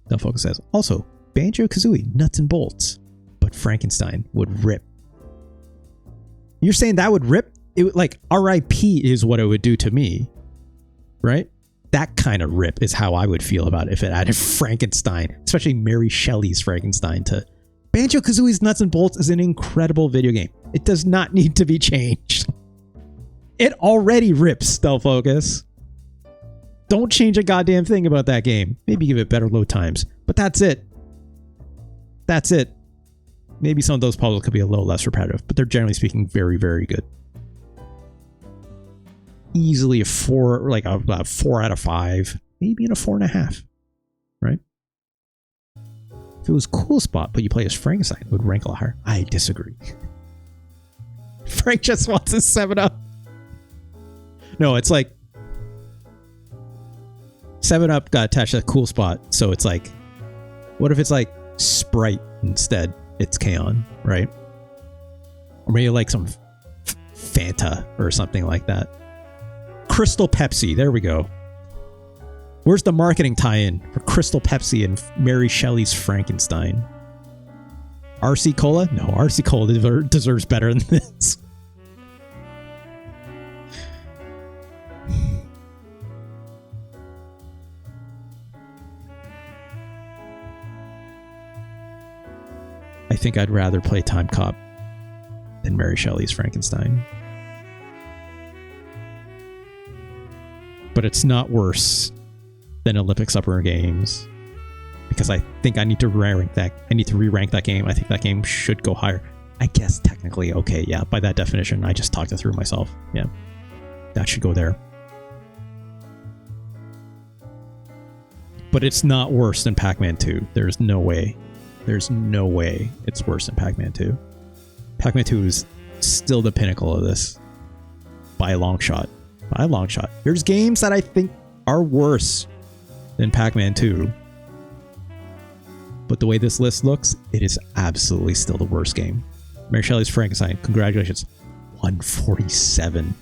S1: Del Focus says, also, Banjo-Kazooie, nuts and bolts, but Frankenstein would rip. You're saying that would rip? It would, like, RIP is what it would do to me, right? That kind of rip is how I would feel about it if it added Frankenstein, especially Mary Shelley's Frankenstein to Banjo-Kazooie's Nuts and Bolts is an incredible video game. It does not need to be changed. It already rips Stealth Focus. Don't change a goddamn thing about that game. Maybe give it better load times, but that's it. That's it. Maybe some of those puzzles could be a little less repetitive, but they're generally speaking very, very good. Easily a 4, like a 4 out of 5, maybe in a 4.5, right? If it was Cool Spot, but you play as Frankenstein, it would rank a lot higher. I disagree. Frank just wants a 7-Up. No, it's like 7-Up got attached to a Cool Spot, so it's like, what if it's like Sprite instead? It's K-On, right? Or maybe like some Fanta or something like that. Crystal Pepsi, there we go. Where's the marketing tie-in for Crystal Pepsi and Mary Shelley's Frankenstein? RC Cola? No, RC Cola deserves better than this. I think I'd rather play Time Cop than Mary Shelley's Frankenstein. But it's not worse than Olympic Summer Games, because I think I need to re-rank that. I need to re-rank that game. I think that game should go higher. I guess technically, okay, yeah, by that definition, I just talked it through myself. Yeah, that should go there. But it's not worse than Pac-Man 2. There's no way. There's no way it's worse than Pac-Man 2. Pac-Man 2 is still the pinnacle of this. By a long shot. By a long shot. There's games that I think are worse than Pac-Man 2. But the way this list looks, it is absolutely still the worst game. Mary Shelley's Frankenstein, congratulations. 147.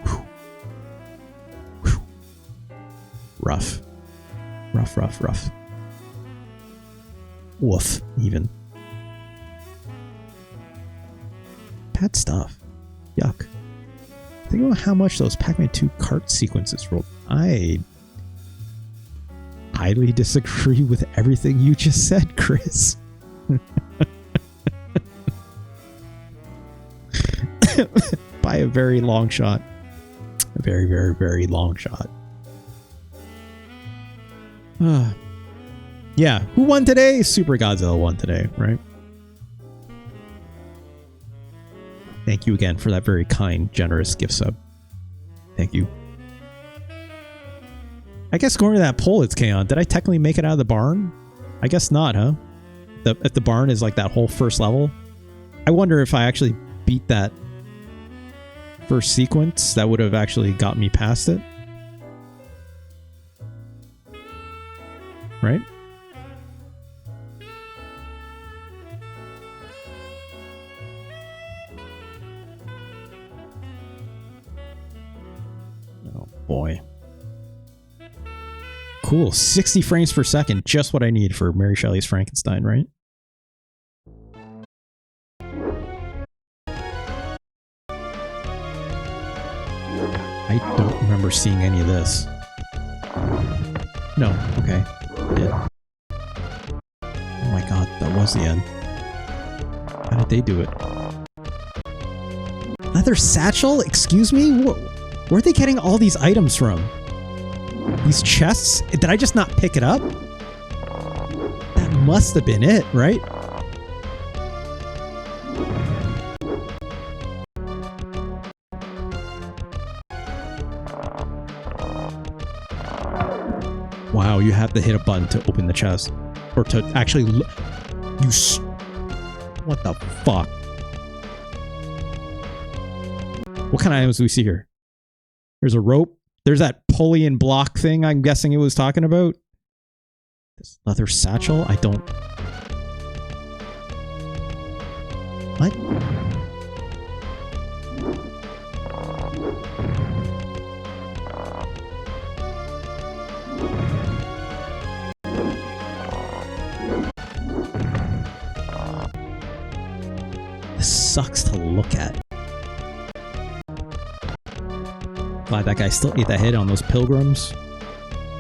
S1: Whew. Whew. Rough. Rough, rough, rough. Woof, even. Bad stuff. Yuck. Think about how much those Pac-Man 2 cart sequences rolled. I highly disagree with everything you just said, Chris. By a very long shot. A very, very, very long shot. Yeah, who won today? Super Godzilla won today, right? Thank you again for that very kind, generous gift sub. Thank you. I guess going to that poll, it's K-On. Did I technically make it out of the barn? I guess not, huh? If the barn is like that whole first level. I wonder if I actually beat that first sequence, that would have actually got me past it. Right? Oh boy. Cool. 60 frames per second. Just what I need for Mary Shelley's Frankenstein, right? I don't remember seeing any of this. No. Okay. Yeah. Oh my god, that was the end. How did they do it? Leather satchel? Excuse me? Where are they getting all these items from? These chests? Did I just not pick it up? That must have been it, right? Wow, you have to hit a button to open the chest. Or to actually what the fuck? What kind of items do we see here? There's a rope. There's that pulley and block thing I'm guessing it was talking about. This leather satchel? I don't... What? This sucks to look at. Glad that guy still ate that hit on those pilgrims.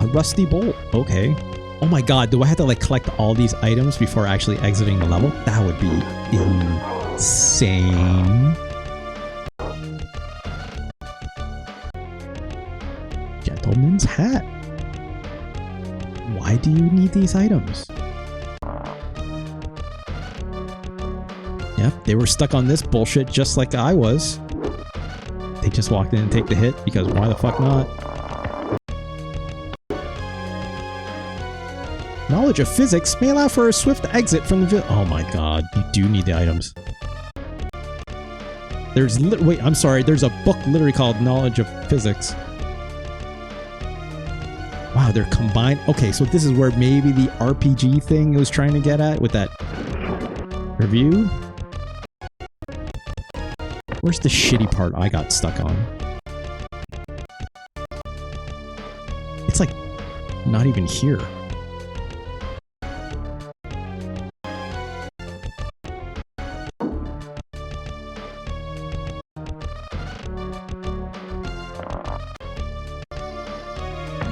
S1: A rusty bolt. Okay. Oh my god, do I have to like collect all these items before actually exiting the level? That would be insane. Gentleman's hat. Why do you need these items? Yep, they were stuck on this bullshit just like I was. They just walked in and take the hit because why the fuck not? Knowledge of physics may allow for a swift exit from the village. Oh my god, you do need the items. There's wait, I'm sorry, there's a book literally called Knowledge of Physics. Wow, they're combined. Okay, so this is where maybe the RPG thing it was trying to get at with that review. Where's the shitty part I got stuck on? It's like not even here.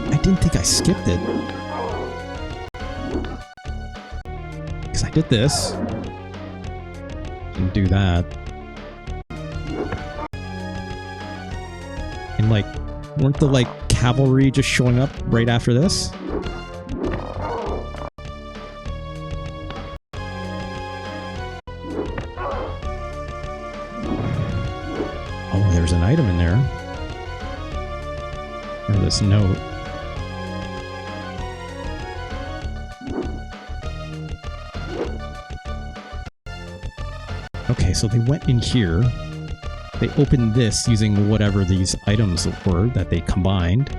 S1: I didn't think I skipped it. Because I did this. Didn't do that. And like, weren't the like cavalry just showing up right after this? Oh, there's an item in there. Or this note. Okay, so they went in here. They opened this using whatever these items were that they combined.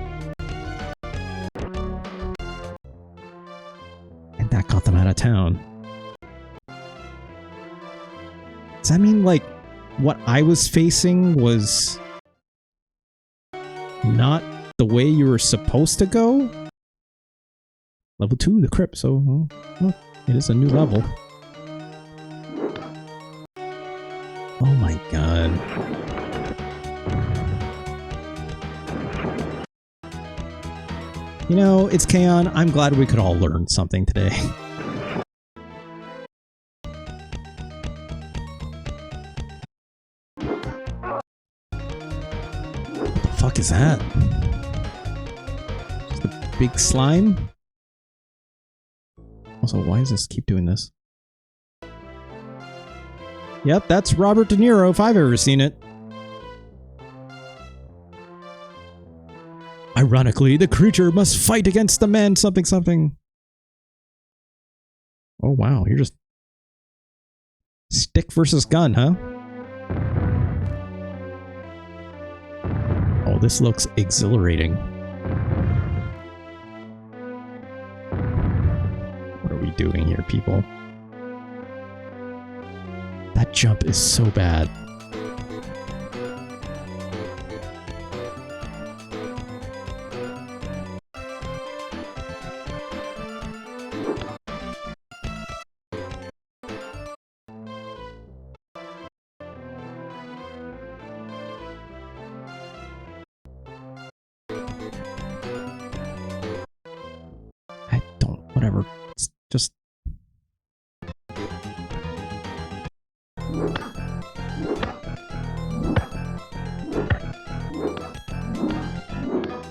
S1: And that got them out of town. Does that mean, like, what I was facing was not the way you were supposed to go? Level 2, the crypt, so well, it is a new level. Oh my god. You know, it's Kaon. I'm glad we could all learn something today. What the fuck is that? Just a big slime? Also, why does this keep doing this? Yep, that's Robert De Niro if I've ever seen it. Ironically, the creature must fight against the man something something. Oh wow, you're just... stick versus gun, huh? Oh, this looks exhilarating. What are we doing here, people? That jump is so bad. Whatever. It's just...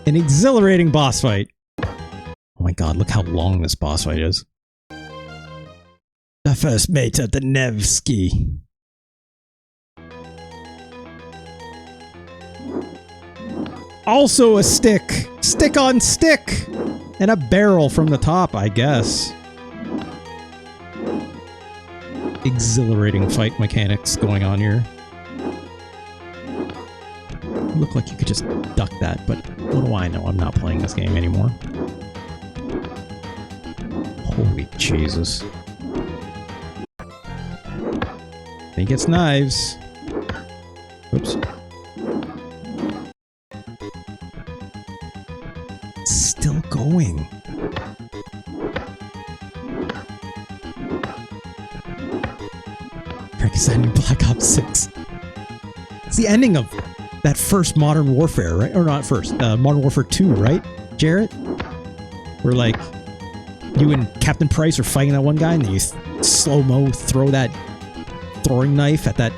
S1: an exhilarating boss fight. Oh my god, look how long this boss fight is. The first mate of the Nevsky. Also a stick! Stick on stick! And a barrel from the top, I guess. Exhilarating fight mechanics going on here. Look like you could just duck that, but what do I know? I'm not playing this game anymore. Holy Jesus. He gets knives. Oops. It's still going. Frankenstein in Black Ops 6. It's the ending of that first Modern Warfare, right? Or not first, Modern Warfare 2, right, Jarrett? Where like you and Captain Price are fighting that one guy, and then you slow-mo throw that throwing knife at that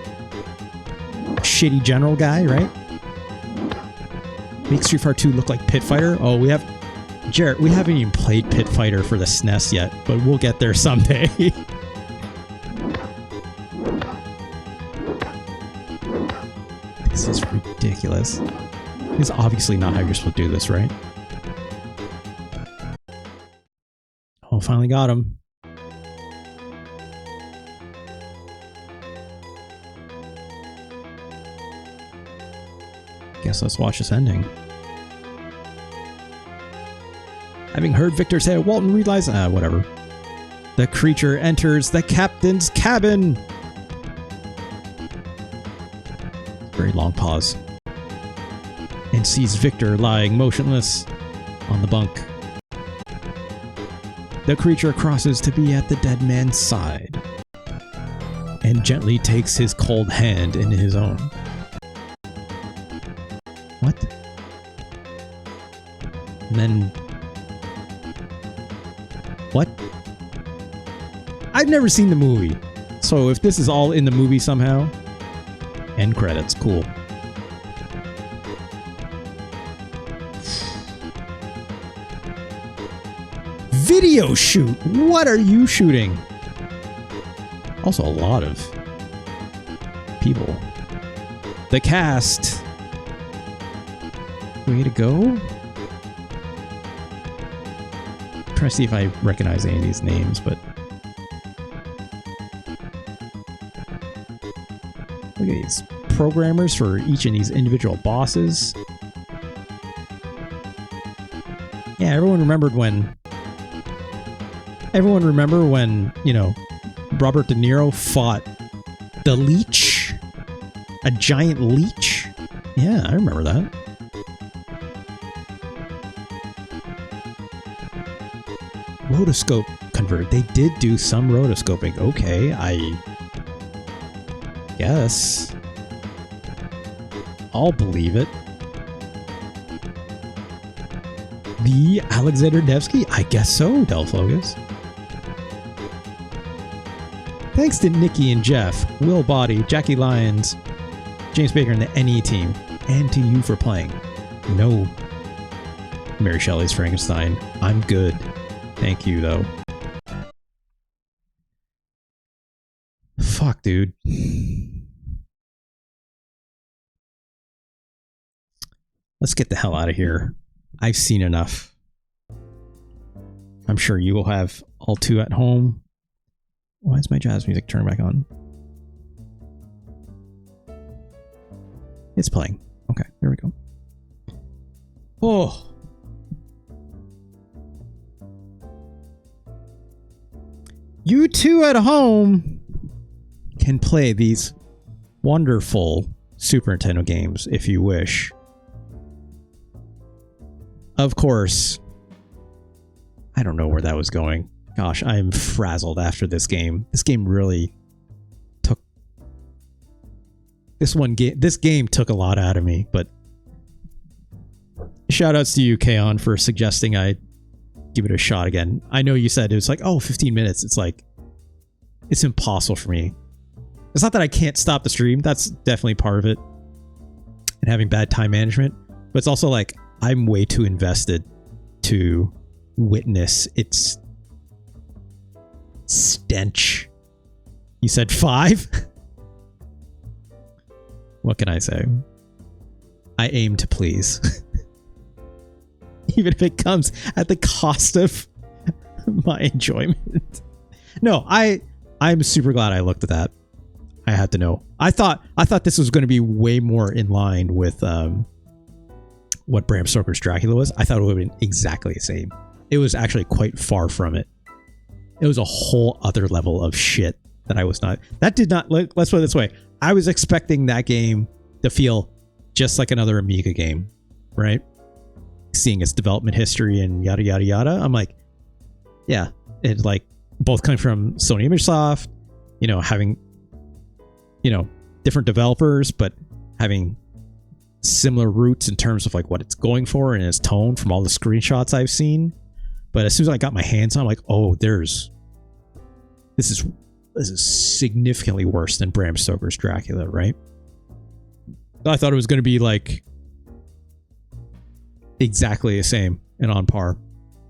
S1: shitty general guy, right? Make Street Fighter 2 look like Pit Fighter. Oh, Jarrett, we haven't even played Pit Fighter for the SNES yet, but we'll get there someday. This is ridiculous. This is obviously not how you're supposed to do this, right? Oh, finally got him. Guess let's watch this ending. Having heard Victor say, Walton realized, whatever. The creature enters the captain's cabin. Very long pause. And sees Victor lying motionless on the bunk. The creature crosses to be at the dead man's side and gently takes his cold hand in his own. What? And then... what? I've never seen the movie, so if this is all in the movie somehow... end credits, cool. Video shoot! What are you shooting? Also a lot of people. The cast. Way to go. I'm trying to see if I recognize any of these names, but look at these programmers for each of these individual bosses. Yeah, everyone remember when, you know, Robert De Niro fought the Leech? A giant leech? Yeah, I remember that. Rotoscope converted. They did do some rotoscoping. Okay, I guess. I'll believe it. The Alexander Nevsky? I guess so, Delphogus. Thanks to Nikki and Jeff, Will Body, Jackie Lyons, James Baker, and the NE team, and to you for playing. No Mary Shelley's Frankenstein. I'm good. Thank you, though. Fuck, dude. Let's get the hell out of here. I've seen enough. I'm sure you will have all too at home. Why is my jazz music turned back on? It's playing. Okay, there we go. Oh. You too at home can play these wonderful Super Nintendo games if you wish. Of course, I don't know where that was going. Gosh, I'm frazzled after this game. This game really took... This game took a lot out of me, but... Shoutouts to you, Kaon, for suggesting I give it a shot again. I know you said it was like, oh, 15 minutes. It's like... It's impossible for me. It's not that I can't stop the stream. That's definitely part of it. And having bad time management. But it's also like, I'm way too invested to witness its... stench. You said 5? What can I say? I aim to please. Even if it comes at the cost of my enjoyment. No, I'm super glad I looked at that. I had to know. I thought this was going to be way more in line with what Bram Stoker's Dracula was. I thought it would have been exactly the same. It was actually quite far from it. It was a whole other level of shit that I was not... That did not... Let's put it this way. I was expecting that game to feel just like another Amiga game, right? Seeing its development history and yada, yada, yada. I'm like, yeah, it's like both coming from Sony ImageSoft, you know, having, you know, different developers, but having similar routes in terms of like what it's going for and its tone from all the screenshots I've seen. But as soon as I got my hands on, I'm like, oh, this is significantly worse than Bram Stoker's Dracula, right? I thought it was going to be like exactly the same and on par.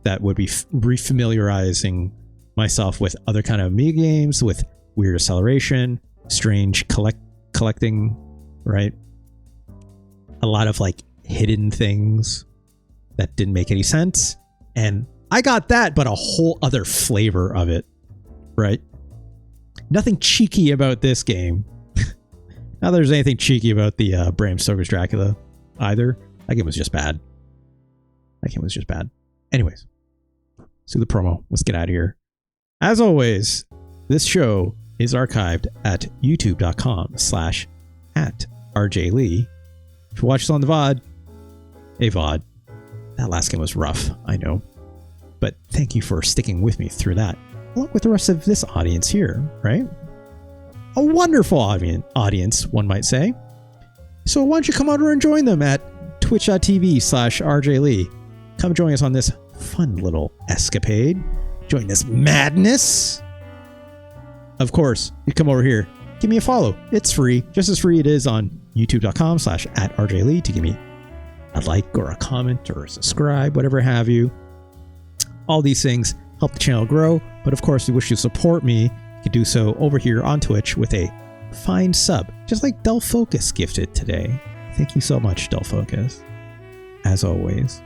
S1: That would be refamiliarizing myself with other kind of Amiga games, with weird acceleration, strange collecting, right? A lot of like hidden things that didn't make any sense. And I got that, but a whole other flavor of it, right? Nothing cheeky about this game. Not that there's anything cheeky about the Bram Stoker's Dracula either. That game was just bad. Anyways, let's do the promo. Let's get out of here. As always, this show is archived at youtube.com/@RJLee. If you watch this on the VOD, that last game was rough, I know. But thank you for sticking with me through that, along with the rest of this audience here, right? A wonderful audience, one might say. So why don't you come over and join them at twitch.tv/RJLee. Come join us on this fun little escapade. Join this madness. Of course, you come over here, give me a follow. It's free, just as free it is on youtube.com/@RJLee to give me a like or a comment or a subscribe, whatever have you. All these things help the channel grow, but of course, if you wish to support me, you can do so over here on Twitch with a fine sub, just like Del Focus gifted today. Thank you so much, Del Focus. As always.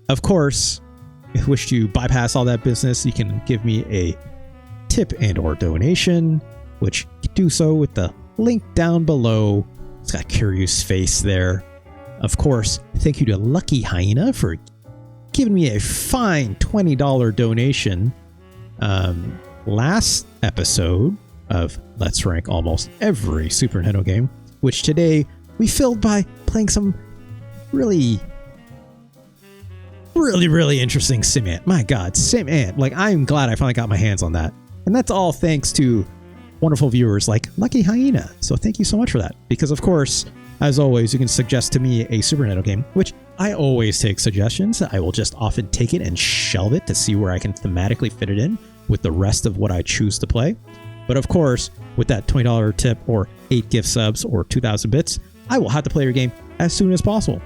S1: Of course, if you wish to bypass all that business, you can give me a tip and or donation, which you can do so with the link down below. It's got a curious face there. Of course, thank you to Lucky Hyena for giving me a fine $20 donation last episode of Let's Rank almost every Super Nintendo game, which today we filled by playing some really interesting SimAnt. My God, SimAnt. Like, I'm glad I finally got my hands on that. And that's all thanks to wonderful viewers like Lucky Hyena. So thank you so much for that. Because, of course, as always, you can suggest to me a Super Nintendo game, which I always take suggestions. I will just often take it and shelve it to see where I can thematically fit it in with the rest of what I choose to play. But, of course, with that $20 tip or 8 gift subs or 2,000 bits, I will have to play your game as soon as possible.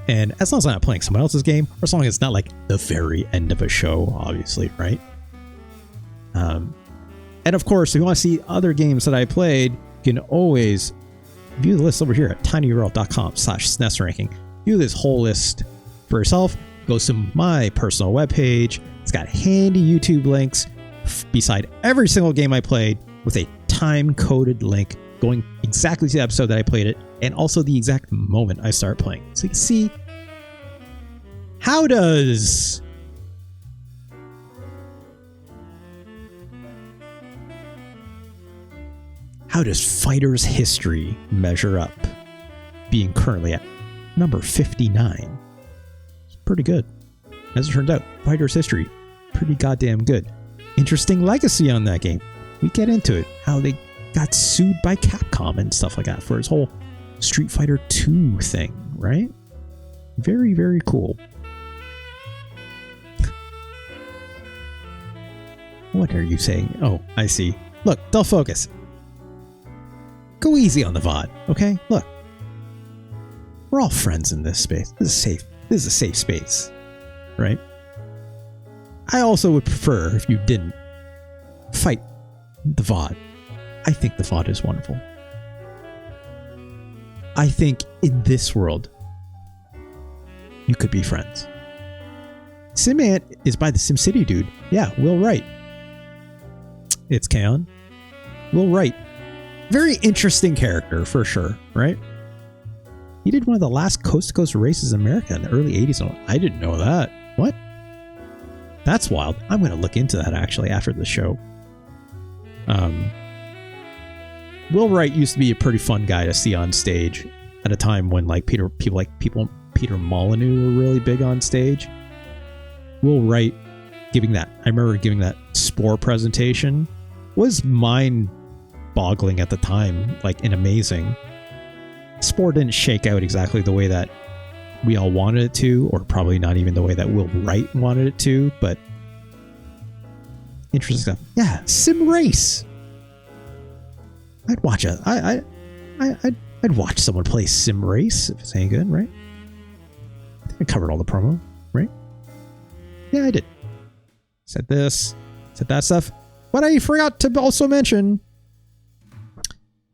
S1: And as long as I'm not playing someone else's game, or as long as it's not like the very end of a show, obviously, right? And of course, if you want to see other games that I played, you can always view the list over here at tinyurl.com/SNES ranking. View this whole list for yourself. Goes to my personal webpage. It's got handy YouTube links beside every single game I played with a time-coded link going exactly to the episode that I played it, and also the exact moment I start playing. So you can see how does Fighter's history measure up, being currently at number 59. It's pretty good. As it turned out, Fighter's history, pretty goddamn good. Interesting legacy on that game. We get into it, how they got sued by Capcom and stuff like that for his whole Street Fighter 2 thing, right? Very, very cool. What are you saying? Oh, I see. Look, Del Focus. Go easy on the VOD, okay? Look. We're all friends in this space. This is a safe space, right? I also would prefer if you didn't fight the VOD. I think the VOD is wonderful. I think in this world, you could be friends. SimAnt is by the SimCity dude. Yeah, Will Wright. It's Kaon. Will Wright. Very interesting character, for sure, right? He did one of the last coast-to-coast races in America in the early 80s. I didn't know that. What? That's wild. I'm going to look into that, actually, after the show. Will Wright used to be a pretty fun guy to see on stage at a time when like Peter Molyneux were really big on stage. Will Wright I remember giving that Spore presentation was mind-boggling at the time, like, and amazing. Spore didn't shake out exactly the way that we all wanted it to, or probably not even the way that Will Wright wanted it to, but interesting stuff. Yeah, Sim Race. I'd watch I'd watch someone play Sim Race if it's any good, right? I think I covered all the promo, right? Yeah, I did. Said this, said that stuff. What I forgot to also mention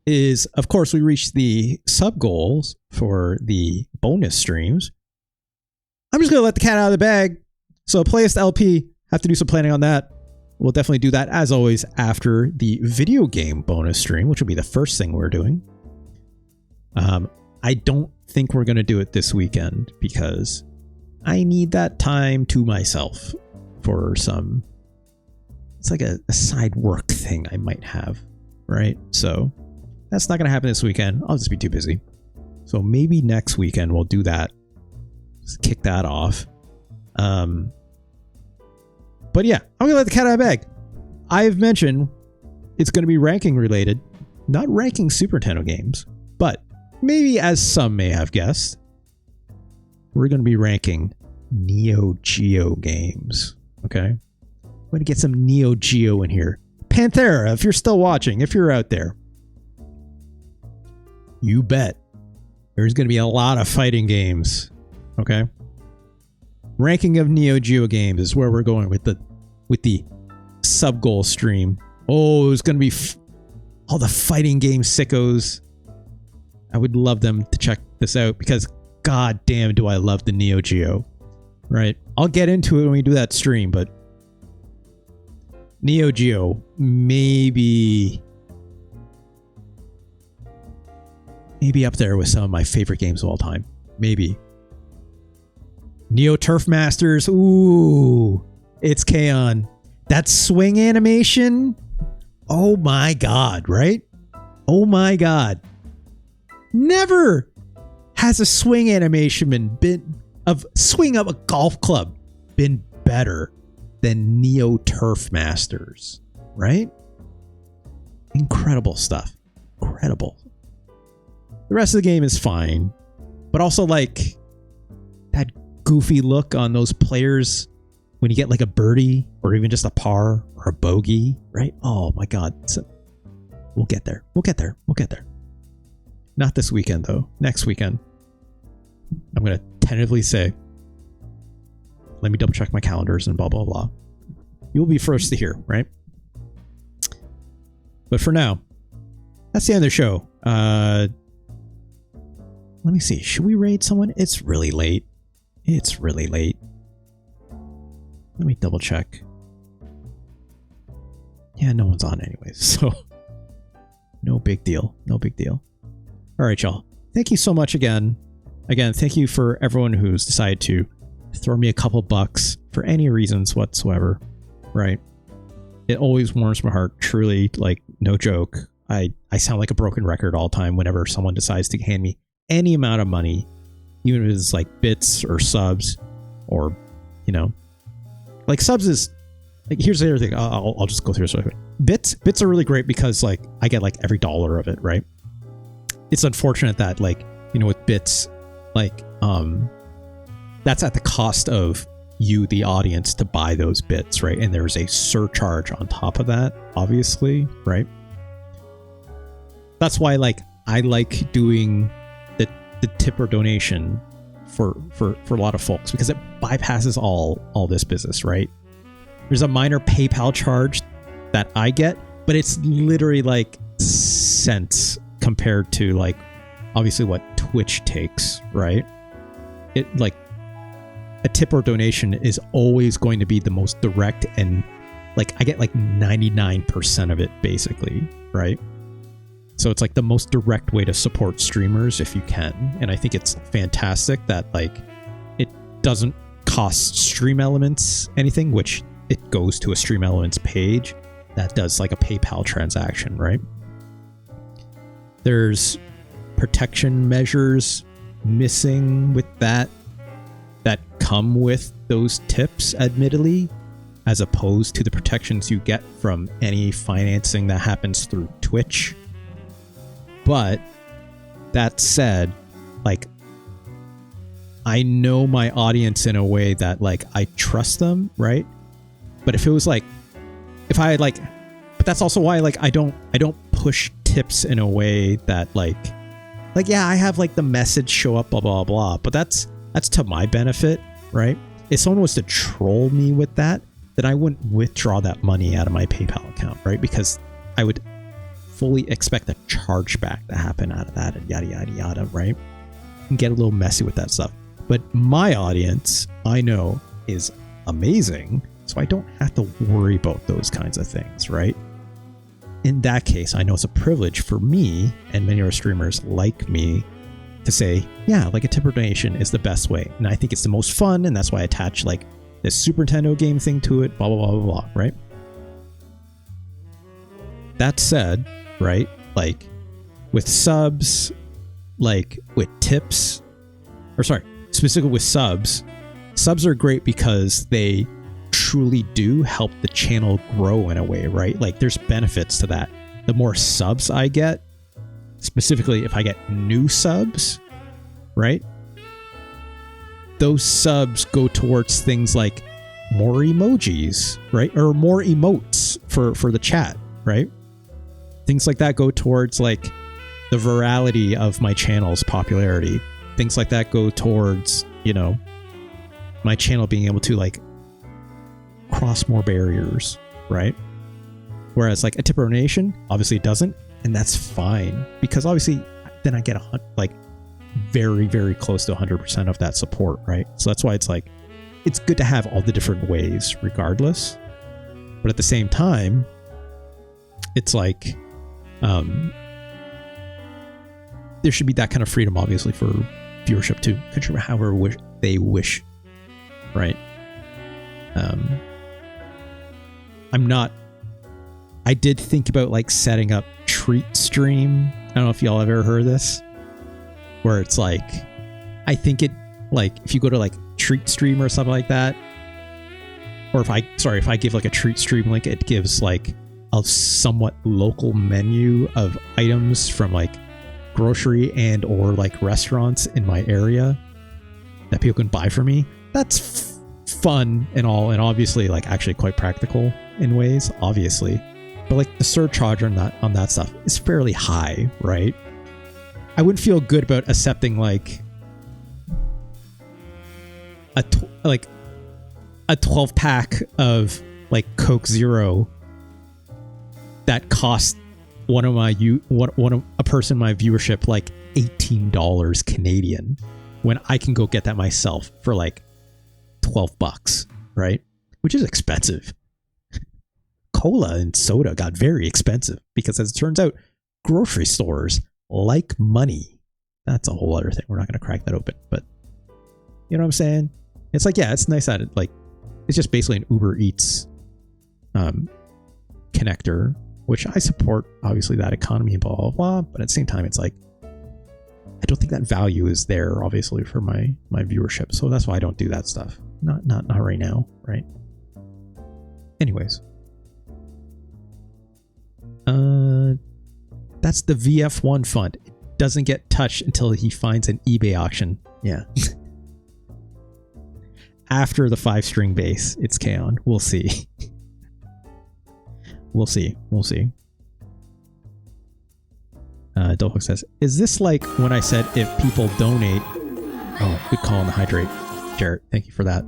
S1: is, of course, we reached the sub goals for the bonus streams. I'm just going to let the cat out of the bag. So Playlist LP, have to do some planning on that. We'll definitely do that, as always, after the video game bonus stream, which will be the first thing we're doing. I don't think we're going to do it this weekend because I need that time to myself for some... It's like a side work thing I might have, right? So that's not going to happen this weekend. I'll just be too busy. So maybe next weekend we'll do that. Just kick that off. But yeah, I'm going to let the cat out of the bag. I've mentioned it's going to be ranking related. Not ranking Super Nintendo games, but maybe, as some may have guessed, we're going to be ranking Neo Geo games. Okay? I'm going to get some Neo Geo in here. Panthera, if you're still watching, if you're out there, you bet there's going to be a lot of fighting games. Okay? Ranking of Neo Geo games is where we're going with the sub goal stream. Oh, it's going to be all the fighting game sickos. I would love them to check this out because god damn do I love the Neo Geo. Right? I'll get into it when we do that stream, but Neo Geo maybe up there with some of my favorite games of all time. Maybe. Neo Turf Masters. Ooh, it's K-On! That swing animation. Oh my god, right? Oh my god. Never has a swing animation been of swing up a golf club been better than Neo Turf Masters, right? Incredible stuff. Incredible. The rest of the game is fine, but also like that goofy look on those players when you get like a birdie or even just a par or a bogey, right? Oh my god. So we'll get there. We'll get there. We'll get there. Not this weekend though. Next weekend. I'm going to tentatively say, let me double check my calendars and blah, blah, blah. You'll be first to hear, right? But for now, that's the end of the show. Let me see. Should we raid someone? It's really late. It's really late. Let me double check. Yeah, no one's on anyways, so no big deal. No big deal. All right, y'all. Thank you so much again. Again, thank you for everyone who's decided to throw me a couple bucks for any reasons whatsoever, right? It always warms my heart, truly, like, no joke. I sound like a broken record all the time whenever someone decides to hand me any amount of money, even if it's like bits or subs or, you know, like subs is like, here's the other thing. I'll just go through this real quick. Bits are really great because like I get like every dollar of it, right? It's unfortunate that like, you know, with bits, like, that's at the cost of you, the audience, to buy those bits, right? And there's a surcharge on top of that, obviously, right? That's why like I like doing the tip or donation for a lot of folks, because it bypasses all this business, right? There's a minor PayPal charge that I get, but it's literally like cents compared to like obviously what Twitch takes, right? It like a tip or donation is always going to be the most direct, and like I get like 99% of it basically, right? So it's like the most direct way to support streamers if you can. And I think it's fantastic that like it doesn't cost Stream Elements anything, which it goes to a Stream Elements page that does like a PayPal transaction, right? There's protection measures missing with that come with those tips, admittedly, as opposed to the protections you get from any financing that happens through Twitch. But That said, like, I know my audience in a way that, like, I trust them, right? But if it was like, if I like, but that's also why, like, I don't push tips in a way that like yeah, I have like the message show up, blah blah blah, but that's to my benefit, right? If someone was to troll me with that, then I wouldn't withdraw that money out of my PayPal account, right? Because I would fully expect a chargeback to happen out of that and yada yada yada, right? And get a little messy with that stuff. But my audience, I know, is amazing, so I don't have to worry about those kinds of things, right? In that case, I know it's a privilege for me and many other streamers like me to say, yeah, like a tip or donation is the best way. And I think it's the most fun, and that's why I attach like this Super Nintendo game thing to it, blah, blah, blah, blah, blah, right? That said, right, like with subs, like with tips, or sorry, specifically with subs are great because they truly do help the channel grow in a way, right? Like there's benefits to that. The more subs I get, specifically if I get new subs, right? Those subs go towards things like more emojis, right? Or more emotes for the chat, right? Things like that go towards like the virality of my channel's popularity. Things like that go towards, you know, my channel being able to like cross more barriers, right? Whereas like a tip or donation obviously doesn't, and that's fine because obviously then I get like very, very close to 100% of that support, right? So that's why it's like it's good to have all the different ways regardless, but at the same time it's like there should be that kind of freedom obviously for viewership to contribute however they wish, right? I did think about like setting up treat stream. I don't know if y'all have ever heard of this, where it's like, I think it like if you go to like treat stream or something like that, or if I give like a treat stream link, it gives like a somewhat local menu of items from like grocery and or like restaurants in my area that people can buy for me. That's fun and all, and obviously like actually quite practical in ways, obviously, but like the surcharge on that stuff is fairly high, right? I wouldn't feel good about accepting like a 12 pack of like Coke Zero that cost a person in my viewership like $18 Canadian when I can go get that myself for like $12, right? Which is expensive. Cola and soda got very expensive because, as it turns out, grocery stores like money. That's a whole other thing. We're not going to crack that open, but you know what I'm saying? It's like, yeah, it's nice that it like it's just basically an Uber Eats connector, which I support, obviously, that economy and blah, blah, blah. But at the same time, it's like, I don't think that value is there, obviously, for my viewership. So that's why I don't do that stuff. Not right now, right? Anyways. That's the VF1 fund. It doesn't get touched until he finds an eBay auction. Yeah. After the 5-string bass, it's Kaon. We'll see. We'll see. Dolphin says, is this like when I said if people donate? Oh, good call on the hydrate, Jarrett. Thank you for that.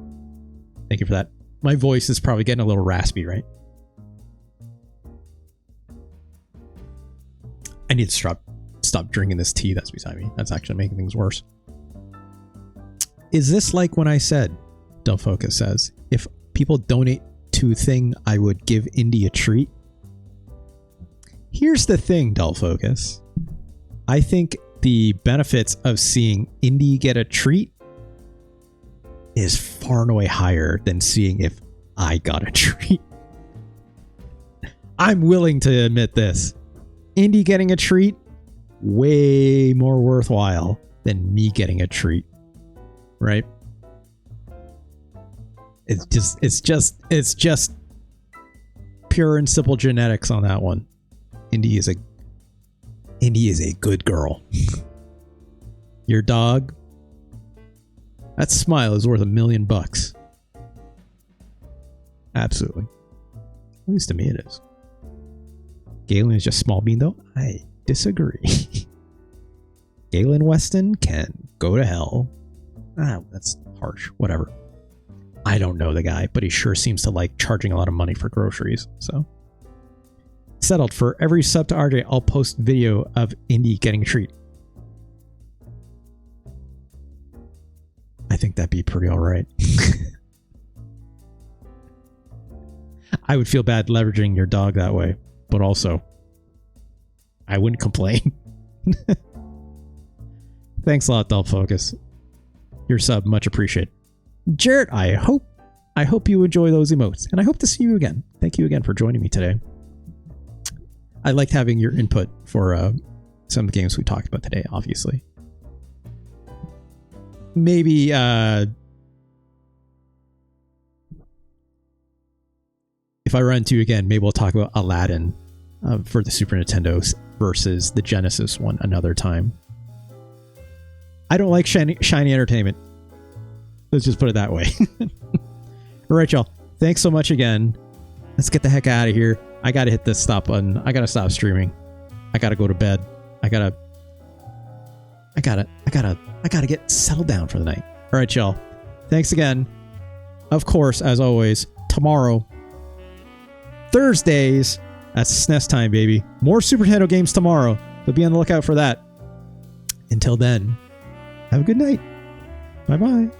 S1: My voice is probably getting a little raspy, right? I need to stop drinking this tea that's beside me. That's actually making things worse. Is this like when I said, Del Focus says, if people donate to a thing, I would give Indy a treat? Here's the thing, Del Focus. I think the benefits of seeing Indy get a treat is far and away higher than seeing if I got a treat. I'm willing to admit this. Indy getting a treat, way more worthwhile than me getting a treat, right? It's just pure and simple genetics on that one. Indy is a good girl. Your dog, that smile is worth $1 million. Absolutely. At least to me it is. Galen is just small bean though? I disagree. Galen Weston can go to hell. That's harsh. Whatever. I don't know the guy, but he sure seems to like charging a lot of money for groceries. So settled. For every sub to RJ, I'll post video of Indy getting a treat. I think that'd be pretty all right. I would feel bad leveraging your dog that way, but also I wouldn't complain. Thanks a lot, Dull Focus. Your sub, much appreciated. Jarrett, I hope you enjoy those emotes, and I hope to see you again. Thank you again for joining me today. I liked having your input for some of the games we talked about today, obviously. Maybe if I run into you again, maybe we'll talk about Aladdin for the Super Nintendo versus the Genesis one another time. I don't like shiny entertainment. Let's just put it that way. All right, y'all. Thanks so much again. Let's get the heck out of here. I gotta hit this stop button. I gotta stop streaming. I gotta go to bed. I gotta get settled down for the night. All right, y'all. Thanks again. Of course, as always, tomorrow, Thursdays, that's SNES time, baby. More Super Nintendo games tomorrow. So be on the lookout for that. Until then, have a good night. Bye-bye.